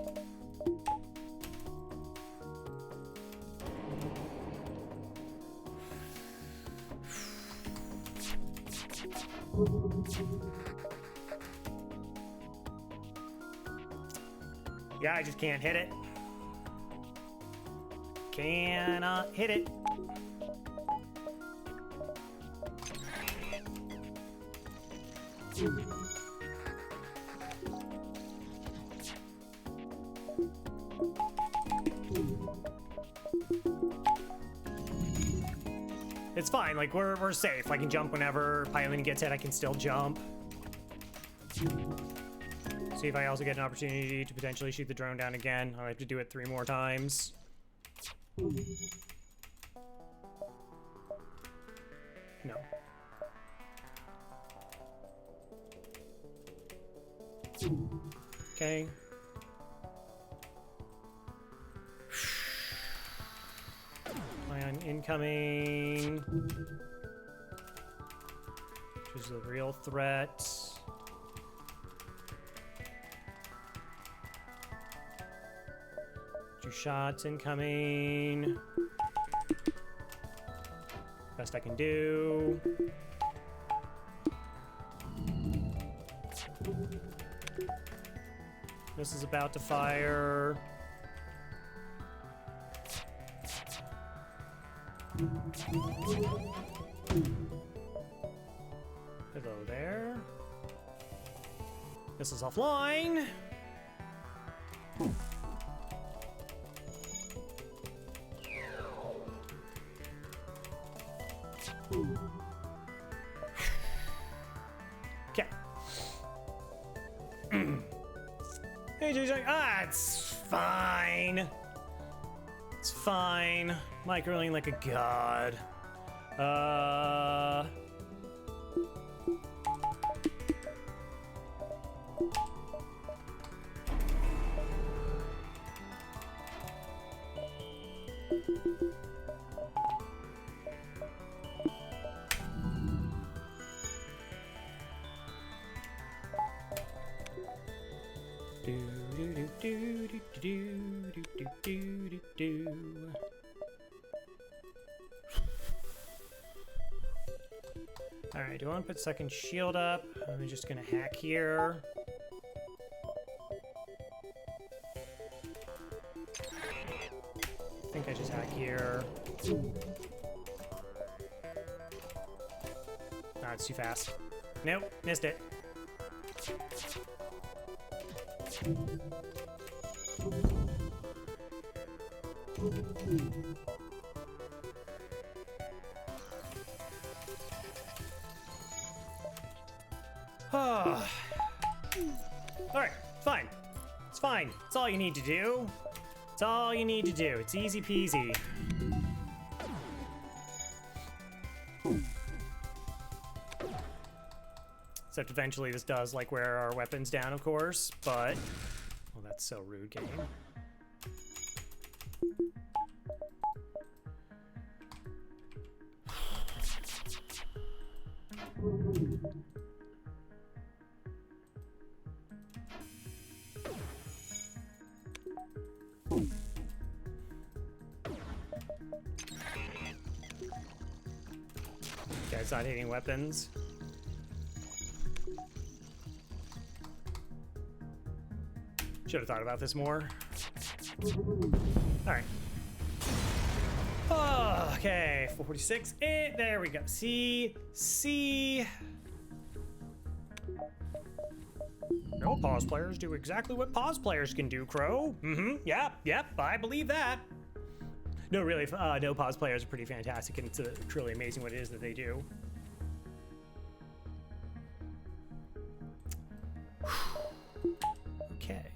[SPEAKER 2] Yeah, I just can't hit it. Cannot hit it. It's fine, like we're safe. I can jump whenever Pylamini gets hit, I can still jump. See if I also get an opportunity to potentially shoot the drone down again. I'll have to do it 3 more times. No. Okay. Plan incoming. Which is the real threat. 2 shots incoming. Best I can do. This is about to fire. Hello there. This is offline. Okay. AJ's like, it's fine. It's fine. Microing like a god. Alright, do I want to put second shield up? I'm just gonna hack here. I think I just hack here. Ah, it's too fast. Nope, missed it. Oh. Alright, fine. It's fine. It's all you need to do. It's all you need to do. It's easy peasy. Except eventually this does like wear our weapons down, of course, but well, that's so rude, game. Guy's not hitting weapons. Should have thought about this more. All right. Oh, okay, 446. There we go. See. No pause players do exactly what pause players can do, Crow. Yep, I believe that. No, really, no pause players are pretty fantastic, and it's truly amazing what it is that they do. Okay,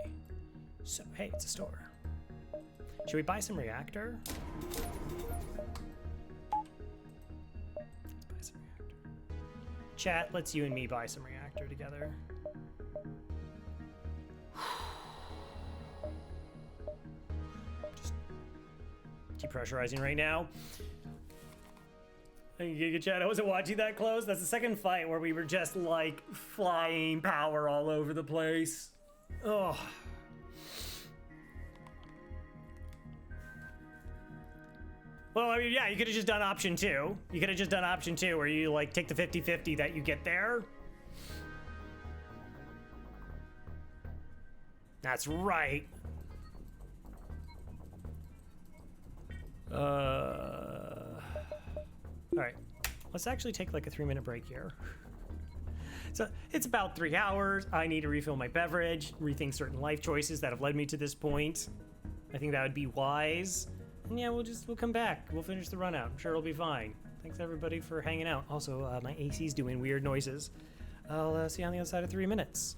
[SPEAKER 2] so hey, it's a store. Should we buy some reactor? Let's buy some reactor. Chat, let's you and me buy some reactor together. Just depressurizing right now. Giga Chat, I wasn't watching that close. That's the second fight where we were just like flying power all over the place. Oh. Well, I mean, yeah, you could have just done option 2. You could have just done option 2 where you like take the 50-50 that you get there. That's right. All right, let's actually take like a 3-minute break here. So it's about 3 hours. I need to refill my beverage, rethink certain life choices that have led me to this point. I think that would be wise. And yeah, we'll come back. We'll finish the run out. I'm sure it'll be fine. Thanks everybody for hanging out. Also, my AC's doing weird noises. I'll see you on the other side of 3 minutes.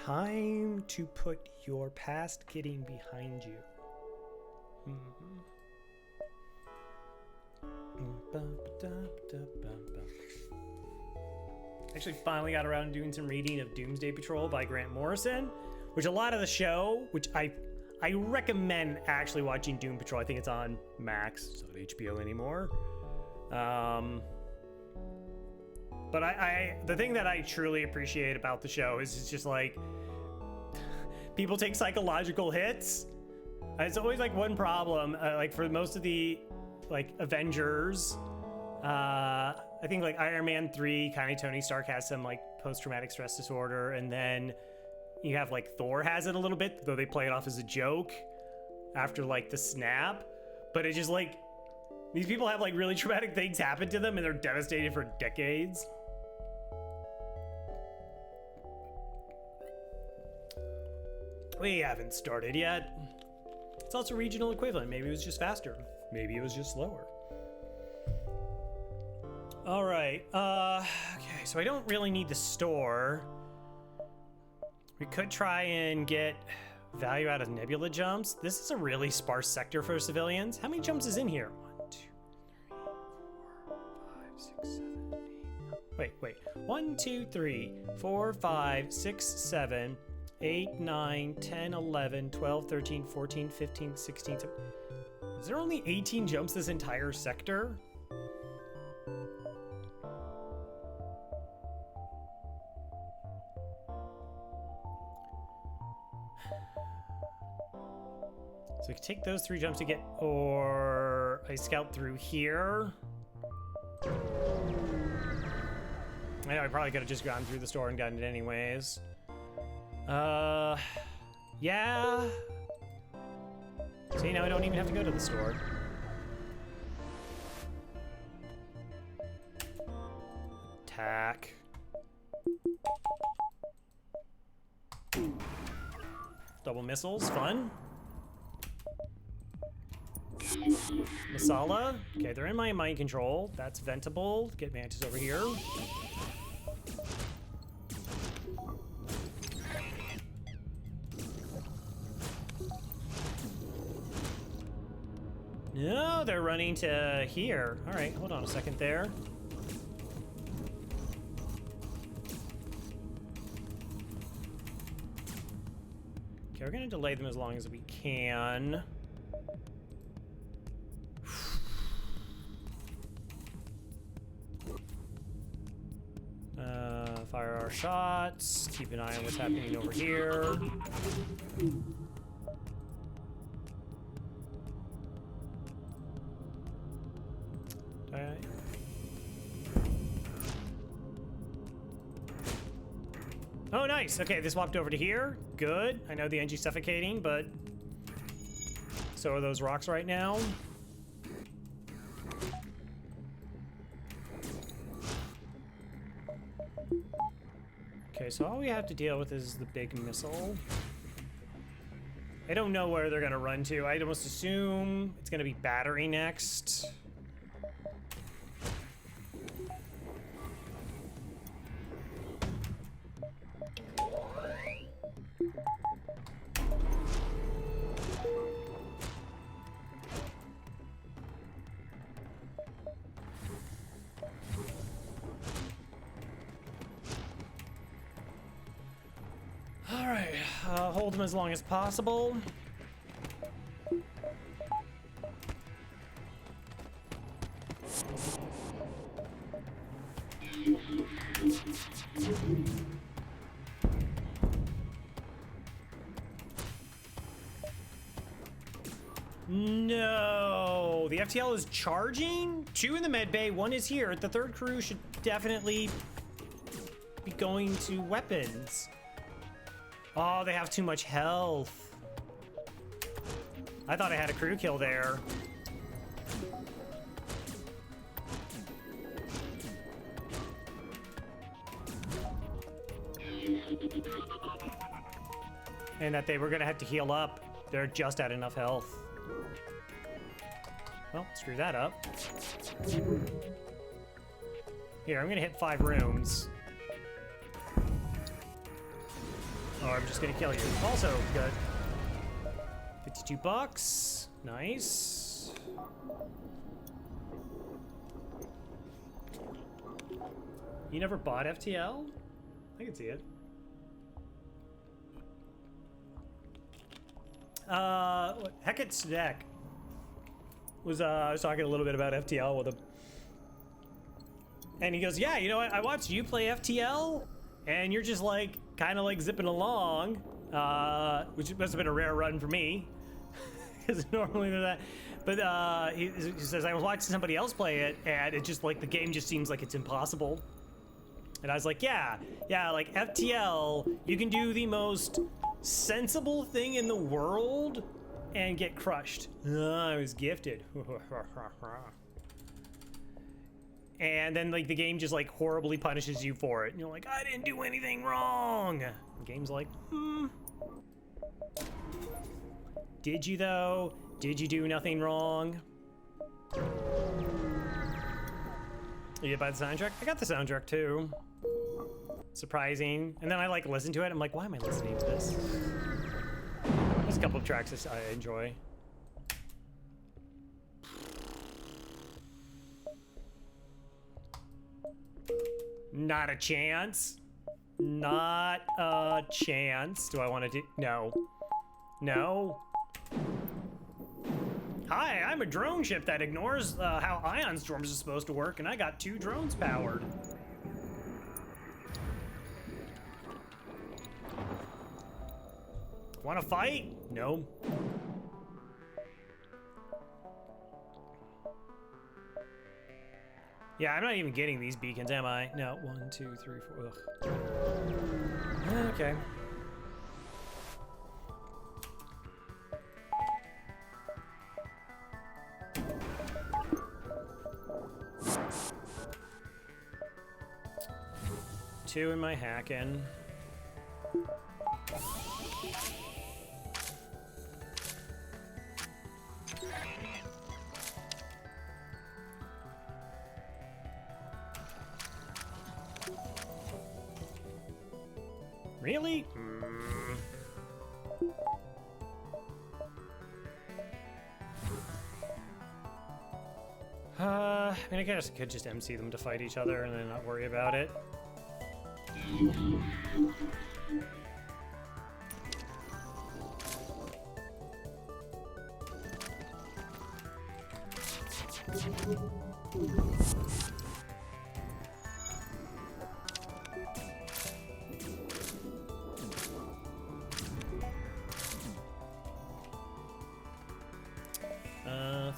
[SPEAKER 2] Time to put your past kidding behind you. Actually finally got around to doing some reading of Doomsday Patrol by Grant Morrison, which a lot of the show, which I recommend actually watching Doom Patrol. I think it's on Max. It's not HBO anymore. But the thing that I truly appreciate about the show is it's just like people take psychological hits. It's always like one problem, like for most of the like Avengers, I think like Iron Man 3, kind of Tony Stark has some like post-traumatic stress disorder, and then you have like Thor has it a little bit, though they play it off as a joke after like the snap. But it's just like these people have like really traumatic things happen to them and they're devastated for decades. We haven't started yet. It's also regional equivalent. Maybe it was just faster. Maybe it was just slower. All right. Okay, so I don't really need the store. We could try and get value out of nebula jumps. This is a really sparse sector for civilians. How many jumps is in here? 1, 2, 3, 4, 5, 6, 7, 8. Wait. 1, 2, 3, 4, 5, 6, 7, 8, 9, 10, 11, 12, 13, 14, 15, 16, 17. Is there only 18 jumps this entire sector? So we can take those 3 jumps to get, or I scout through here. I know I probably could have just gone through the store and gotten it anyways. Yeah. See, now I don't even have to go to the store. Attack. Double missiles, fun. Masala. Okay, they're in my mind control. That's ventable. Get Mantis over here. No, they're running to here. All right, hold on a second there. Okay, we're gonna delay them as long as we can. Fire our shots. Keep an eye on what's happening over here. Oh, nice. Okay, this walked over to here. Good. I know the NG's suffocating, but so are those rocks right now. Okay, so all we have to deal with is the big missile. I don't know where they're gonna run to. I almost assume it's gonna be battery next. Alright, hold them as long as possible. No, the FTL is charging. 2 in the med bay, 1 is here. The 3rd crew should definitely be going to weapons. Oh, they have too much health. I thought I had a crew kill there. And that they were gonna have to heal up. They're just at enough health. Well, screw that up. Here, I'm gonna hit 5 rooms. Oh, I'm just gonna kill you. Also good. 52 bucks. Nice. You never bought FTL? I can see it. Hecate Stack was I was talking a little bit about FTL with him. And he goes, yeah, you know what? I watched you play FTL, and you're just like, kind of like zipping along, which must have been a rare run for me, because normally they're that. But he says, I was watching somebody else play it, and it just like, the game just seems like it's impossible. And I was like, yeah, like FTL, you can do the most sensible thing in the world and get crushed. I was gifted. And then like the game just like horribly punishes you for it. And you're like, I didn't do anything wrong. The game's like, Did you though? Did you do nothing wrong? You buy the soundtrack? I got the soundtrack too. surprising. And then I like listen to it. I'm like, why am I listening to this? There's a couple of tracks I enjoy. Not a chance. Not a chance. Do I want to do? No. No. Hi, I'm a drone ship that ignores how ion storms are supposed to work, and I got 2 drones powered. Want to fight? No. Yeah, I'm not even getting these beacons, am I? No. 1, 2, 3, 4. Ugh. Okay. Two in my hacking. Really? I mean, I guess I could just MC them to fight each other and then not worry about it.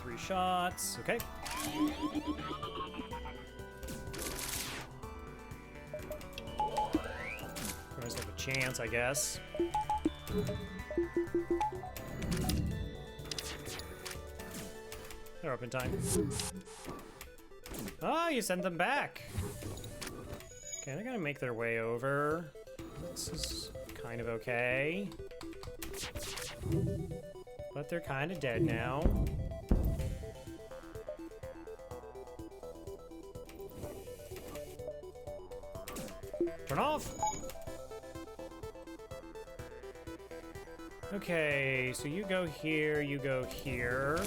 [SPEAKER 2] Three shots. Okay. Always have a chance, I guess. They're up in time. Oh, you sent them back. Okay, they're gonna make their way over. This is kind of okay. But they're kind of dead now. Turn off. Okay, so you go here, you go here.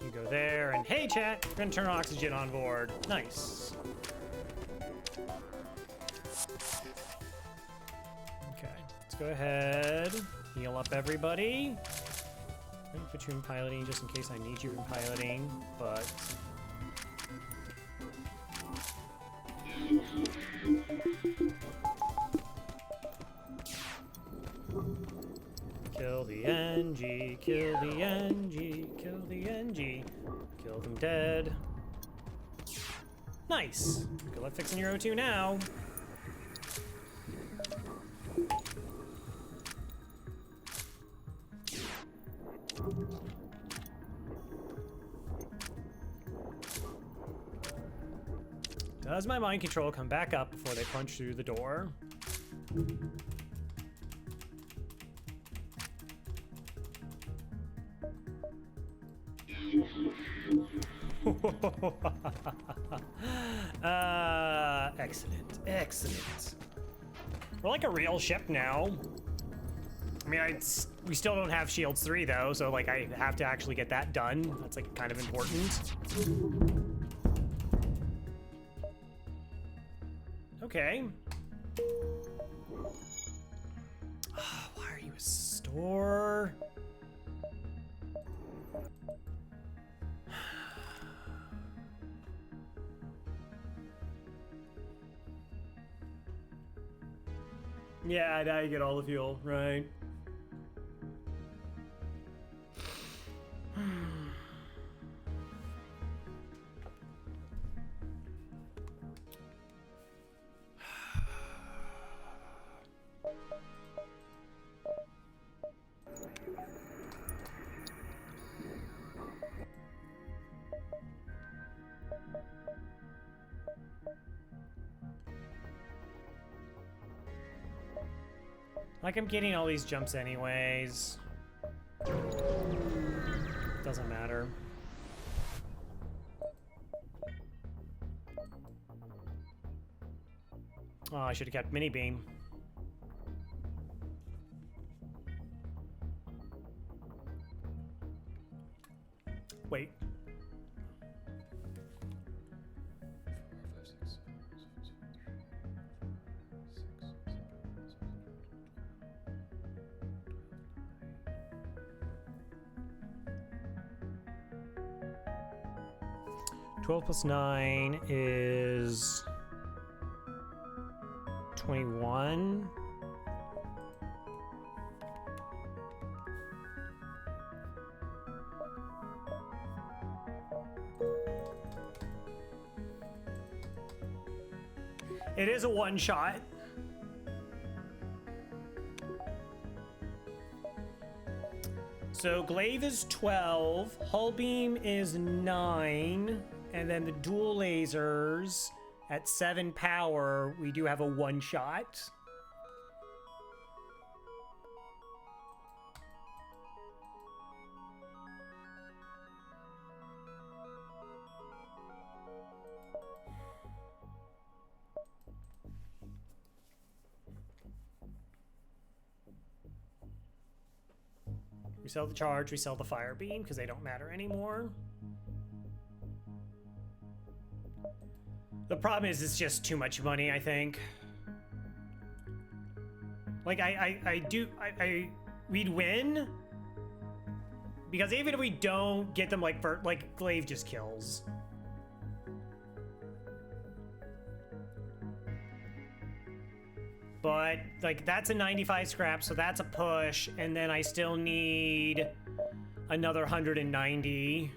[SPEAKER 2] You go there, and hey chat, we're gonna turn oxygen on board. Nice. Okay, let's go ahead, heal up everybody. I'm gonna put you in piloting just in case I need you in piloting, but... Kill the NG, kill the NG, kill the NG. Kill them dead. Nice. Good luck fixing your O2 now. Does my mind control come back up before they punch through the door? Excellent, excellent. We're like a real ship now. I mean, we still don't have Shields 3 though, so like I have to actually get that done. That's like kind of important. Okay. Why are you a store? Yeah, now you get all the fuel, right? Like, I'm getting all these jumps anyways. Doesn't matter. Oh, I should have kept mini beam. Wait. Twelve plus 9 is 21. It is a one shot. So glaive is 12, hull beam is 9, and then the dual lasers at 7 power, we do have a one shot. We sell the charge, we sell the fire beam because they don't matter anymore. The problem is it's just too much money, I think. Like we'd win because even if we don't get them like glaive just kills. But like that's a 95 scrap, so that's a push, and then I still need another 190.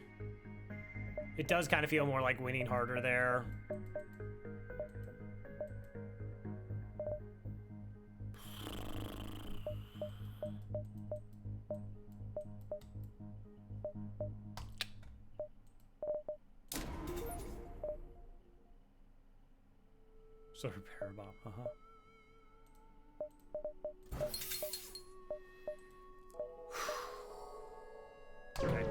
[SPEAKER 2] It does kind of feel more like winning harder there. So repair bomb, Okay.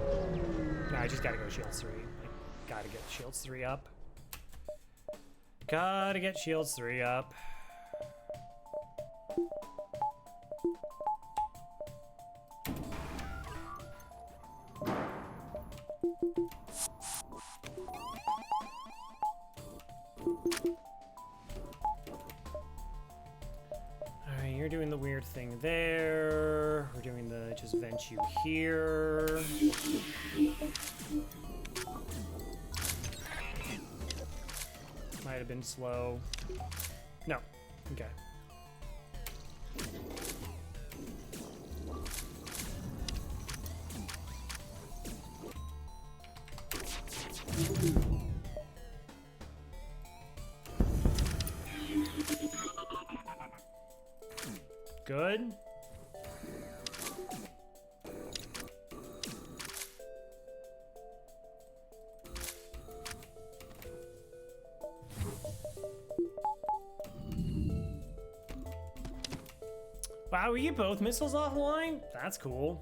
[SPEAKER 2] No, I just gotta go shields 3. I gotta get shields 3 up. Gotta get shields 3 up. Alright, you're doing the weird thing there. We're doing the just vent you here. Might have been slow. No. Okay. Good. Wow, we get both missiles offline? That's cool.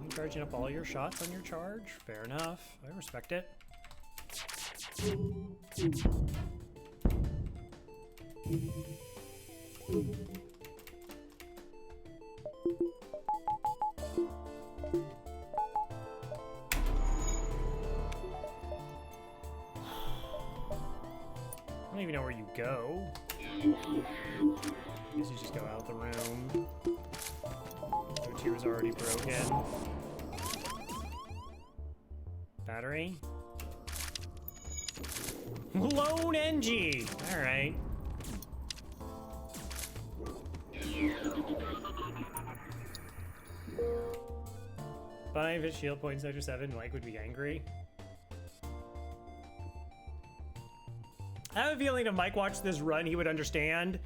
[SPEAKER 2] You charging up all your shots on your charge? Fair enough. I respect it. I don't even know where you go. I guess you just go out the room. O2 is already broken. Battery. Lone NG! Alright. Five hit shield points after 7. Mike would be angry. I have a feeling if Mike watched this run, he would understand.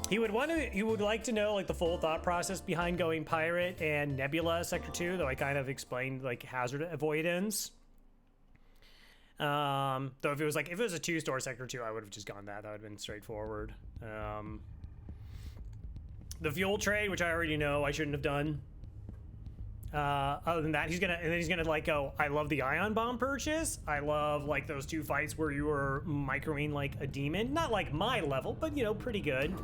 [SPEAKER 2] He would like to know like the full thought process behind going Pirate and Nebula Sector 2, though I kind of explained like hazard avoidance. Though if it was a 2-store Sector 2, I would have just gone that. That would have been straightforward. The fuel trade, which I already know I shouldn't have done. Other than that, he's gonna like go, I love the ion bomb purchase. I love like those 2 fights where you were microing like a demon. Not like my level, but you know, pretty good.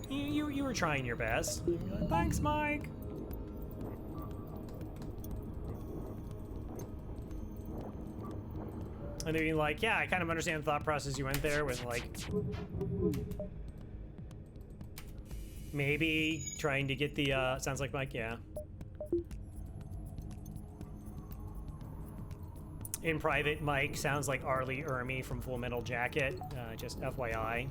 [SPEAKER 2] You were trying your best. Thanks, Mike. And they're like, yeah, I kind of understand the thought process you went there with like maybe trying to get the sounds like Mike, yeah. In private, Mike sounds like Arlie Ermy from Full Metal Jacket, just FYI.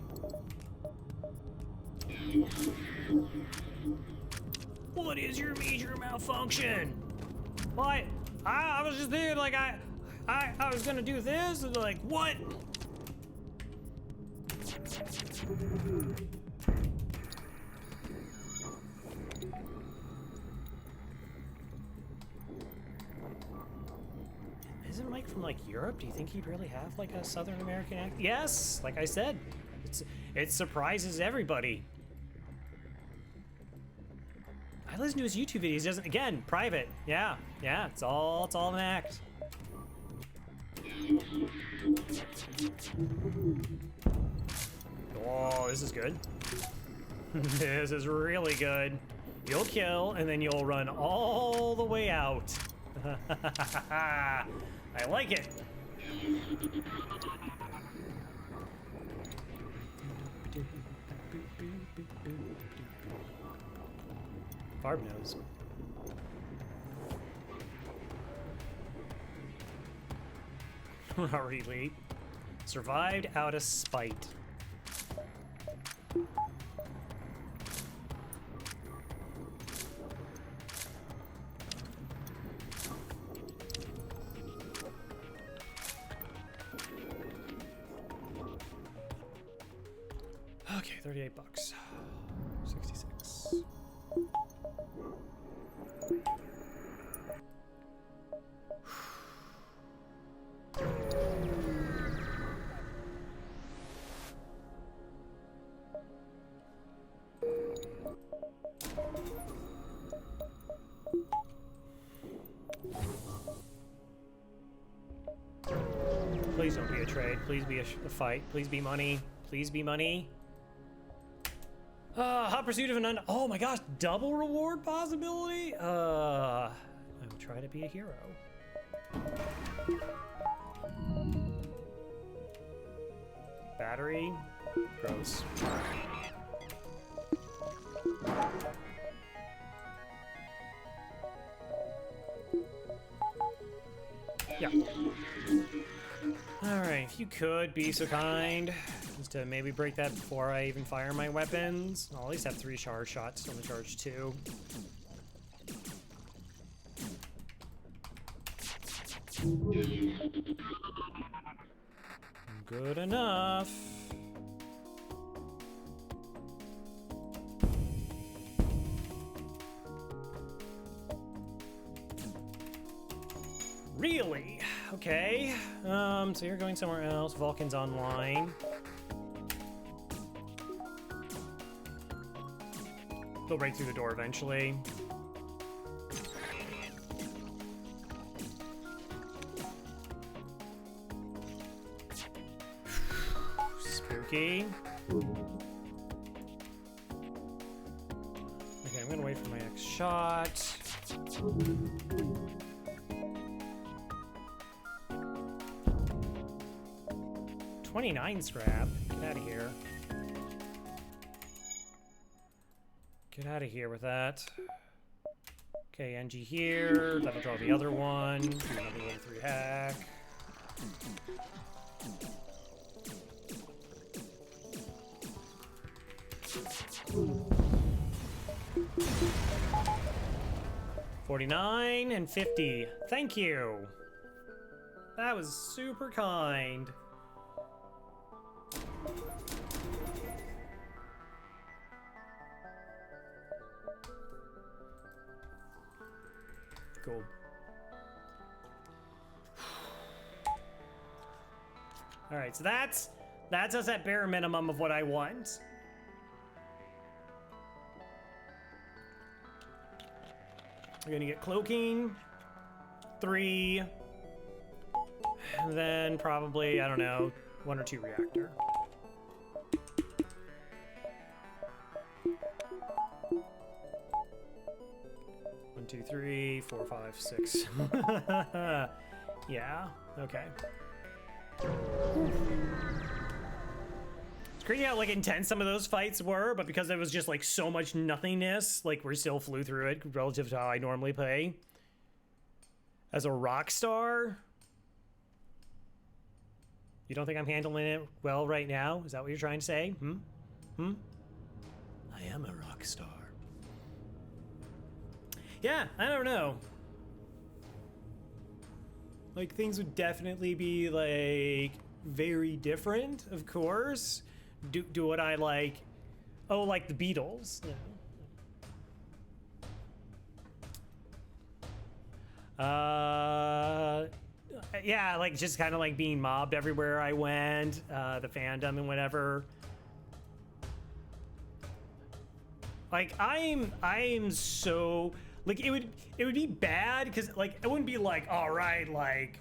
[SPEAKER 2] What is your major malfunction? What? I was just thinking, like, I was gonna do this, and like, what? Isn't Mike from like Europe? Do you think he'd really have like a Southern American accent? Yes, like I said, it surprises everybody. I listen to his YouTube videos. He doesn't, again, private. Yeah, it's all an act. Oh, this is good. This is really good. You'll kill, and then you'll run all the way out. I like it. Barb knows. Really? Survived out of spite. Okay, $38. 66. Please don't be a trade. Please be a fight. Please be money. Please be money. Hot pursuit of an oh my gosh, double reward possibility? I will try to be a hero. Battery. Gross. Yeah. Alright, if you could be so kind as to maybe break that before I even fire my weapons. I'll at least have 3 charge shots on the charge 2. Good enough. Really? Okay. So you're going somewhere else. Vulcan's online. They'll break through the door eventually. Spooky. Okay, I'm gonna wait for my next shot. 29 scrap. Get out of here. Get out of here with that. Okay, NG here. That'll draw the other one. Another level 3 hack. $49 and $50. Thank you. That was super kind. Cool. All right, so that's us at bare minimum of what I want. We're gonna get cloaking. 3. And then probably, I don't know, 1 or 2 reactor. One, 2, 3, 4, 5, 6. Yeah, okay. It's crazy how like intense some of those fights were, but because there was just like so much nothingness, like we still flew through it relative to how I normally play. As a rock star? You don't think I'm handling it well right now? Is that what you're trying to say? I am a rock star. Yeah, I don't know. Like, things would definitely be, like, very different, of course. Do what I like. Oh, like the Beatles. No. Yeah, like, just kind of, like, being mobbed everywhere I went. The fandom and whatever. Like, I'm so... Like, it would be bad, because, like, it wouldn't be like, all right, like,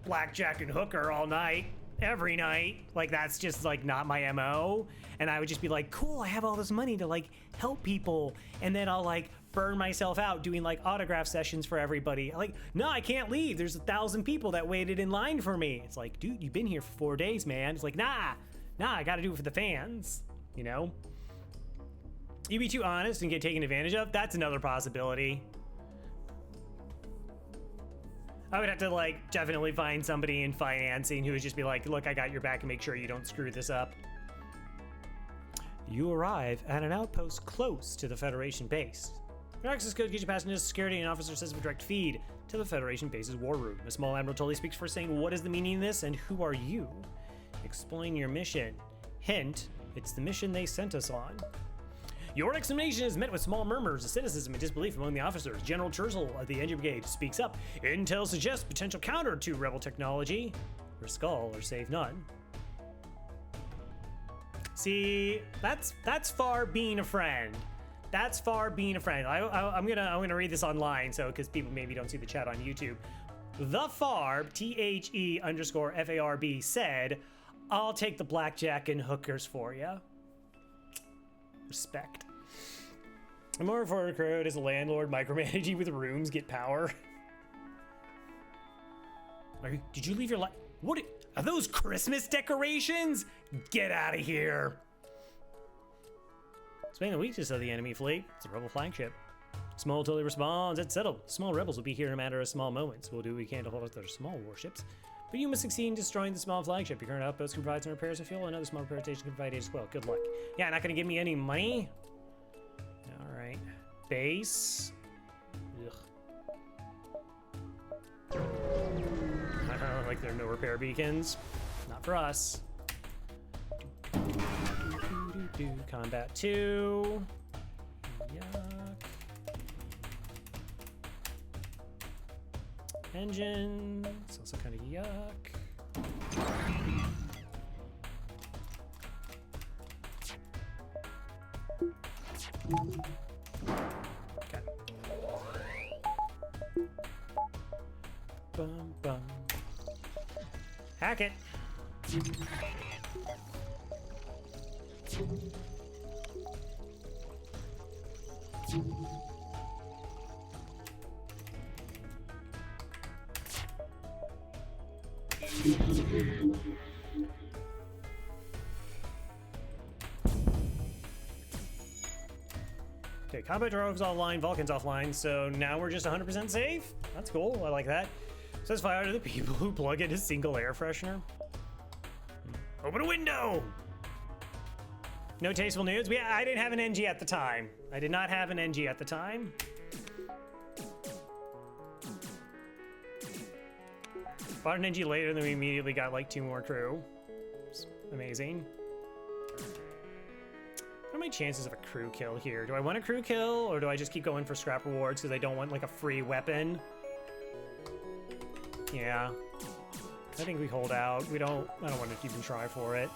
[SPEAKER 2] blackjack and hooker all night, every night. Like, that's just, like, not my MO. And I would just be like, cool, I have all this money to, like, help people. And then I'll, like, burn myself out doing, like, autograph sessions for everybody. Like, no, I can't leave. There's 1,000 people that waited in line for me. It's like, dude, you've been here for 4 days, man. It's like, nah, I gotta do it for the fans, you know? You be too honest and get taken advantage of? That's another possibility. I would have to, like, definitely find somebody in financing who would just be like, look, I got your back and make sure you don't screw this up. You arrive at an outpost close to the Federation base. Your access code gives you passengers security and officer says a direct feed to the Federation base's war room. A small admiral totally speaks for saying, what is the meaning of this and who are you? Explain your mission. Hint, it's the mission they sent us on. Your explanation is met with small murmurs of cynicism and disbelief among the officers. General Churchill of the Engine Brigade speaks up. Intel suggests potential counter to rebel technology. Risk all or save none. See, that's far being a friend. That's far being a friend. I'm gonna read this online, so because people maybe don't see the chat on YouTube. The Farb, THE_FARB said, "I'll take the blackjack and hookers for you." Respect. I'm more for a crowd as a landlord micromanaging with rooms get power. Did you leave your light? What are those Christmas decorations? Get out of here. Explain the weakness of the enemy fleet. It's a rebel flagship. Small totally responds. It's settled. Small rebels will be here in a matter of small moments. We'll do what we can to hold off their small warships. But you must succeed in destroying the small flagship. Your current outpost can provide some repairs and fuel. Another small repair station can provide aid as well. Good luck. Yeah, not gonna give me any money? Alright. Base. Ugh. Like there are no repair beacons. Not for us. Combat 2. Yuck. Engine. It's also kind of yuck. Okay. Bum bum. Hack it. Okay, combat droves offline, Vulcan's offline, so now we're just 100% safe? That's cool, I like that. Says fire to the people who plug in a single air freshener. Open a window! No tasteful nudes? I didn't have an NG at the time. I did not have an NG at the time. Bought an NG later, then we immediately got like 2 more crew. It's amazing. What are my chances of a crew kill here? Do I want a crew kill, or do I just keep going for scrap rewards because I don't want like a free weapon? Yeah. I think we hold out. I don't want to even try for it.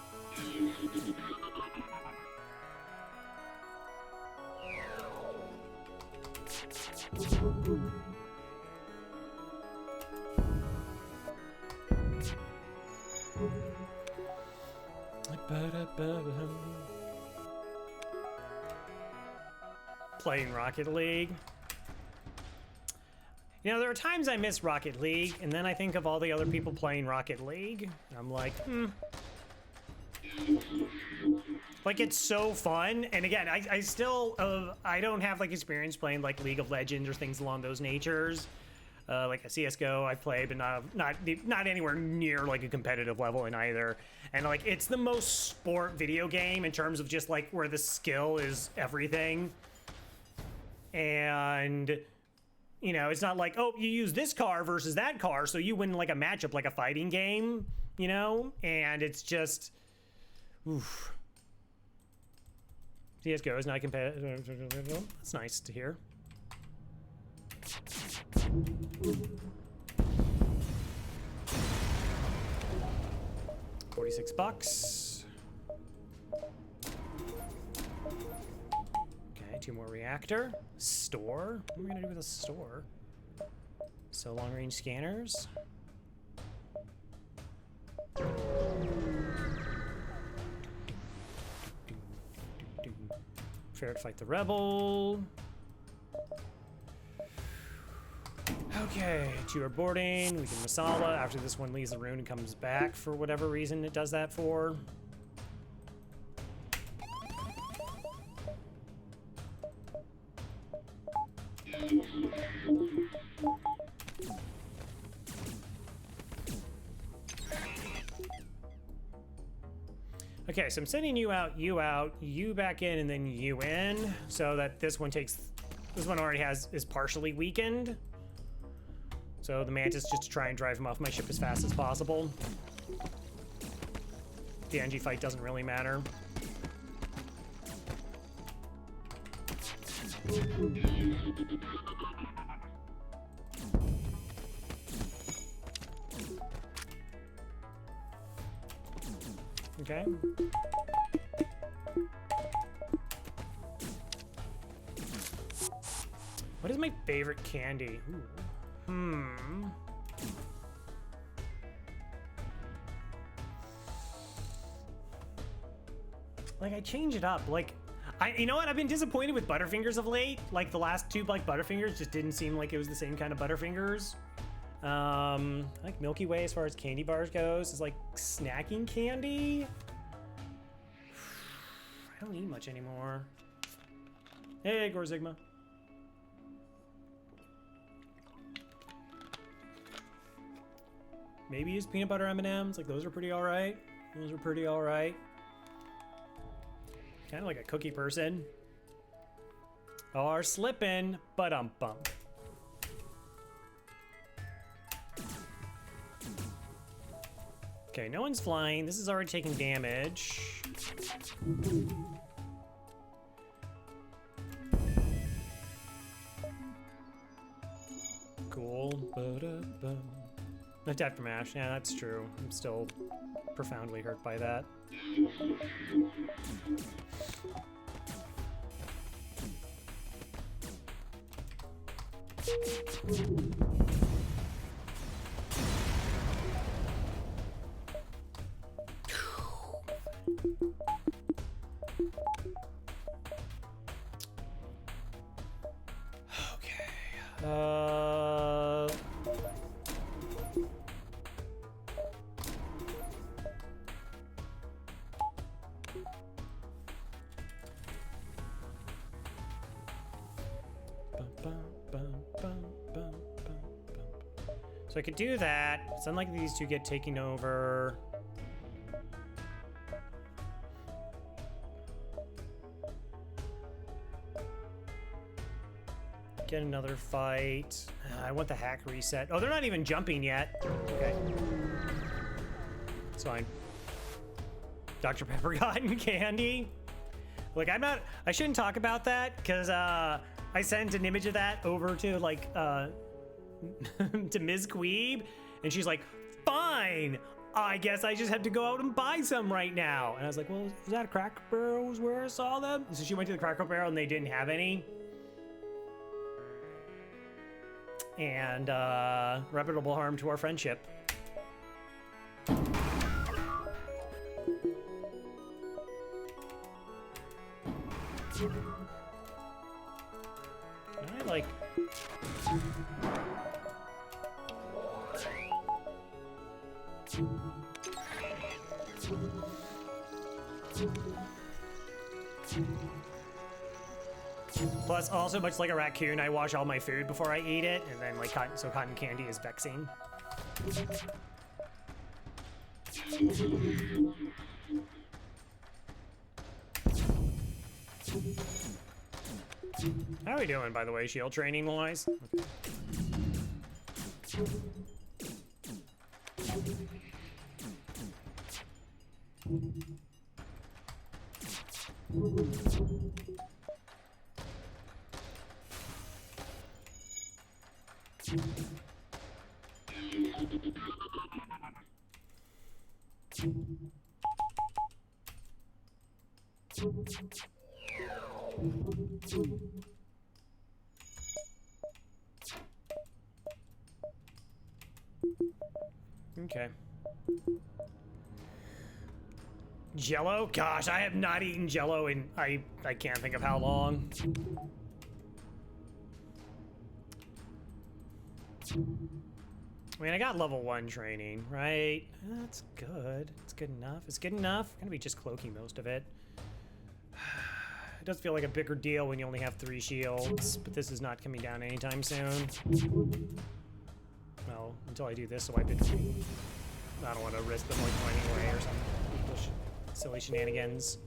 [SPEAKER 2] Playing Rocket League. You know, there are times I miss Rocket League, and then I think of all the other people playing Rocket League, and I'm like, Like, it's so fun, and again, I still, I don't have, like, experience playing, like, League of Legends or things along those natures. Like a CSGO I've played, but not anywhere near, like, a competitive level in either. And, like, it's the most sport video game in terms of just, like, where the skill is everything. And... you know, it's not like, oh, you use this car versus that car, so you win like a matchup, like a fighting game, you know? And it's just, oof. CSGO is not competitive. That's nice to hear. $46. Okay, 2 more reactor. Store? What are we gonna do with a store? So long range scanners. Fair to fight the rebel. Okay, 2 are boarding. We can Masala after this one leaves the rune and comes back for whatever reason it does that for. Okay, so I'm sending you out, you back in, and then you in, so that this one already is partially weakened. So the Mantis just to try and drive him off my ship as fast as possible. The NG fight doesn't really matter. Okay. What is my favorite candy? Ooh. Like, I change it up. Like, you know what? I've been disappointed with Butterfingers of late. Like, the last 2, like, Butterfingers just didn't seem like it was the same kind of Butterfingers. Like Milky Way, as far as candy bars goes, is like snacking candy. I don't eat much anymore. Hey, Gore Sigma. Maybe use peanut butter M&Ms. Like, those are pretty all right. Those are pretty all right. Kind of like a cookie person. Are slipping, but bump. Okay, no one's flying. This is already taking damage. Cool. Not aftermash. Yeah, that's true. I'm still profoundly hurt by that. So I could do that. It's unlikely these two get taken over. Get another fight. I want the hack reset. Oh, they're not even jumping yet. Okay. It's fine. Dr. Pepper gotten candy. Look, I shouldn't talk about that because I sent an image of that over to like to Ms. Queeb, and she's like, fine, I guess I just have to go out and buy some right now. And I was like, well, was that a Cracker Barrel where I saw them? So she went to the Cracker Barrel and they didn't have any. and reputable harm to our friendship. I like... Plus, also much like a raccoon, I wash all my food before I eat it, and then like cotton candy is vexing. How are we doing, by the way, shield training wise? Okay. Jello? Gosh, I have not eaten Jello in I can't think of how long. I mean, I got level 1 training, right? That's good. It's good enough. It's good enough. Gonna be just cloaking most of it. It does feel like a bigger deal when you only have 3 shields, but this is not coming down anytime soon. Well, until I do this, so I don't want to risk them like finding away or some silly shenanigans.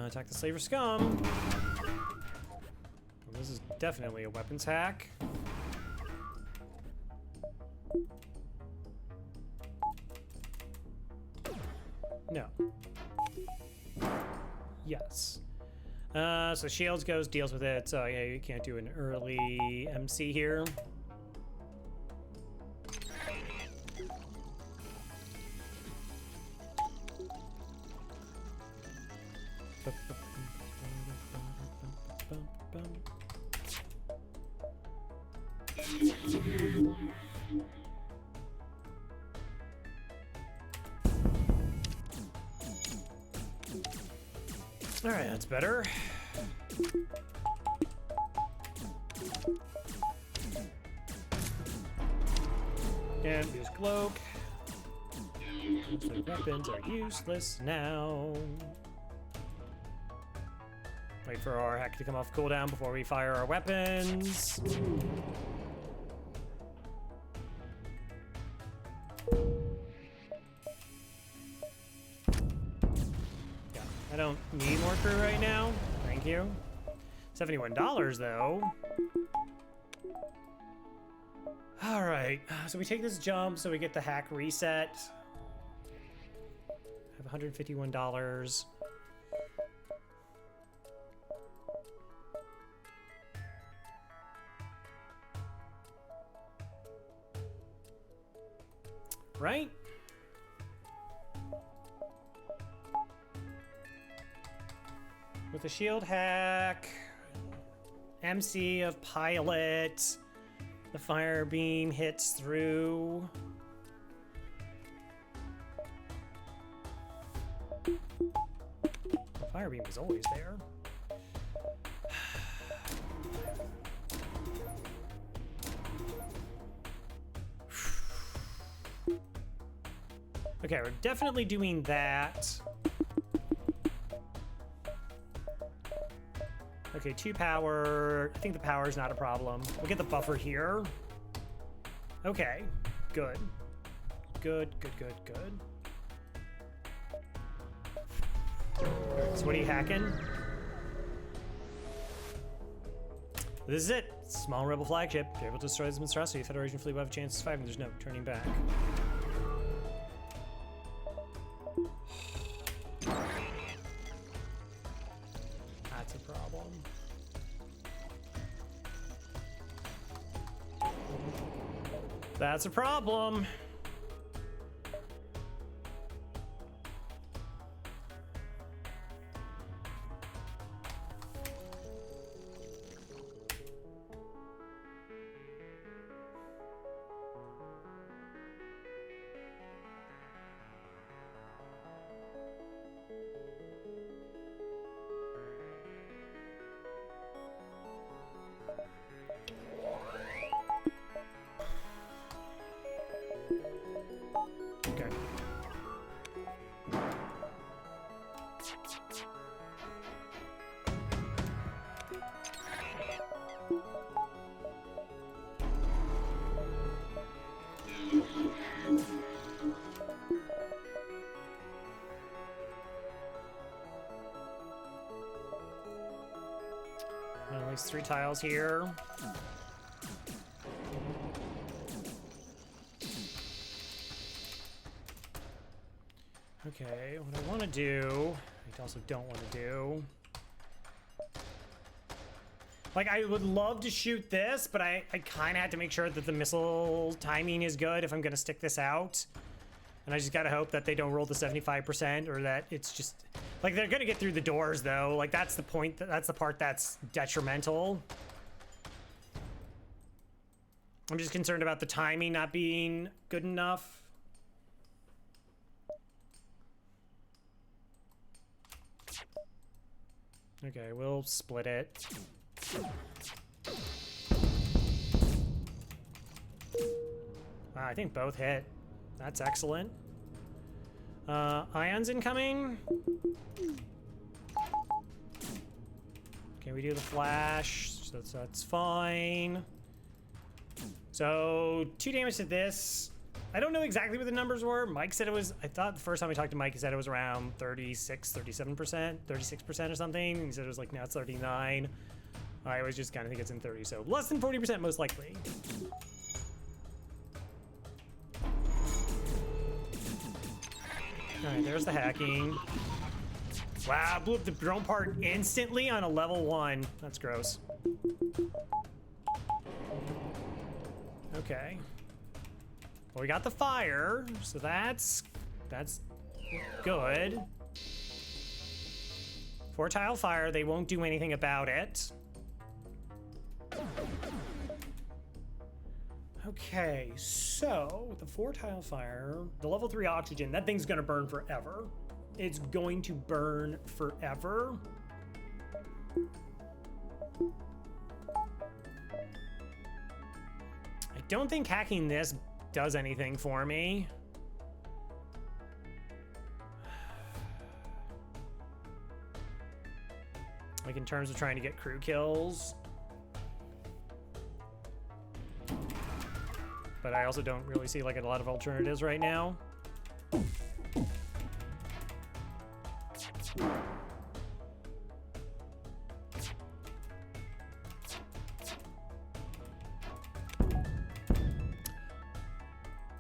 [SPEAKER 2] Attack the slaver scum. Well, this is definitely a weapons hack. No. Yes. So shields deals with it. So yeah, you can't do an early MC here. All right, that's better. And use cloak. The weapons are useless now. Wait for our hack to come off cooldown before we fire our weapons. Yeah, I don't need more crew right now. Thank you. $71 though. All right, so we take this jump so we get the hack reset. I have $151. Right? With the shield hack, MC of pilot, the fire beam hits through. The fire beam is always there. Okay, we're definitely doing that. Okay, 2 power. I think the power is not a problem. We'll get the buffer here. Okay, good. Good, good, good, good. Alright, so what are you hacking? This is it. Small rebel flagship. If you're able to destroy this monstrosity, the Federation fleet will have a chance to survive, and there's no turning back. That's a problem. That's a problem. 3 tiles here. Okay, what I want to do, I also don't want to do. Like, I would love to shoot this, but I kind of had to make sure that the missile timing is good if I'm going to stick this out. And I just got to hope that they don't roll the 75% or that it's just... Like, they're going to get through the doors, though. Like, that's the point. That's the part that's detrimental. I'm just concerned about the timing not being good enough. Okay, we'll split it. Wow, I think both hit. That's excellent. Ions incoming. Can we do the flash? So that's fine. So 2 damage to this. I don't know exactly what the numbers were. Mike said it was, I thought the first time we talked to Mike, he said it was around 36, 37%, 36% or something. He said it was like, now it's 39. I always just kind of think it's in 30, so less than 40% most likely. All right, there's the hacking. Wow, blew up the drone part instantly on a level 1. That's gross. Okay. Well, we got the fire, so that's good. 4 tile fire, they won't do anything about it. Okay, so with the 4 tile fire, the level 3 oxygen, that thing's gonna burn forever. It's going to burn forever. I don't think hacking this does anything for me. Like in terms of trying to get crew kills. But I also don't really see like a lot of alternatives right now.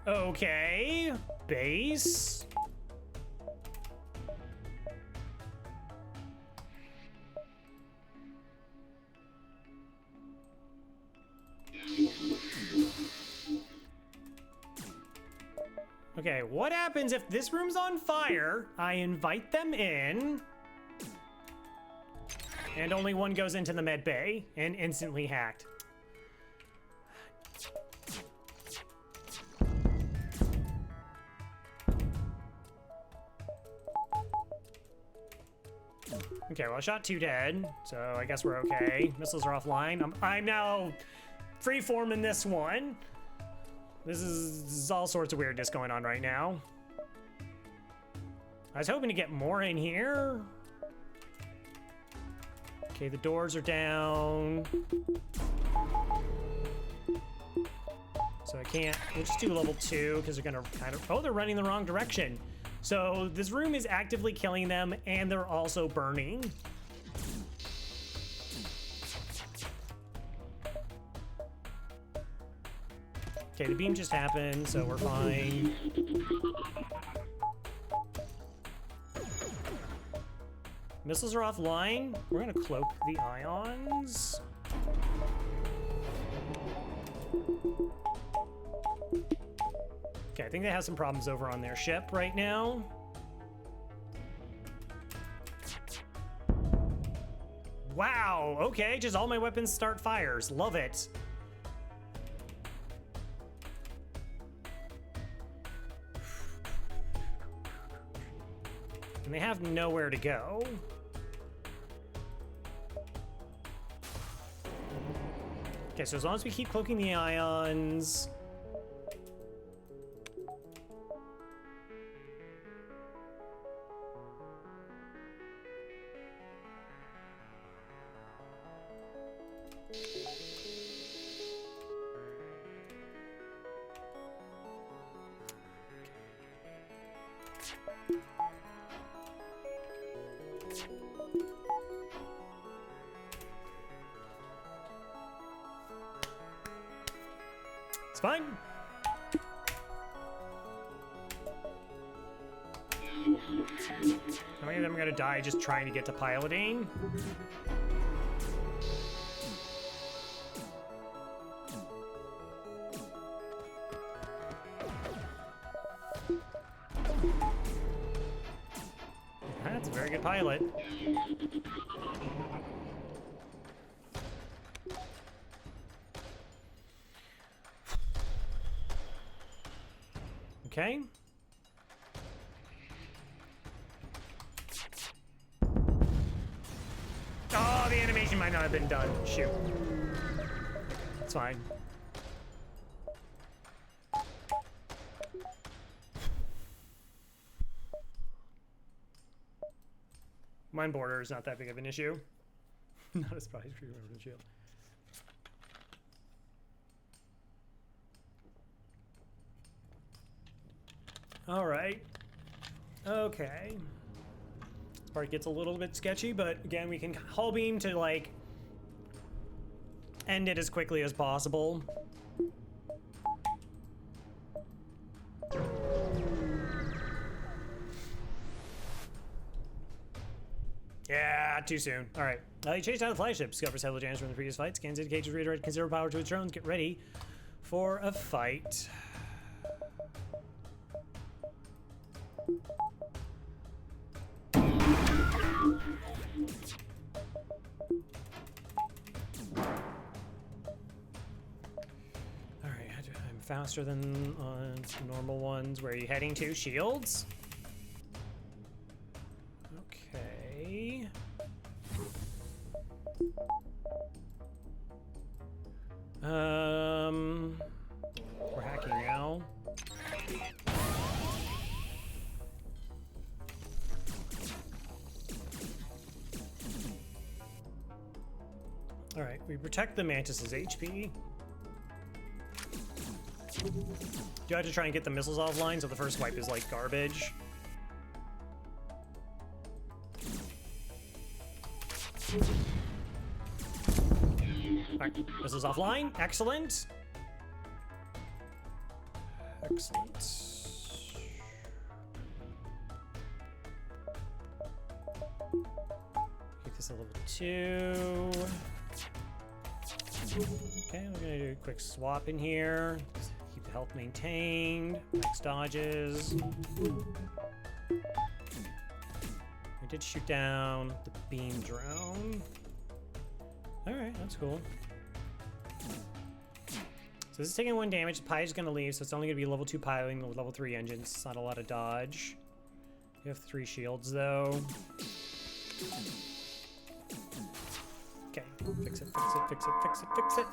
[SPEAKER 2] Okay, base. Okay, what happens if this room's on fire? I invite them in. And only one goes into the med bay and instantly hacked. Okay, well, I shot 2 dead, so I guess we're okay. Missiles are offline. I'm now freeforming this one. This is all sorts of weirdness going on right now. I was hoping to get more in here. Okay, the doors are down. So I can't, we'll just do level 2 because they're gonna kind of, oh, they're running the wrong direction. So this room is actively killing them and they're also burning. Okay, the beam just happened, so we're fine. Missiles are offline. We're gonna cloak the ions. Okay, I think they have some problems over on their ship right now. Wow, okay, just all my weapons start fires. Love it. And they have nowhere to go. Okay, so as long as we keep cloaking the ions. It's fine. How many of them are gonna die just trying to get to piloting? That's a very good pilot. Okay. Oh, the animation might not have been done. Shoot. It's fine. Mine border is not that big of an issue. Not a surprise for your shield. All right. Okay. This part gets a little bit sketchy, but again, we can hull beam to like end it as quickly as possible. Yeah, too soon. All right. He chased out the flagship, discovers several jams from the previous fight, scans indicators, reiterate considerable power to its drones, get ready for a fight. Alright, I'm faster than on normal ones. Where are you heading to? Shields? Okay. We're hacking now. All right, we protect the Mantis's HP. Do I have to try and get the missiles offline so the first wipe is like garbage? Alright, missiles offline. Excellent. Excellent. Keep this at level 2. Okay, we're gonna do a quick swap in here. Keep the health maintained. Max dodges. We did shoot down the beam drone. Alright, that's cool. So this is taking 1 damage. The pilot is gonna leave, so it's only gonna be level 2 piloting with level 3 engines. It's not a lot of dodge. We have 3 shields though. Okay, fix it, fix it, fix it, fix it, fix it.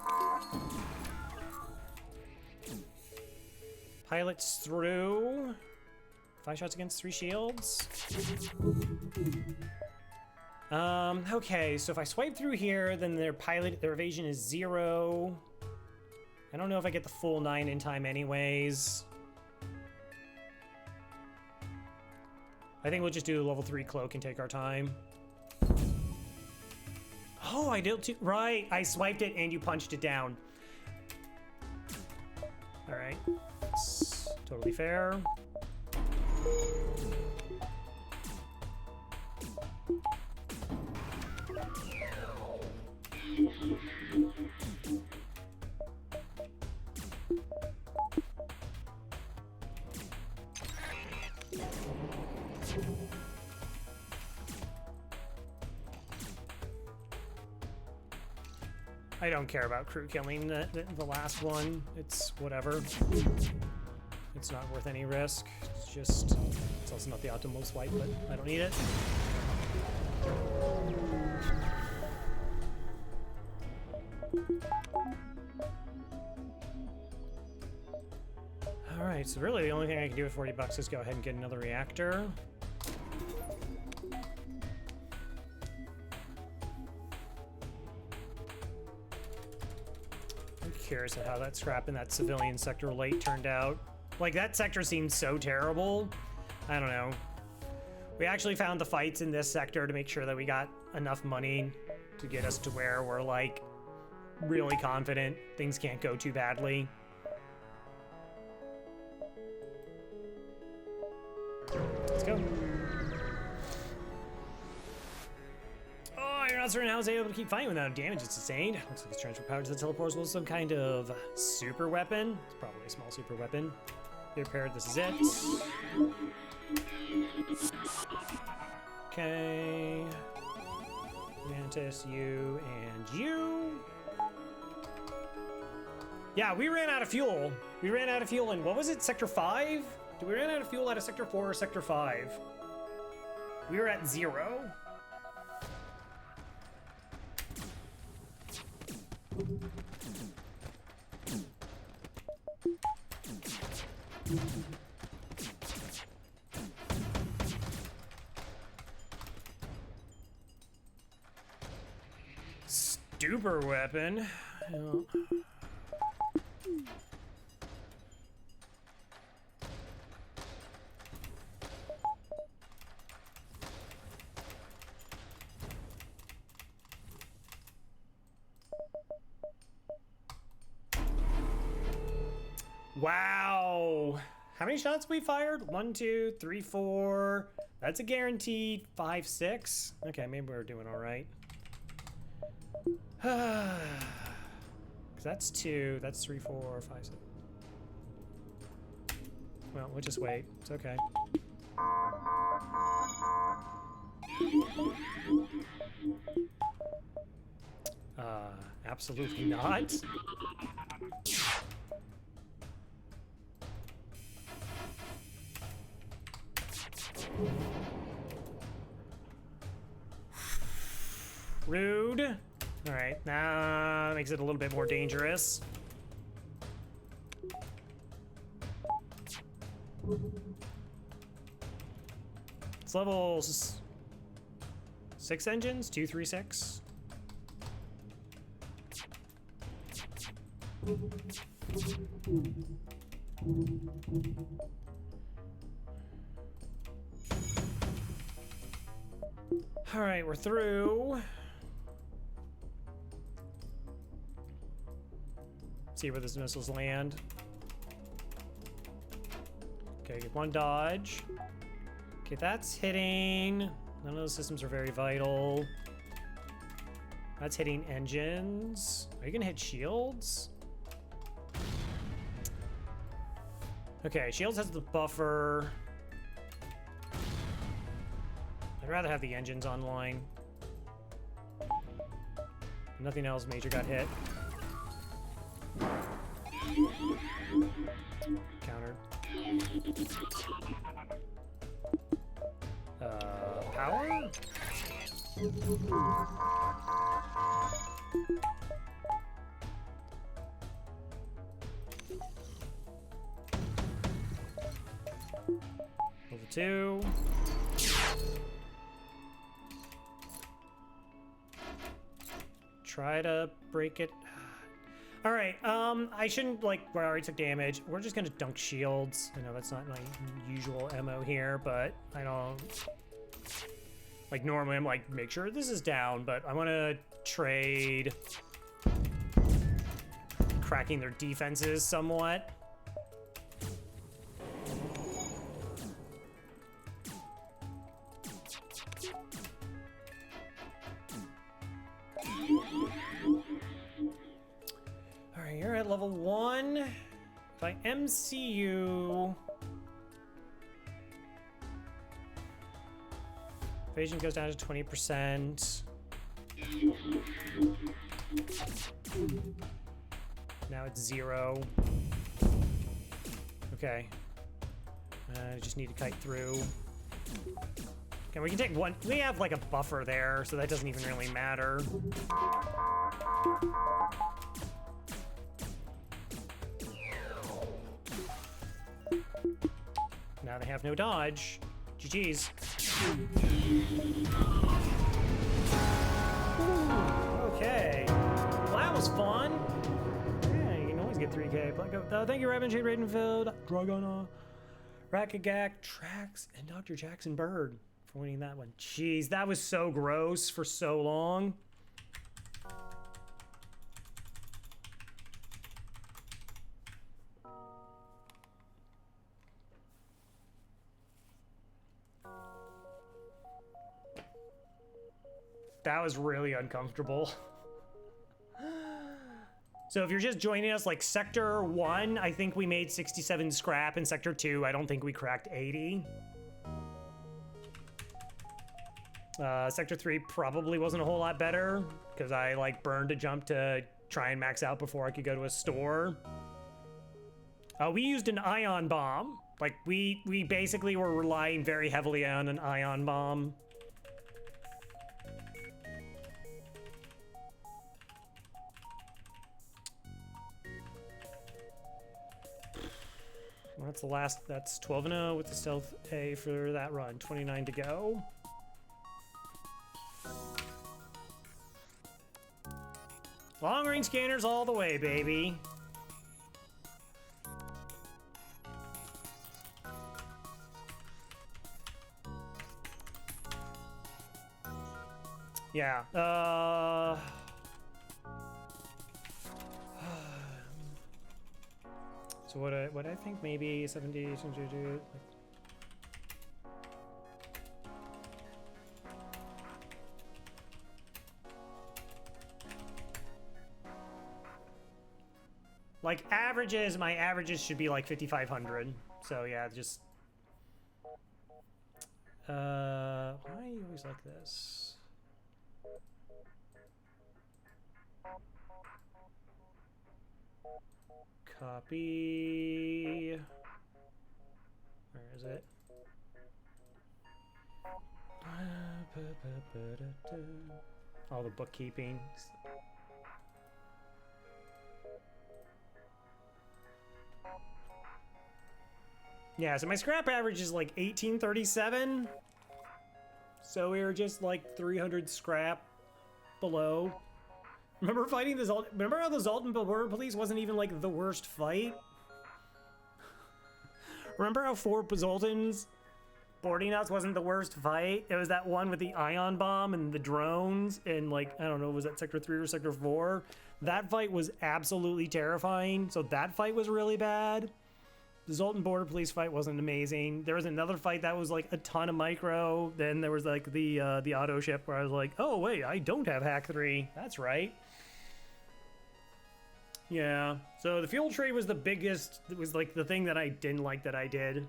[SPEAKER 2] Pilots through. 5 shots against 3 shields. Okay, so if I swipe through here, then their evasion is 0. I don't know if I get the full 9 in time anyways. I think we'll just do the level 3 cloak and take our time. Oh, I did too. Right, I swiped it and you punched it down. All right, that's totally fair. I don't care about crew killing the last one. It's whatever. It's not worth any risk. It's also not the optimal swipe, but I don't need it. All right, so really the only thing I can do with 40 bucks is go ahead and get another reactor. Curious at how that scrap in that civilian sector late turned out. Like, that sector seemed so terrible. I don't know. We actually found the fights in this sector to make sure that we got enough money to get us to where we're like really confident things can't go too badly. go. Oh, you're not certain how it's able to keep fighting without damage it's sustained. Looks like it's transfer power to the teleporters with some kind of super weapon. It's probably a small super weapon. Be prepared, this is it. Okay. Mantis, you, and you. Yeah, we ran out of fuel. We ran out of fuel in, what was it, Sector 5? Did we run out of fuel out of Sector 4 or Sector 5? We were at 0. Super weapon. Oh. Wow. How many shots we fired? 1, 2, 3, 4. That's a guaranteed 5, 6. Okay, maybe we're doing all right. Cause that's 2. That's 3, 4, 5, 6. Well, we'll just wait. It's okay. Absolutely not. Rude. All right, now that makes it a little bit more dangerous. It's level 6 engines, 2, 3, 6. All right, we're through. See where those missiles land. Okay, get 1 dodge. Okay, that's hitting. None of those systems are very vital. That's hitting engines. Are you gonna hit shields? Okay, shields has the buffer. I'd rather have the engines online. Nothing else major got hit. Countered. Power? Level 2. Try to break it. All right, I shouldn't, like, well, I already took damage. We're just gonna dunk shields. I know that's not my usual MO here, but I don't, like, normally I'm like, make sure this is down, but I wanna trade cracking their defenses somewhat. You're at level 1. If I MC you, evasion goes down to 20%. Now it's 0. Okay. I just need to kite through. Okay, we can take 1. We have like a buffer there, so that doesn't even really matter. Now they have no dodge. GG's. Okay. Well, that was fun. Yeah, you can always get 3K. Thank you, Raven, Jade Ravenfield, Dragona, Rakagak, Trax, and Dr. Jackson Bird for winning that one. Jeez, that was so gross for so long. That was really uncomfortable. So if you're just joining us, like Sector 1, I think we made 67 scrap, and Sector 2, I don't think we cracked 80. Sector 3 probably wasn't a whole lot better, because I like burned a jump to try and max out before I could go to a store. We used an ion bomb. Like, we basically were relying very heavily on an ion bomb. That's the last, that's 12-0 with the stealth A for that run. 29 to go. Long range scanners all the way, baby. Yeah, so what I think maybe 70, like averages, my averages should be like 5,500. So yeah, just why are you always like this? Copy. Where is it? All the bookkeeping. Yeah, so my scrap average is like 1837. So we were just like 300 scrap below. Remember fighting the Zoltan? Remember how the Zoltan Border Police wasn't even like the worst fight? Remember how 4 Zoltans boarding us wasn't the worst fight? It was that one with the ion bomb and the drones and like, I don't know, was that Sector 3 or Sector 4? That fight was absolutely terrifying. So that fight was really bad. The Zoltan Border Police fight wasn't amazing. There was another fight that was like a ton of micro. Then there was like the auto ship where I was like, oh wait, I don't have hack 3. That's right. Yeah, so the fuel trade was the biggest. It was like the thing that I didn't like that I did.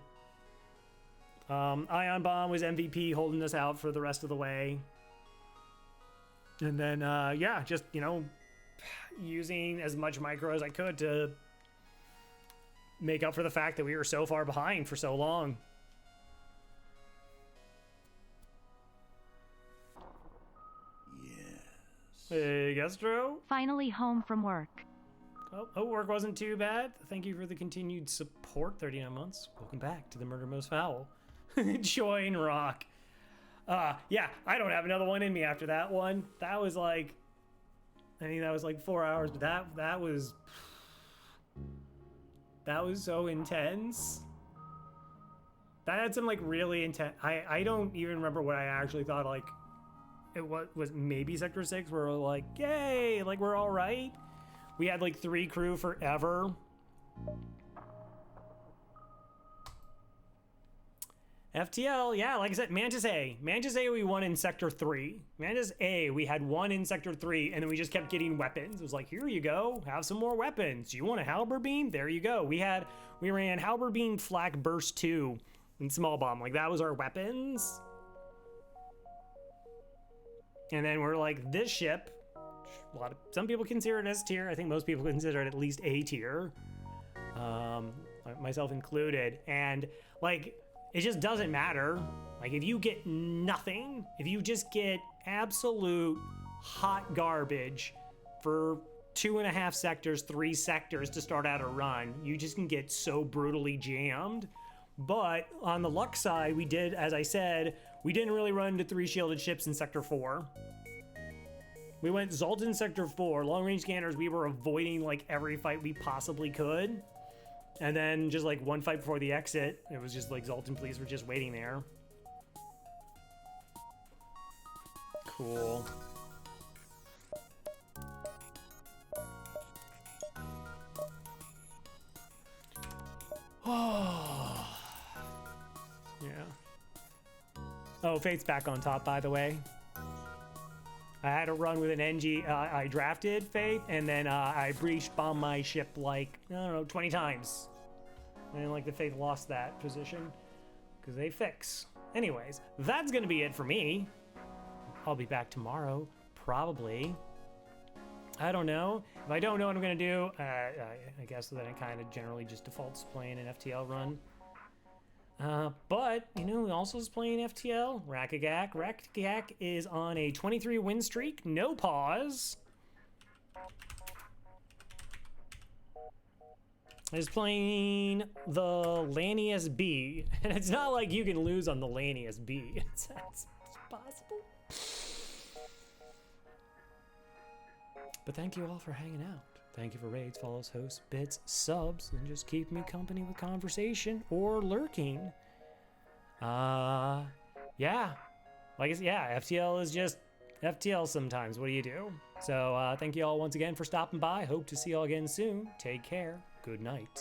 [SPEAKER 2] Ion Bomb was MVP holding us out for the rest of the way. And then, yeah, just, you know, using as much micro as I could to make up for the fact that we were so far behind for so long. Yes. Hey, Gastro.
[SPEAKER 3] Finally home from work.
[SPEAKER 2] Oh, work wasn't too bad. Thank you for the continued support, 39 months. Welcome back to the Murder Most Foul. Joy and Rock. Yeah, I don't have another one in me after that one. That was like, I mean, that was like 4 hours, but that was so intense. That had some like really intense, I don't even remember what I actually thought, like, it was maybe Sector 6 where we're like, yay, like we're all right. We had like 3 crew forever. FTL, yeah, like I said, Mantis A. Mantis A we won in Sector 3. Mantis A, we had 1 in Sector 3, and then we just kept getting weapons. It was like, here you go, have some more weapons. You want a halberd beam? There you go. We ran halberd beam, flak, burst 2, and small bomb. Like, that was our weapons. And then we're like, this ship, some people consider it S tier. I think most people consider it at least A tier, myself included. And like, it just doesn't matter. Like, if you get nothing, if you just get absolute hot garbage for 2.5 sectors, 3 sectors to start out a run, you just can get so brutally jammed. But on the luck side, we did, as I said, we didn't really run into 3 shielded ships in Sector 4. We went Zoltan Sector 4, long range scanners, we were avoiding like every fight we possibly could. And then just like 1 fight before the exit, it was just like Zoltan police were just waiting there. Cool. Oh. Yeah. Oh, Fate's back on top, by the way. I had a run with an NG I drafted, Faith, and then I breached bombed my ship like, I don't know, 20 times. And like the Faith lost that position because they fix. Anyways, that's gonna be it for me. I'll be back tomorrow, probably. I don't know. If I don't know what I'm gonna do, I guess that it kind of generally just defaults playing an FTL run. But, you know, who also is playing FTL? Rakagak. Rakagak is on a 23 win streak, no pause. Is playing the Lanius B, and it's not like you can lose on the Lanius B. It's possible. But thank you all for hanging out. Thank you for raids, follows, hosts, bits, subs, and just keep me company with conversation or lurking. Yeah. Like, yeah, FTL is just FTL sometimes. What do you do? So, thank you all once again for stopping by. Hope to see you all again soon. Take care. Good night.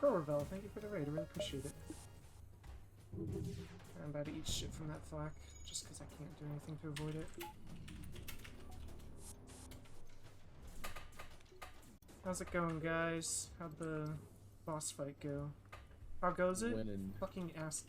[SPEAKER 3] Crow Rebel, thank you for the raid, I really appreciate it. I'm about to eat shit from that flak, just because I can't do anything to avoid it. How's it going, guys? How'd the boss fight go? How goes it?
[SPEAKER 4] Winning.
[SPEAKER 3] Fucking ass